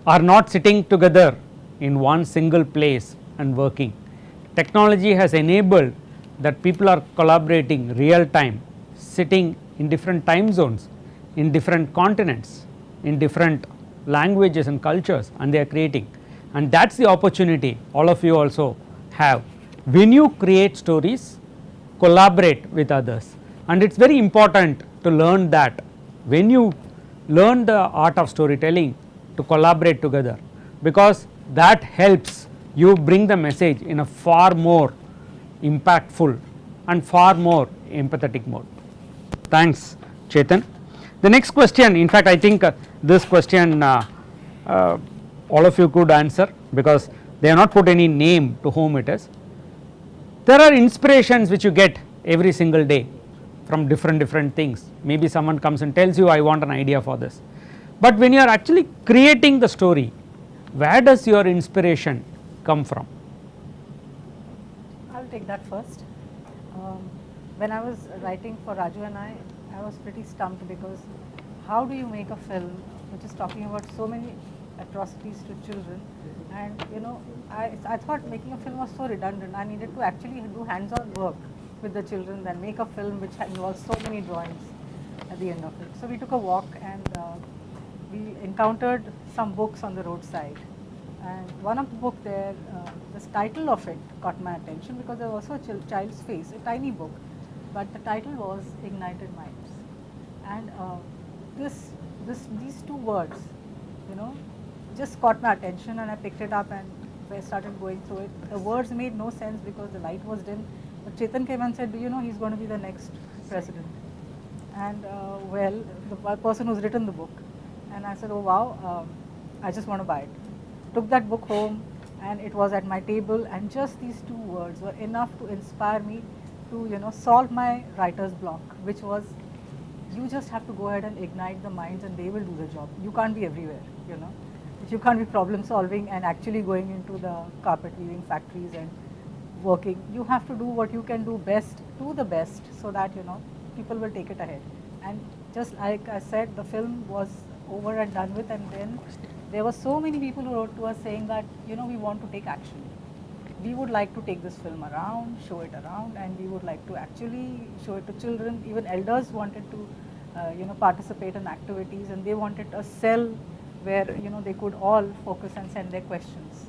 are not sitting together in one single place and working. Technology has enabled that people are collaborating real time, sitting in different time zones, in different continents, in different languages and cultures, and they are creating, and that is the opportunity all of you also have. When you create stories, collaborate with others, and it is very important to learn that when you learn the art of storytelling, to collaborate together, because that helps you bring the message in a far more impactful and far more empathetic mode. Thanks, Chetan. The next question, in fact I think this question all of you could answer, because they have not put any name to whom it is. There are inspirations which you get every single day from different things. Maybe someone comes and tells you, I want an idea for this, but when you are actually creating the story, where does your inspiration come from? I will take that first. When I was writing for Raju and I was pretty stumped, because how do you make a film which is talking about so many atrocities to children, and you know, I thought making a film was so redundant. I needed to actually do hands-on work with the children than make a film which involves so many drawings at the end of it. So we took a walk, and we encountered some books on the roadside, and one of the book there, the title of it caught my attention, because there was also a child's face, a tiny book, but the title was Ignited Minds, and these two words, you know, just caught my attention, and I picked it up and I started going through it. The words made no sense because the light was dim, but Chetan came and said, do you know he's going to be the next president? And well, the person who's written the book, and I said, oh wow, I just want to buy it. Took that book home, and it was at my table, and just these two words were enough to inspire me to, you know, solve my writer's block, which was, you just have to go ahead and ignite the minds and they will do the job. You can't be everywhere, you know. You can't be problem solving and actually going into the carpet weaving factories and working. You have to do what you can do best, to the best, so that, you know, people will take it ahead. And just like I said, the film was over and done with, and then there were so many people who wrote to us saying that, you know, we want to take action. We would like to take this film around, show it around, and we would like to actually show it to children. Even elders wanted to, you know, participate in activities, and they wanted a cell where, you know, they could all focus and send their questions.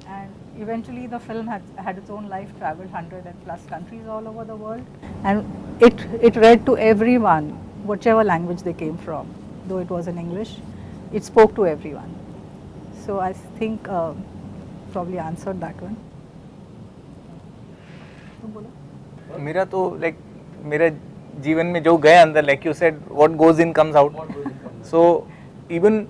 And eventually the film had its own life, traveled 100+ countries all over the world, and it read to everyone, whichever language they came from. Though it was in English, it spoke to everyone. So I think probably answered that one. मेरा तो like मेरे जीवन में जो गया अंदर, like you said, what goes in comes out. So even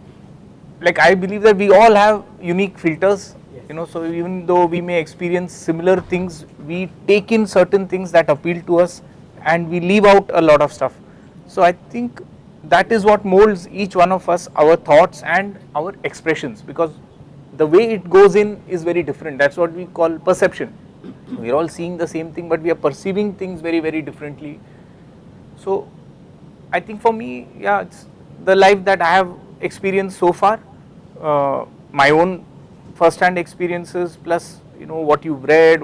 like I believe that we all have unique filters, you know, so even though we may experience similar things, we take in certain things that appeal to us and we leave out a lot of stuff. So I think that is what molds each one of us, our thoughts and our expressions, because the way it goes in is very different. That's what we call perception. We are all seeing the same thing, but we are perceiving things very differently. So I think for me, yeah, it's the life that I have experienced so far, my own first-hand experiences, plus, you know, what you've read,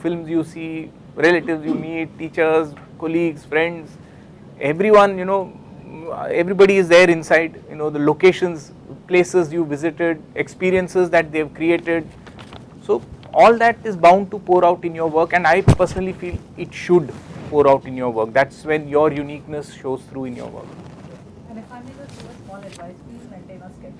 films you see, relatives you meet, teachers, colleagues, friends, everyone, you know, everybody is there inside, you know, the locations, places you visited, experiences that they've created. So all that is bound to pour out in your work, and I personally feel it should pour out in your work. That's when your uniqueness shows through in your work. And if I may just give a small advice, please maintain a schedule.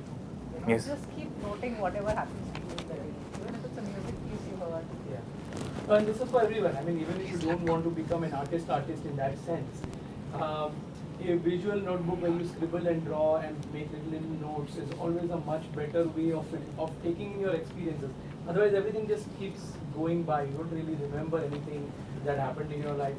You know, Yes. just keep noting whatever happens to you in the day, even if it's a music piece you heard. Yeah. And this is for everyone. I mean, even if you don't want to become an artist in that sense, a visual notebook where you scribble and draw and make little notes is always a much better way of taking in your experiences. Otherwise, everything just keeps going by. You don't really remember anything that happened in your life,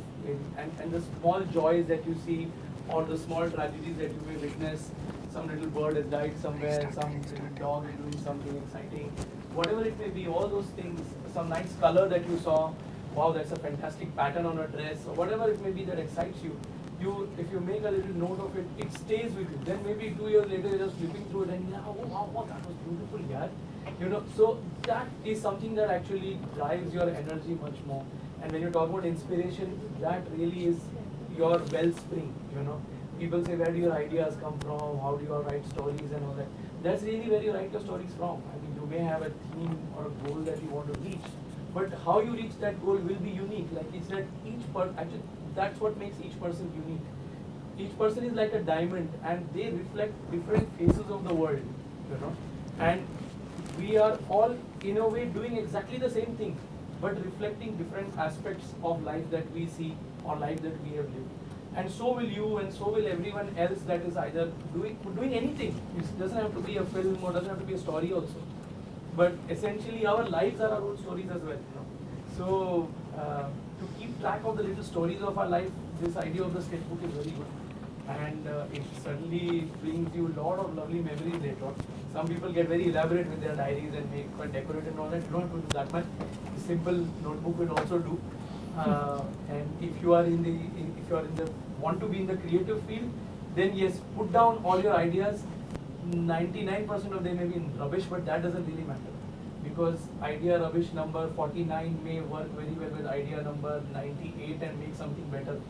and the small joys that you see or the small tragedies that you may witness. Some little bird has died somewhere, some little dog is doing something exciting, whatever it may be, all those things, some nice color that you saw, wow, that's a fantastic pattern on a dress, or whatever it may be that excites you. If you make a little note of it, it stays with you. Then maybe 2 years later, you're just flipping through it and you're like, oh wow, that was beautiful, yeah. So that is something that actually drives your energy much more. And when you talk about inspiration, that really is your wellspring, People say, where do your ideas come from? How do you write stories and all that? That's really where you write your stories from. I mean, you may have a theme or a goal that you want to reach, but how you reach that goal will be unique. Like he said, actually, that's what makes each person unique. Each person is like a diamond, and they reflect different phases of the world, And we are all, in a way, doing exactly the same thing, but reflecting different aspects of life that we see or life that we have lived. And so will you, and so will everyone else that is either doing anything. It doesn't have to be a film or doesn't have to be a story also. But essentially, our lives are our own stories as well. So to keep track of the little stories of our life, this idea of the sketchbook is very good. And it certainly brings you a lot of lovely memories later on. Some people get very elaborate with their diaries and make quite decorate and all that. You don't have to do that much. A simple notebook will also do. And if you are want to be in the creative field, then yes, put down all your ideas. 99% of them may be rubbish, but that doesn't really matter, because idea rubbish number 49 may work very well with idea number 98 and make something better.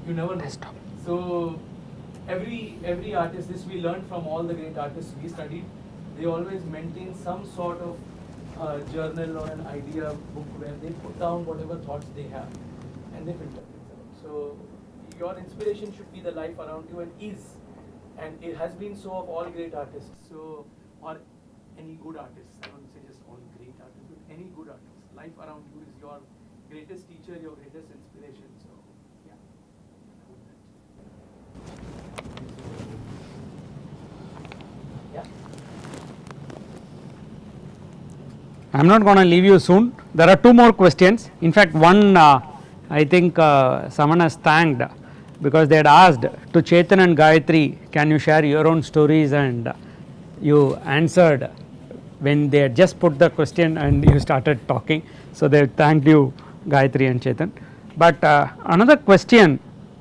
You never know. So every artist, this we learned from all the great artists we studied, they always maintain some sort of journal or an idea book where they put down whatever thoughts they have and they filter things out. So your inspiration should be the life around you, and it has been so of all great artists. So, or any good artists, I don't say just all great artists, but any good artists. Life around you is your greatest teacher, your greatest inspiration. So yeah. Yeah. I'm not going to leave you soon. There are 2 more questions. In fact, one I think someone has thanked, because they had asked to Chetan and Gayatri, can you share your own stories, and you answered when they had just put the question and you started talking. So they thanked you, Gayatri and Chetan. But another question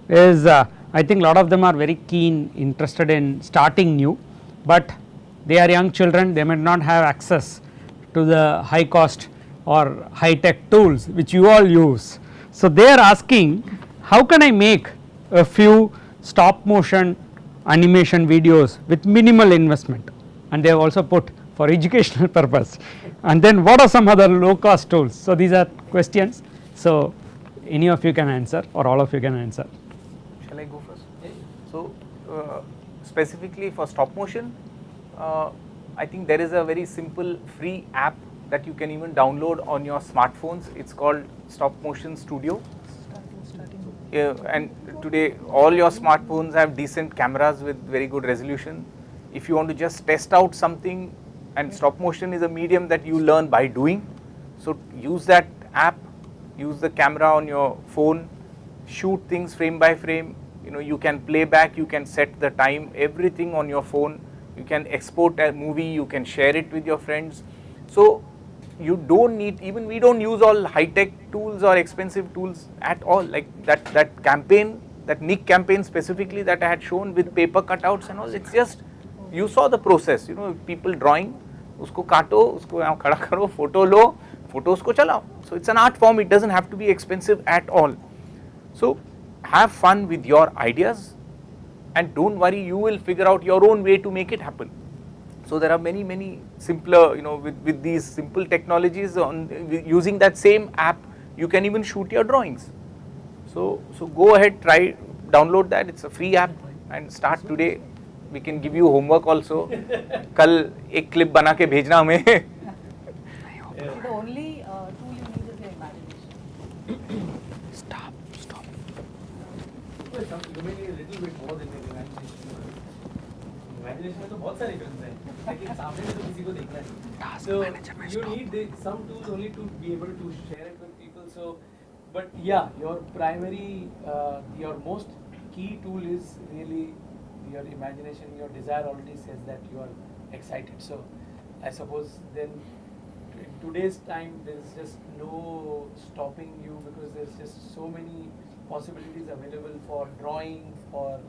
is, I think a lot of them are very keen, interested in starting new, but they are young children, they may not have access to the high cost or high tech tools which you all use. So they are asking, how can I make a few stop motion animation videos with minimal investment, and they have also put for educational purpose, and then what are some other low cost tools? So these are questions, so any of you can answer or all of you can answer. Shall I go first? So specifically for stop motion, I think there is a very simple free app that you can even download on your smartphones. It's called Stop Motion Studio. And today all your smartphones have decent cameras with very good resolution. If you want to just test out something, and stop motion is a medium that you learn by doing, so use that app, use the camera on your phone, shoot things frame by frame. You can play back, you can set the time, everything on your phone. You can export a movie, you can share it with your friends. So you don't need, even we don't use all high-tech tools or expensive tools at all. Like that campaign, that Nick campaign specifically that I had shown with paper cutouts and all, it's just, you saw the process, people drawing, usko kato, usko yahan khada karo, photo lo, photos ko chalao. So it's an art form, it doesn't have to be expensive at all. So have fun with your ideas, and don't worry, you will figure out your own way to make it happen. So there are many simpler, with these simple technologies, using that same app, you can even shoot your drawings. So go ahead, try, download that, it's a free app, and start today. We can give you homework also. Kal ek clip bana ke bhejna hame. The only tool you need is your imagination. Stop. You may need a little bit more than your imagination. Imagination में तो बहुत सारी films हैं, लेकिन सामने में तो किसी को देखना नहीं. So you need some tools only to be able to share it with people. So, but yeah, your primary, your most key tool is really your imagination, your desire already says that you are excited. So I suppose then in today's time there is just no stopping you, because there's just so many possibilities available for drawing, for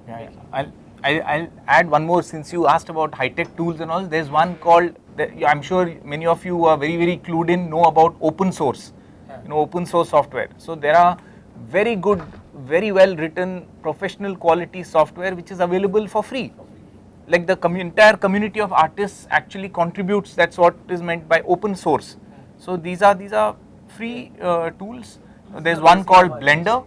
yeah. I'll add one more, since you asked about high-tech tools and all. There's one called, I'm sure many of you are very clued in, know about open source, open source software. So there are very good, very well written professional quality software which is available for free. Like the entire community of artists actually contributes. That's what is meant by open source. So these are free tools. There's one called Blender,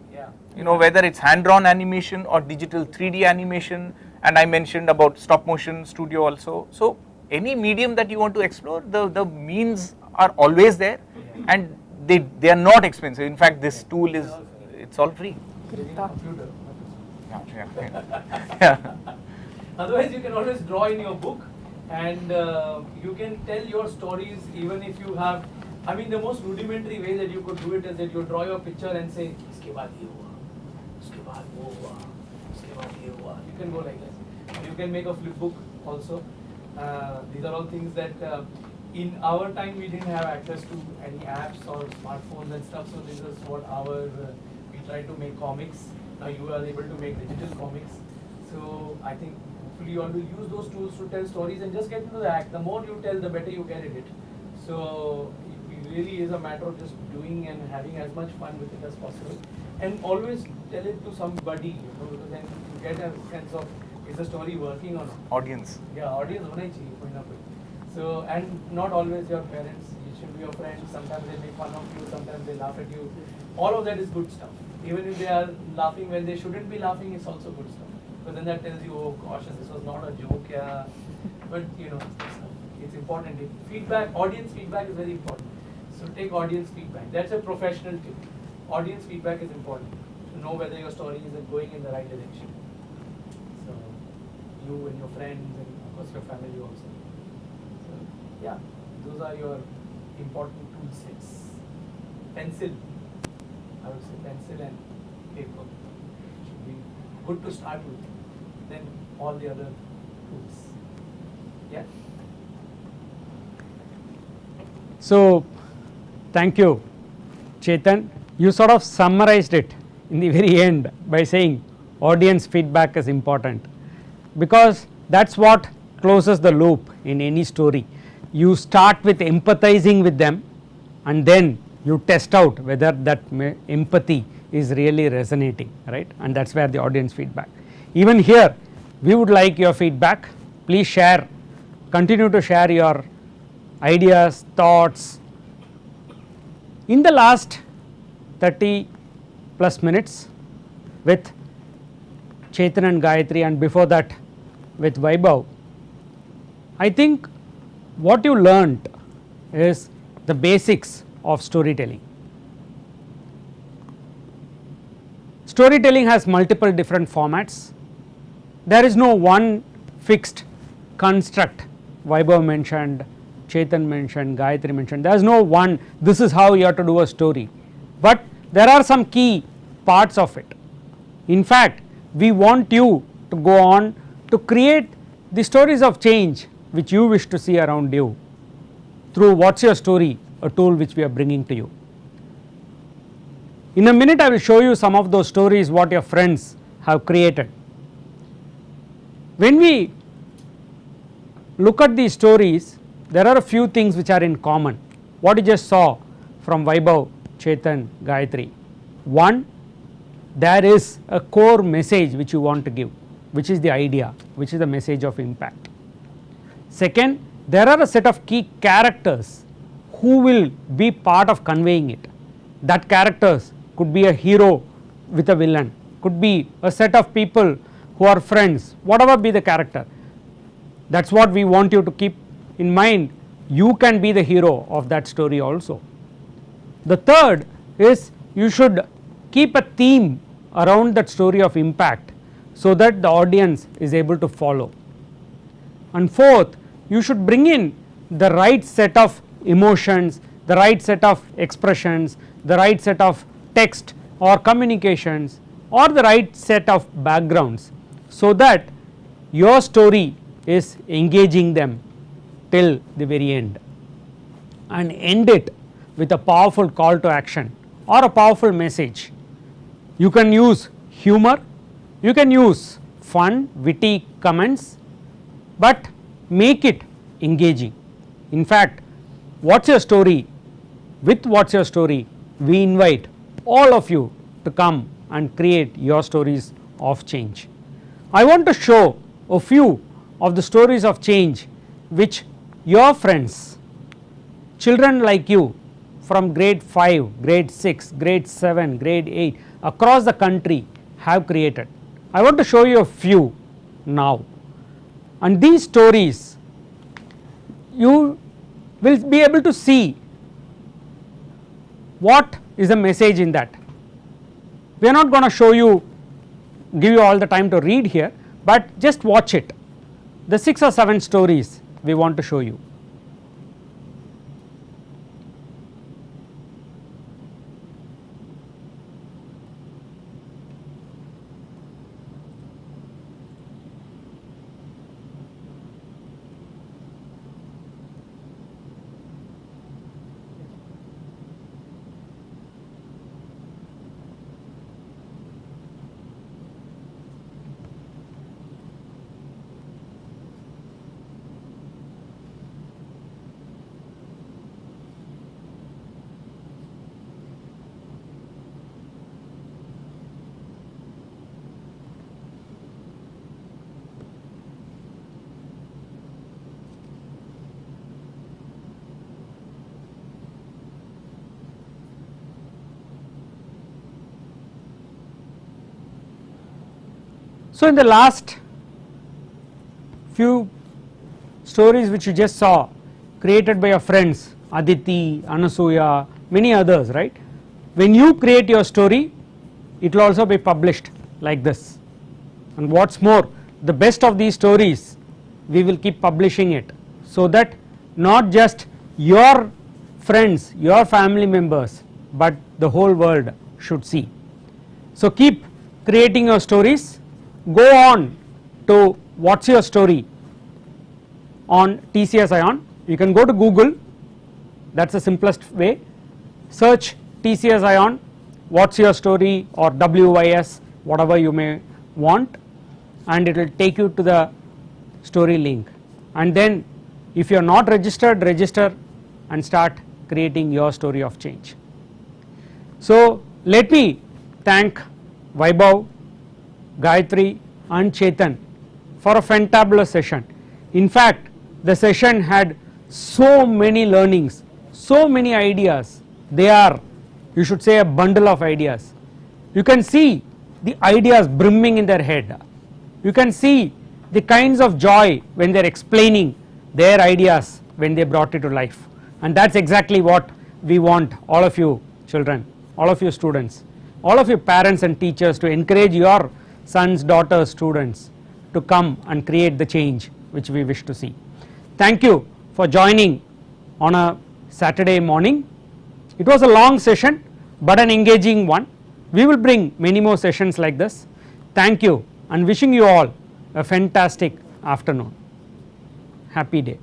whether it's hand-drawn animation or digital 3D animation, and I mentioned about stop motion studio also. So any medium that you want to explore, the means are always there, and they are not expensive. In fact, this tool it's all free. Yeah. Otherwise, you can always draw in your book, and you can tell your stories even if you have. I mean, the most rudimentary way that you could do it is that you draw your picture and say, "Iske baad ye hua, uske baad wo hua, uske baad ye hua." You can go like this. You can make a flip book also. These are all things that in our time we didn't have access to any apps or smartphones and stuff. So this is what we tried to make comics. Now you are able to make digital comics. So I think hopefully you want to use those tools to tell stories and just get into the act. The more you tell, the better you get at it. So it really is a matter of just doing and having as much fun with it as possible. And always tell it to somebody, because then you get a sense of, is the story working or not? Audience. Yeah, audience hona hi chahiye, koi na koi. So, and not always your parents, it should be your friends. Sometimes they make fun of you, sometimes they laugh at you. All of that is good stuff. Even if they are laughing when they shouldn't be laughing, it's also good stuff. But then that tells you, oh gosh, this was not a joke, yeah. But it's important. Feedback, audience feedback is very important. So take audience feedback. That's a professional tip. Audience feedback is important to know whether your story is going in the right direction. So you and your friends and of course your family also. So yeah, those are your important tool sets. Pencil, I would say pencil and paper should be good to start with. Then all the other tools. Yeah. So thank you, Chetan. You sort of summarized it in the very end by saying audience feedback is important, because that's what closes the loop in any story. You start with empathizing with them, and then you test out whether that empathy is really resonating, right? And that's where the audience feedback. Even here we would like your feedback. Please share, continue to share your ideas, thoughts. In the last 30 plus minutes with Chetan and Gayatri, and before that with Vaibhav, I think what you learnt is the basics of storytelling. Storytelling has multiple different formats. There is no one fixed construct. Vaibhav mentioned, Chetan mentioned, Gayatri mentioned, there is no one, this is how you have to do a story, but there are some key parts of it. In fact, we want you to go on to create the stories of change which you wish to see around you through What's Your Story, a tool which we are bringing to you. In a minute I will show you some of those stories what your friends have created. When we look at these stories, there are a few things which are in common. What you just saw from Vaibhav, Chetan, Gayatri. One, there is a core message which you want to give, which is the idea, which is the message of impact. Second, there are a set of key characters who will be part of conveying it. That characters could be a hero with a villain, could be a set of people who are friends, whatever be the character. That is what we want you to keep in mind. You can be the hero of that story also. The third is you should keep a theme around that story of impact so that the audience is able to follow. And fourth, you should bring in the right set of emotions, the right set of expressions, the right set of text or communications or the right set of backgrounds, so that your story is engaging them till the very end, and end it with a powerful call to action or a powerful message. You can use humor, you can use fun witty comments, but make it engaging. In fact, what's your story, with what's your story, we invite all of you to come and create your stories of change. I want to show a few of the stories of change which your friends, children like you from grade 5, grade 6, grade 7, grade 8 across the country have created. I want to show you a few now, and these stories you will be able to see what is the message in that. We are not going to show you, give you all the time to read here, but just watch it. The 6 or 7 stories we want to show you. So in the last few stories which you just saw, created by your friends Aditi, Anasuya, many others, right? When you create your story, it will also be published like this, and what's more, the best of these stories we will keep publishing it, so that not just your friends, your family members, but the whole world should see. So keep creating your stories. Go on to what's your story on TCS iON. You can go to Google, that's the simplest way, search TCS iON what's your story or WYS, whatever you may want, and it will take you to the story link, and then if you are not registered, register and start creating your story of change. So let me thank Vaibhav, Gayatri and Chetan for a fantabulous session. In fact, the session had so many learnings, so many ideas. They are, you should say, a bundle of ideas. You can see the ideas brimming in their head. You can see the kinds of joy when they are explaining their ideas when they brought it to life, and that's exactly what we want all of you children, all of you students, all of you parents and teachers to encourage your sons, daughters, students to come and create the change which we wish to see. Thank you for joining on a Saturday morning. It was a long session but an engaging one. We will bring many more sessions like this. Thank you and wishing you all a fantastic afternoon. Happy day.